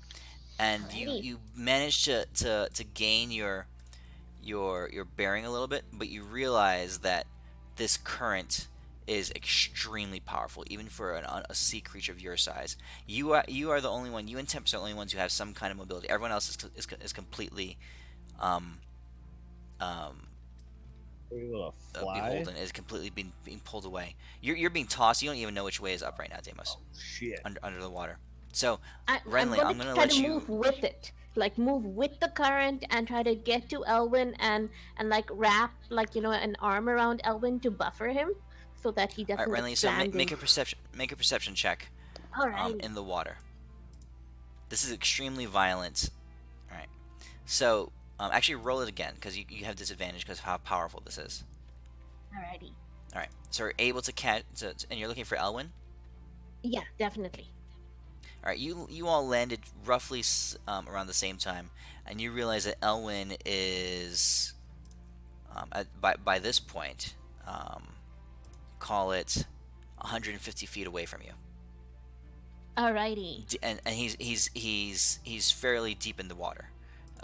and Alrighty. you manage to gain your bearing a little bit, but you realize that this current is extremely powerful, even for a sea creature of your size. You are the only one. You and Tempest are the only ones who have some kind of mobility. Everyone else is completely um, um, Are you able to fly? beholden, is completely being pulled away. You're being tossed. You don't even know which way is up right now, Deimos. Shit. Under the water. So, I'm Renly, I'm gonna try let to you. move with it, like move with the current and try to get to Elwyn and like wrap like an arm around Elwyn to buffer him so that he All right, doesn't get Renly. So slammed make in. a perception check Alright. in the water. This is extremely violent. All right. So actually roll it again because you have disadvantage because of how powerful this is. Alrighty. All right. So you're able to catch, and you're looking for Elwyn. Yeah, definitely. All right. You all landed roughly around the same time, and you realize that Elwyn is by this point, call it 150 feet away from you. Alrighty. And he's fairly deep in the water,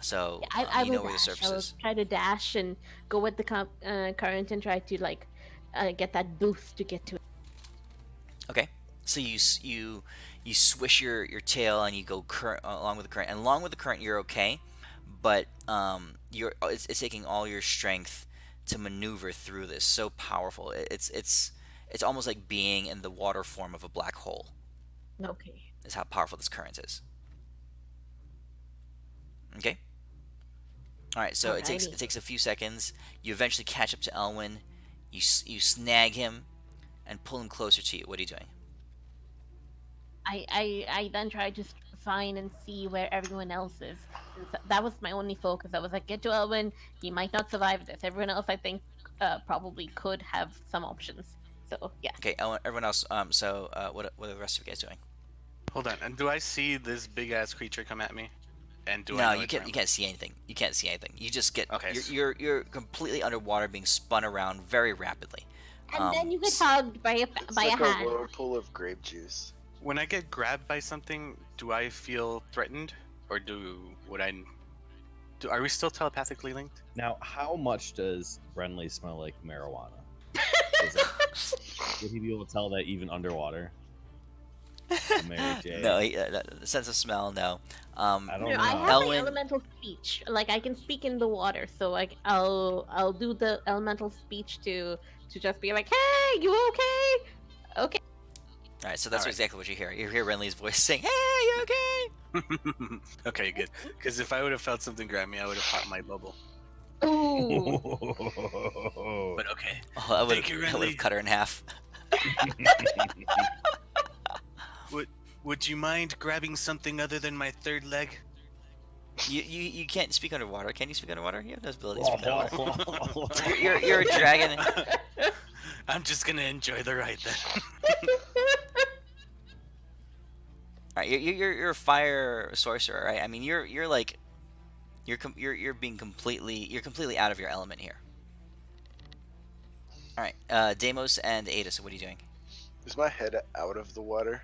so I you will know where the dash. surface I will is. try to dash and go with the current and try to like get that boost to get to it. Okay, so you swish your tail and you go along with the current, and along with the current you're okay, but it's taking all your strength to maneuver through this. So powerful, it's almost like being in the water form of a black hole. Okay. Is how powerful this current is. Okay. All right, so it Alrighty. takes a few seconds. You eventually catch up to Elwyn. You snag him and pull him closer to you. What are you doing? I then try to find and see where everyone else is. That was my only focus. I was like, get to Elwyn. He might not survive this. Everyone else, I think, probably could have some options. So yeah. Okay, everyone else. So what are the rest of you guys doing? Hold on. And do I see this big ass creature come at me? And do I No, know you it's can't. Renly? You can't see anything. You can't see anything. You just get. Okay. You're completely underwater, being spun around very rapidly. And then you get hugged by It's a like a hand. whirlpool of grape juice. When I get grabbed by something, do I feel threatened, or are we still telepathically linked? Now, how much does Renly smell like marijuana? Would he be able to tell that even underwater? Mary J. No, the sense of smell. No. I don't No, know. I have Elwyn- my elemental speech. Like I can speak in the water, so like I'll do the elemental speech to just be like, "Hey, you okay? Okay." All right, so that's All right. exactly what you hear. You hear Renly's voice saying, "Hey, you okay?" Okay, good. Because if I would have felt something grab me, I would have popped my bubble. Ooh. But okay. Oh, I would Thank you, have Renly. cut her in half. Would you mind grabbing something other than my third leg? You can't speak underwater. Can you speak underwater? You have those abilities from underwater. You're a dragon. I'm just gonna enjoy the ride then. All right, you're a fire sorcerer, right? I mean, you're being completely out of your element here. All right, Deimos and Ada. So what are you doing? Is my head out of the water?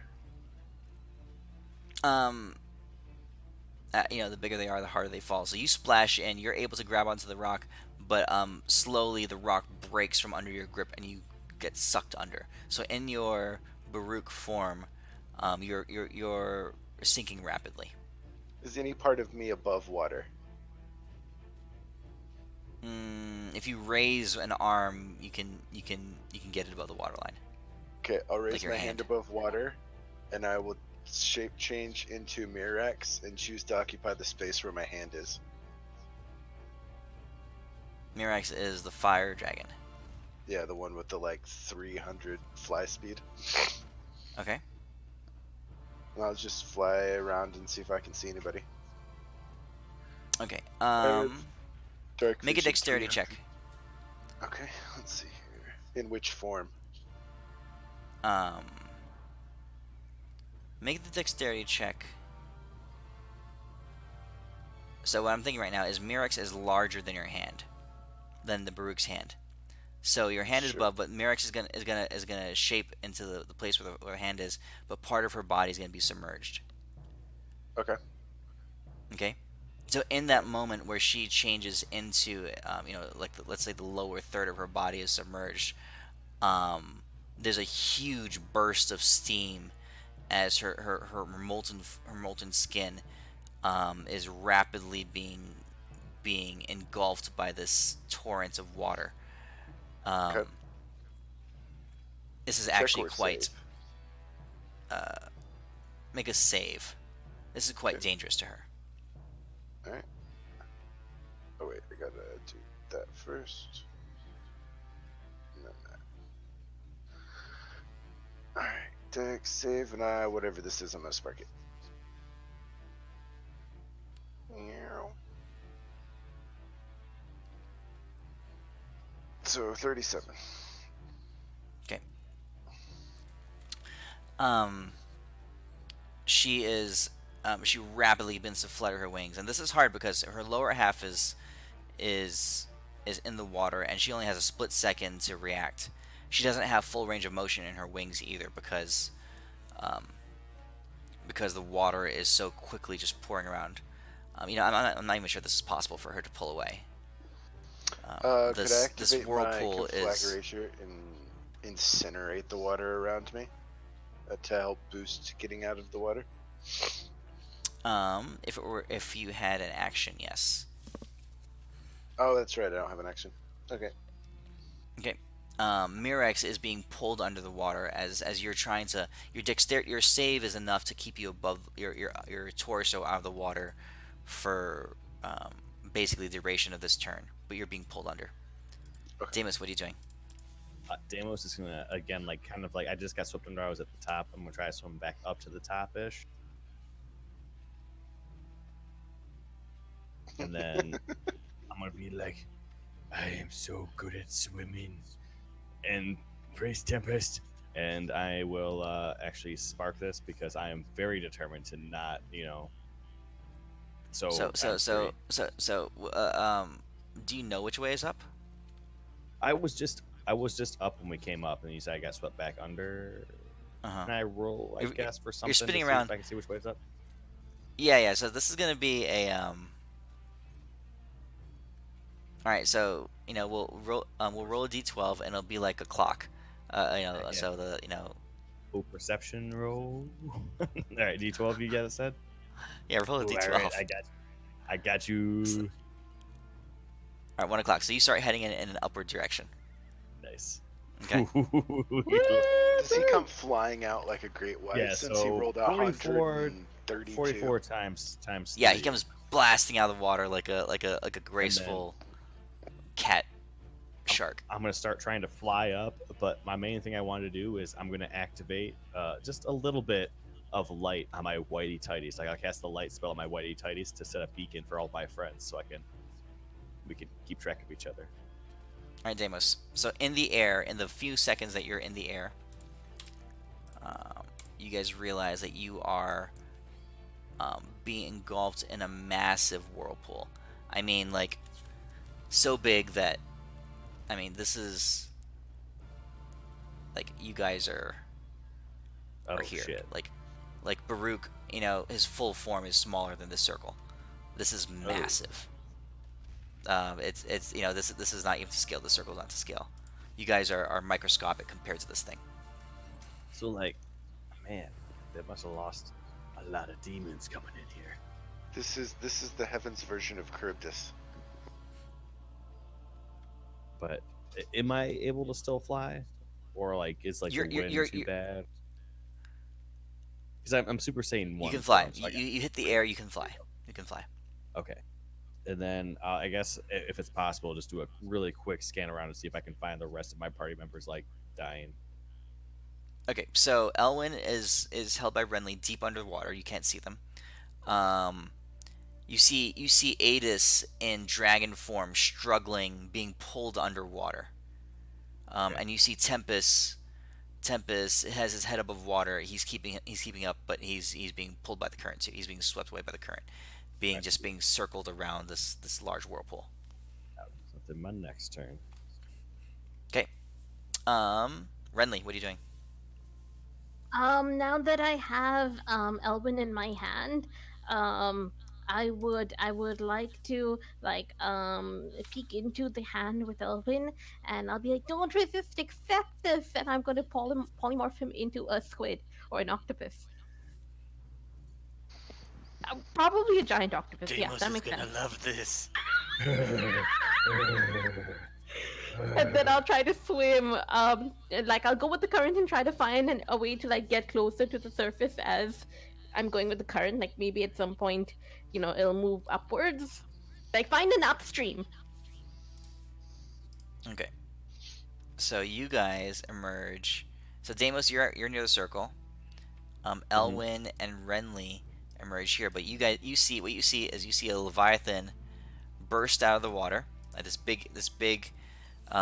The bigger they are, the harder they fall. So you splash in. You're able to grab onto the rock, but slowly the rock breaks from under your grip and you get sucked under. So in your Baruch form, you're sinking rapidly. Is any part of me above water? If you raise an arm, you can get it above the waterline. Okay, I'll raise Like your my hand hand. above water, and I will shape change into Mirax and choose to occupy the space where my hand is. Mirax is the fire dragon. Yeah, the one with the like 300 fly speed. Okay. And I'll just fly around and see if I can see anybody. Okay. Dark Make a vision dexterity 300. check. Okay, let's see here. In which form? Make the dexterity check. So what I'm thinking right now is Mirax is larger than your hand, than the Baruch's hand. So your hand is Sure. above, but Mirax is gonna shape into the place where her hand is, but part of her body is gonna be submerged. Okay. Okay. So in that moment where she changes into, like let's say the lower third of her body is submerged, there's a huge burst of steam as her molten skin is rapidly being engulfed by this torrent of water. Okay. This is Check actually or quite save? make a save. This is quite Okay. dangerous to her. Alright. Oh wait, I gotta do that first. And then that. Alright, dex save, and whatever this is, I'm gonna spark it. Meow. So 37. Okay. She rapidly begins to flutter her wings, and this is hard because her lower half is in the water, and she only has a split second to react. She doesn't have full range of motion in her wings either because the water is so quickly just pouring around. I'm not even sure this is possible for her to pull away. Could I This activate my whirlpool is. conflagration and incinerate the water around me to help boost getting out of the water? If you had an action, yes. Oh, that's right. I don't have an action. Okay. Okay. Mirex is being pulled under the water as you're trying to your save is enough to keep you above your torso out of the water for basically the duration of this turn, but you're being pulled under. Okay. Deimos, what are you doing? Deimos is gonna again kind of like I just got swept under. I was at the top. I'm gonna try to swim back up to the top ish, and then I'm gonna be like, I am so good at swimming. And praise Tempest. and I will actually spark this because I am very determined to not, So do you know which way is up? I was just up when we came up, and you said I got swept back under. Can I roll? I guess for something. Spinning to see around. if I can see which way it's up. Yeah. So this is gonna be a All right. So we'll roll a d12 and it'll be like a clock. Yeah. So Oh, perception roll. All right, D12. You got it said. Yeah, roll a Ooh, d12. all right, I got you. All right, 1 o'clock. So you start heading in an upward direction. Nice. Okay. Does he come flying out like a great white Yeah, since he so rolled a 132? 44 times Yeah, 3. he comes blasting out of the water like a graceful cat shark. I'm gonna start trying to fly up, but my main thing I wanted to do is I'm gonna activate just a little bit of light on my whitey tighties. Like I'll cast the light spell on my whitey tighties to set a beacon for all my friends, so we can keep track of each other. All right, Deimos. So in the air, in the few seconds that you're in the air, you guys realize that you are being engulfed in a massive whirlpool. I mean, like, so big that, this is, like, you guys are here. Shit. Like Baruch, his full form is smaller than this circle. This is massive. It's this is not even to scale. The circle is not to scale. You guys are microscopic compared to this thing. So like, man, they must have lost a lot of demons coming in here. This is the heavens version of Charybdis. But am I able to still fly, or like is like the wind too bad? Because I'm Super Saiyan 1. You can fly. Form, so you hit the air. You can fly. You can fly. Okay. And then I guess if it's possible, just do a really quick scan around and see if I can find the rest of my party members like dying. Okay, so Elwyn is held by Renly deep underwater. You can't see them. You see Adis in dragon form struggling, being pulled underwater. And you see Tempest. Tempest has his head above water. He's keeping up, but he's being pulled by the current too. He's being swept away by the current, being circled around this large whirlpool. So then my next turn. Okay. Renly, what are you doing? Now that I have Elwyn in my hand, I would like to peek into the hand with Elwyn, and I'll be like, "Don't resist, accept this," and I'm going to polymorph him into a squid or an octopus. Probably a giant octopus. Deimos yeah, that makes is gonna sense. love this. And then I'll try to swim. I'll go with the current and try to find a way to get closer to the surface as I'm going with the current. Like maybe at some point, it'll move upwards. Like find an upstream. Okay. So you guys emerge. So Deimos, you're near the circle. Elwyn and Renly emerge here, but you see a leviathan burst out of the water, like this big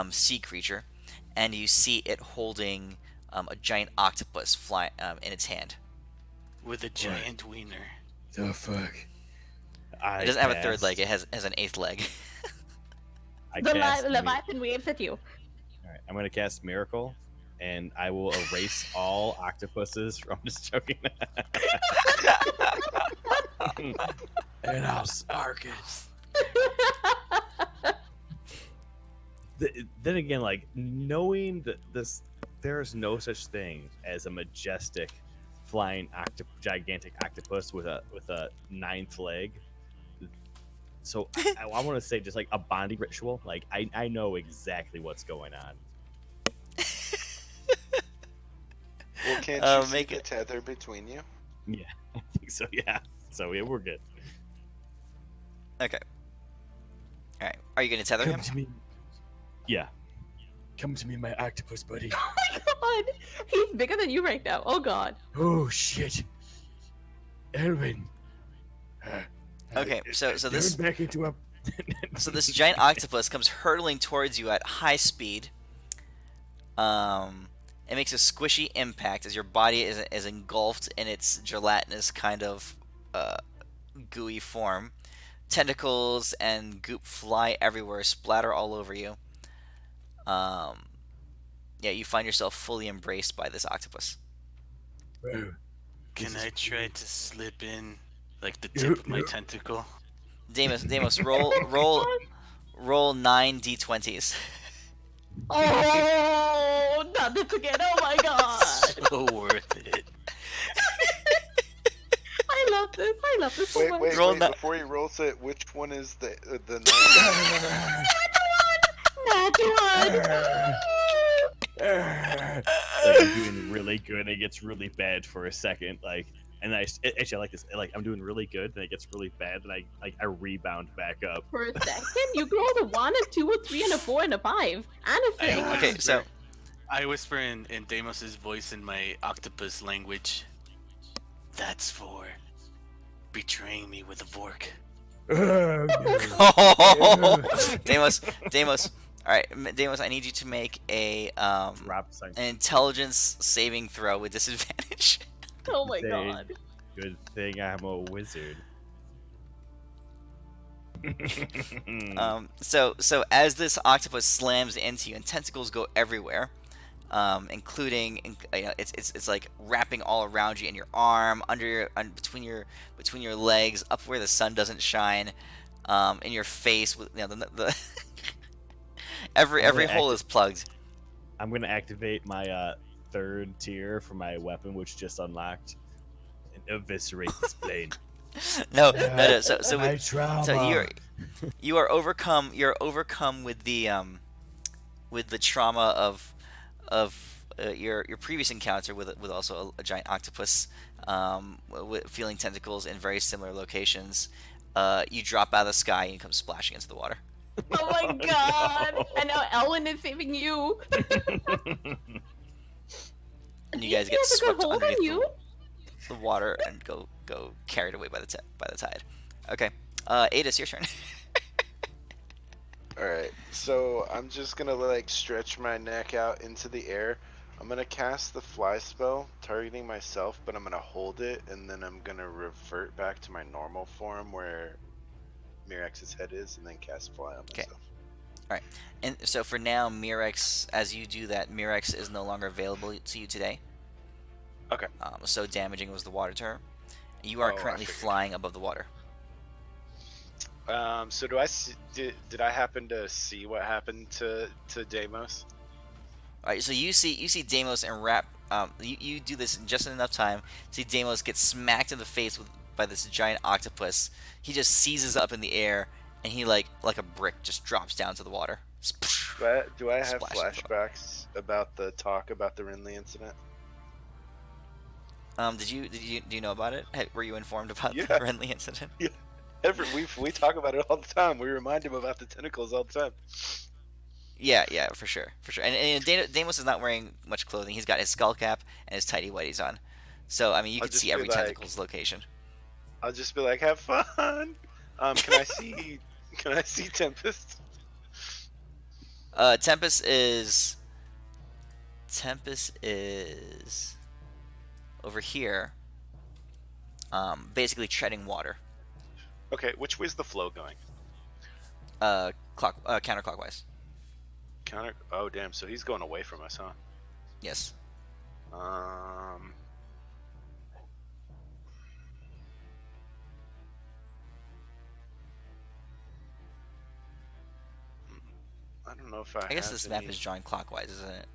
sea creature, and you see it holding a giant octopus fly in its hand. With a giant wiener. The fuck? It doesn't have a third leg. It has an eighth leg. Leviathan waves at you. All right, I'm gonna cast Miracle, and I will erase all octopuses from. Just joking. And I'll spark it. Then again, like knowing that there's no such thing as a majestic flying gigantic octopus with a ninth leg. So I want to say just like a bonding ritual. Like I know exactly what's going on. Well, can't you make a tether between you? Yeah, I think so. Yeah, so yeah, we're good. Okay. All right. Are you going to tether him? Come to me. Yeah. Come to me, my octopus buddy. Oh my god! He's bigger than you right now. Oh god. Oh shit. Elwyn. Okay, so this back into a so this giant octopus comes hurtling towards you at high speed. It makes a squishy impact as your body is engulfed in its gelatinous kind of gooey form. Tentacles and goop fly everywhere, splatter all over you. Yeah, you find yourself fully embraced by this octopus. Can I try to slip in like the tip of my tentacle? Deimos, roll 9 d20s. Oh, not this again! Oh my god! So worth it. I love this so much. Wait, before he rolls it, which one is the Not Like I'm doing really good, and it gets really bad for a second. And I like this. Like I'm doing really good, and it gets really bad, and I rebound back up. For a second, you rolled a 1, a 2, a 3, and a 4, and a 5, and a 6. Okay, so I whisper in Deimos's voice in my octopus language. That's for betraying me with a fork. Deimos. All right, Deimos, I need you to make an intelligence saving throw with disadvantage. Oh my god. Good thing I'm a wizard. So as this octopus slams into you and tentacles go everywhere, including it's like wrapping all around you in your arm, between your legs, up where the sun doesn't shine. in your face with the every hole is plugged. I'm gonna activate my third tier for my weapon, which just unlocked, and eviscerate this plane. No. So My with, trauma. so you are overcome. You're overcome with the trauma of your previous encounter with also a giant octopus, with feeling tentacles in very similar locations. You drop out of the sky and you come splashing into the water. Oh my god! And now Elwin is saving you. And you These guys get guys are swept gonna hold on underneath you. the water and go carried away by the tide. Okay, Adis, your turn. All right, so I'm just gonna like stretch my neck out into the air. I'm gonna cast the fly spell, targeting myself, but I'm gonna hold it, and then I'm gonna revert back to my normal form where Mirex's head is, and then cast fly on myself. All right, and so for now, Mirex, as you do that, Mirex is no longer available to you today. Okay. So damaging was the water to her. You are Oh, I currently figured. flying above the water. So do I see, did I happen to see what happened to Deimos? All right, so you see Deimos and you do this in just enough time. See Deimos get smacked in the face by this giant octopus. He just seizes up in the air, and he like a brick just drops down to the water. Do I have Splash into the water. flashbacks about the talk about the Rinley incident? Do you know about it? Were you informed about Yeah. the Renly incident? Yeah. We talk about it all the time. We remind him about the tentacles all the time. Yeah, for sure. And Deimos is not wearing much clothing. He's got his skull cap and his tidy whities on. So I mean, you I'll can just see be every like- tentacle's location. I'll just be like, "Have fun." Can I see? Can I see Tempest? Tempest is over here. Basically treading water. Okay, which way's the flow going? Counterclockwise. Counter. Oh damn! So he's going away from us, huh? Yes. I don't know if I. I guess have this map any- is drawn clockwise, isn't it?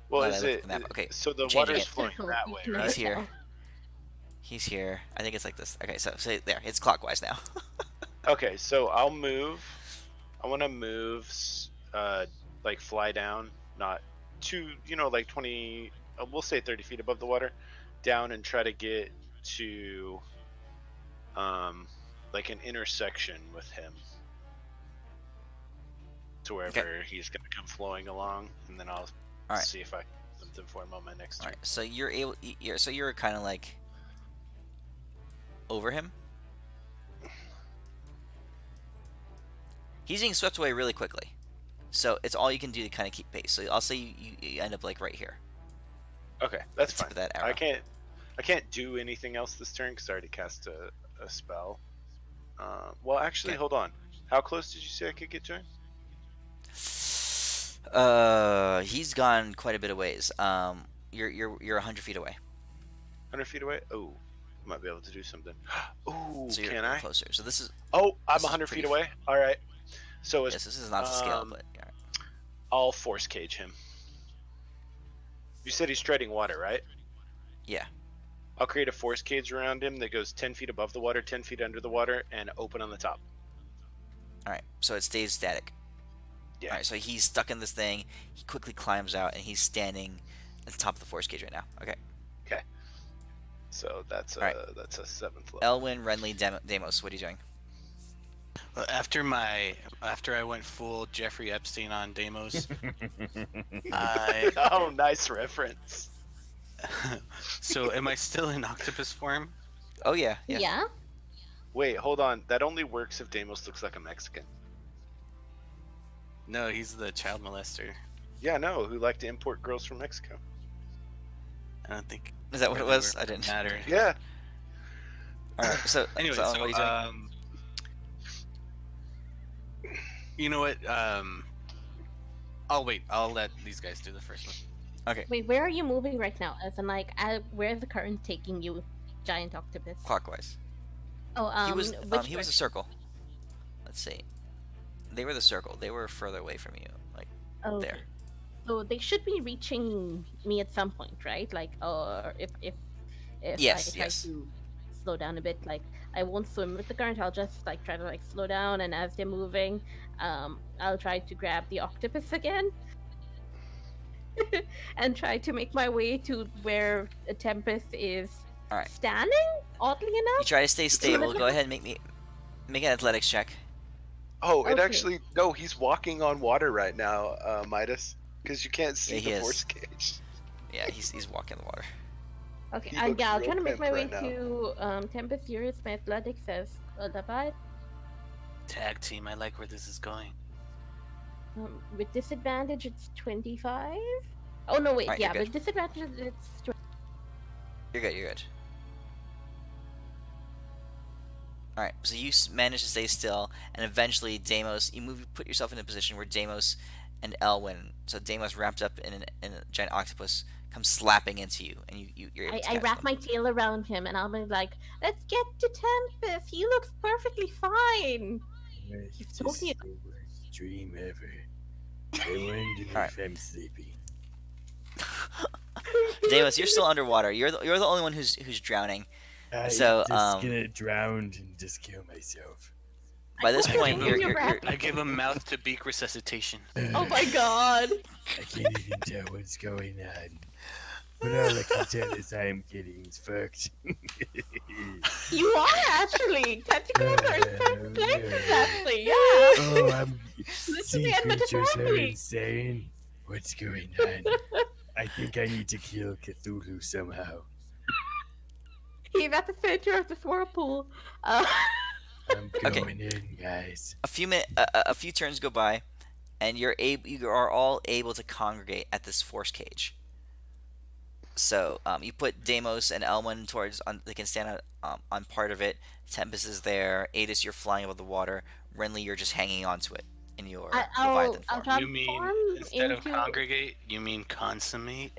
Well, now that is I look it? at the map, okay, So the changing water's it. flowing that way, You right? He's here. He's here. I think it's like this. Okay, so there. It's clockwise now. Okay, so I'll move. I want to move, like fly down, not too, like 20. We'll say 30 feet above the water, down and try to get to, like an intersection with him, to wherever he's gonna come flowing along, and then I'll All right. see if I can do something for him on my next All turn. right. So you're kind of like over him. He's being swept away really quickly, so it's all you can do to kind of keep pace. So I'll say you end up like right here. Okay, that's Tip fine. of that arrow. I can't do anything else this turn because I already cast a spell. Well, actually, Okay. hold on. How close did you say I could get to him? He's gone quite a bit of ways. You're 100 feet away. 100 feet away? Oh, I might be able to do something. Oh, So you're can I? closer. So this is Oh, I'm this is 100 pretty feet away. All right. So yes, this is not to scale, um, but yeah. I'll force cage him. You said he's treading water, right? Yeah. I'll create a force cage around him that goes 10 feet above the water, 10 feet under the water, and open on the top. All right. So it stays static. Yeah. All right. So he's stuck in this thing. He quickly climbs out, and he's standing at the top of the force cage right now. Okay. So that's a All right. that's a 7th level. Elwin, Renly, Deimos. What are you doing? Well, after I went full Jeffrey Epstein on Deimos, I Oh, nice reference. so am I still in octopus form? Oh yeah. Yeah. Wait, hold on. That only works if Deimos looks like a Mexican. No, he's the child molester. Yeah, no, who like to import girls from Mexico. I don't think. Is that what it was? I didn't. Matter. Yeah. All right. So Anyway, so, so what are you doing? you know what? I'll wait. I'll let these guys do the first one. Wait, where are you moving right now? As in, like, where's the current taking you, giant octopus? Clockwise. Oh, he was which he was a direction? circle. let's see. They were the circle. They were further away from you, like Okay. there. So they should be reaching me at some point, right? Like, or if I Yes, try yes. to slow down a bit, like I won't swim with the current. I'll just like try to like slow down, and as they're moving, I'll try to grab the octopus again and try to make my way to where Tempest is All right. standing. Oddly You enough, try to stay stable. Go ahead and make an athletics check. Oh, it Okay. actually no. He's walking on water right now, Midas, because you can't see Yeah, he the is. force cage. Yeah, he's walking in the water. okay, He and looks yeah, I'll real try to make pimp my way right now. to Tempest. Yours, my athletics says divide. Tag team. I like where this is going. With disadvantage, it's 25. Oh no, wait, Alright, yeah, you're with disadvantage, it's 20. You're good. You're good. All right. So you manage to stay still, and eventually Deimos, you put yourself in a position where Deimos and Elwyn. So Deimos wrapped up in a giant octopus comes slapping into you, and you're able to I catch wrap them. my tail around him, and I'll be like, "Let's get to Tempest. He looks perfectly fine." He's It's totally. just the worst dream ever. I wonder Alright. if I'm sleepy. Deimos, you're still underwater. You're the only one who's drowning. I'm So, just gonna drown and just kill myself. By this hope point, you're you're doing your you're breath. I give him mouth to beak resuscitation. Oh my god! I can't even tell what's going on. But all I can tell is I'm getting fucked. You are actually. Tentacles are in certain places, actually. Yeah. Oh, I'm. Literally Sea and creatures are metaphorically. insane. What's going on? I think I need to kill Cthulhu somehow. He's at the center of the whirlpool. Uh, I'm Okay. going in, guys. a few turns go by, and you are all able to congregate at this force cage. So you put Deimos and Elwyn they can stand on part of it. Tempest is there. Adis, you're flying above the water. Renly, you're just hanging onto it in your Leviathan I'll form. You mean transform instead of into. congregate, you mean consummate?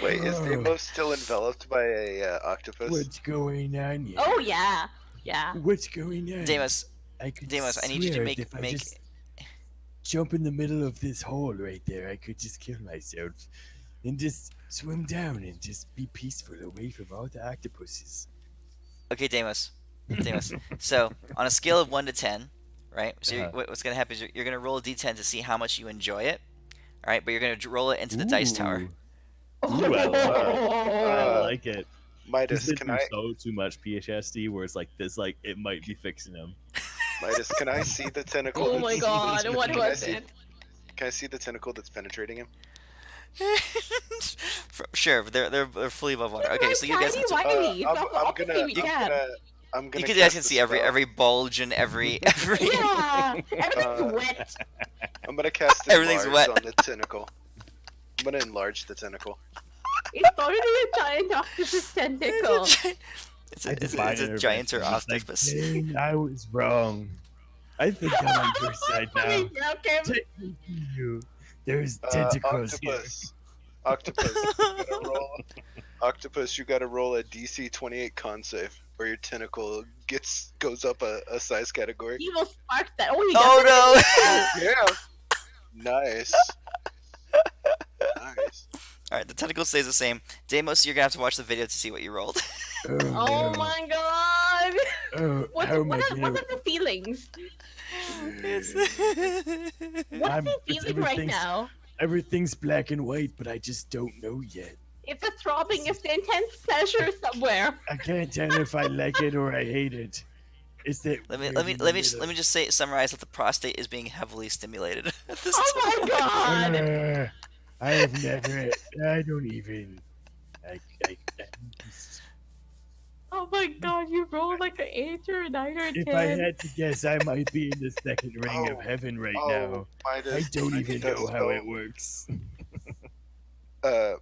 Wait, is Oh. Deimos still enveloped by a octopus? What's going on here? Oh yeah, yeah. What's going on? Deimos, I could Deimos, I need you to swear make if I make. just jump in the middle of this hole right there, I could just kill myself and just swim down and just be peaceful away from all the octopuses. Okay, Deimos. So on a scale of 1 to 10, right? So Uh-huh. what's gonna happen is you're gonna roll a d10 to see how much you enjoy it. All right, but you're gonna roll it into the dice tower. Ooh, I Uh, like it. He's Midas, been can through I so too much PTSD where it's like this, like it might be fixing him. Midas, can I see the tentacle? Oh my that's- god, what can I was see- it? Can I see the tentacle that's penetrating him? Sure, but they're fully above water. Okay, so you guys can Wiley. I'm Obviously gonna, we can. I'm gonna. you guys cast can a see every spell. bulge and every Yeah, everything's Uh, wet. I'm gonna cast Everything's enlarge wet. on the tentacle. I'm gonna enlarge the tentacle. It's already a giant octopus tentacle. It's I a define gianter intervention. It's like, octopus. Dang, I was wrong. I think I'm on your side now. Okay, Take me to you. There's tentacles here. Octopus. You gotta roll. Octopus, you gotta roll a DC 28 con save, or your tentacle goes up a size category. he will spark that. Oh, he Oh does no! Yeah. Nice. Nice. All right, the tentacle stays the same. Deimos, you're gonna have to watch the video to see what you rolled. Oh, Oh no. my god! Oh, What, how am what, I are, gonna... what are the feelings? What I'm- is it's he feeling right everything's- now? Everything's black and white, but I just don't know yet. It's a throbbing of the intense pleasure somewhere. I can't tell if I like it or I hate it. It's that let weird me in the just middle. summarize that the prostate is being heavily stimulated at this Oh time. my god! I have never. I don't even. I Oh my god, you rolled like an 8 or a 9 or a 10. if I had to guess, I might be in the second ring of Oh, heaven right oh, now. Midas, I don't need even that know how spell. it works.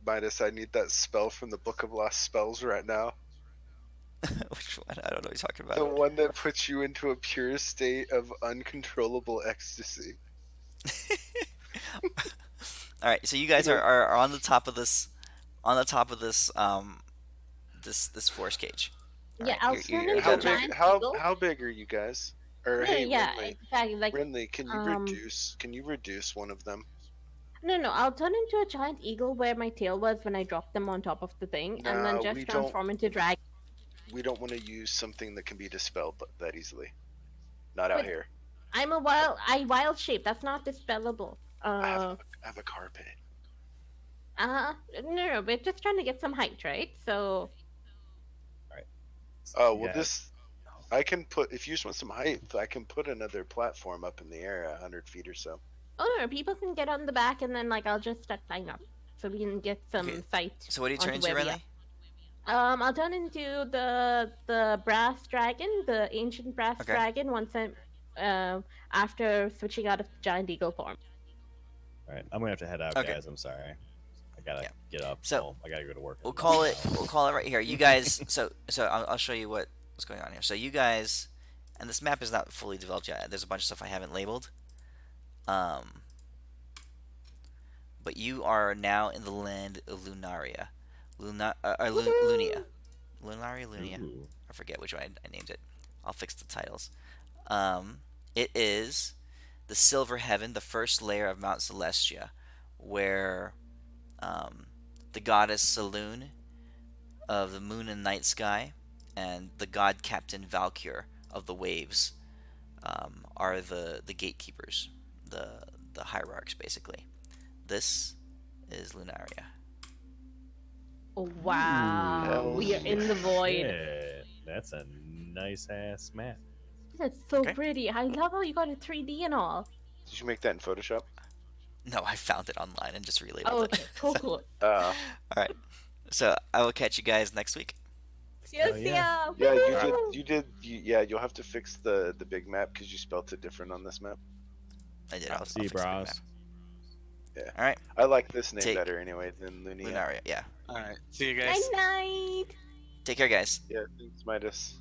Midas, I need that spell from the Book of Lost Spells right now. Which one? I don't know what you're talking The about. one that puts you into a pure state of uncontrollable ecstasy. All right, so you guys are on the top of this, this force cage. All Yeah, right, I'll you're- turn you're- into How a you're- giant big? eagle. How big are you guys? Or No, hey, yeah, Renly, exactly. Like, Renly, can you um, reduce? Can you reduce one of them? no, I'll turn into a giant eagle where my tail was when I dropped them on top of the thing, and then No, just transform into drag. we don't want to use something that can be dispelled that easily. Not out But here. I wild shape. That's not dispellable. I have a carpet. No, we're just trying to get some height, right? So, Oh You well, got- I can put. If you just want some height, I can put another platform up in the air, 100 feet or so. oh no, people can get on the back, and then like I'll just start climbing up, so we can get some Okay, sight so what do you turn onto into, where we are. Renly? I'll turn into the brass dragon, the ancient brass Okay. dragon. Once I'm, after switching out of the giant eagle form. All right, I'm gonna have to head out, Okay. guys. I'm sorry. I gotta Yeah. get up. So, Well, I gotta go to work. We'll in call about it. an hour. We'll call it right here. You guys. So I'll show you what's going on here. So you guys, and this map is not fully developed yet. There's a bunch of stuff I haven't labeled. But you are now in the land of Lunaria, Lunia, Lunaria, Lunia. Ooh. I forget which one I named it. I'll fix the titles. It is the Silver Heaven, the first layer of Mount Celestia, where the goddess Saloon of the moon and night sky, and the god captain Valkyr of the waves are the gatekeepers, the hierarchs, basically. This is Lunaria. Oh, wow, Hell we are in the void. Shit, that's a nice ass map. That's so Okay. pretty. I love how you got it 3D and all. Did you make that in Photoshop? No, I found it online and just relabeled Oh, it. okay, cool. All right. So I will catch you guys next week. Yes, Oh, yeah. Yeah, Woohoo! yeah, you'll have to fix the big map because you spelt it different on this map. I did. I'll see you, fix the big bros. map. Yeah. All right. I like this name Take- better anyway than Lunia. Lunaria. Yeah. All right. See you Night guys. night. Take care, guys. Yeah, thanks, Midas.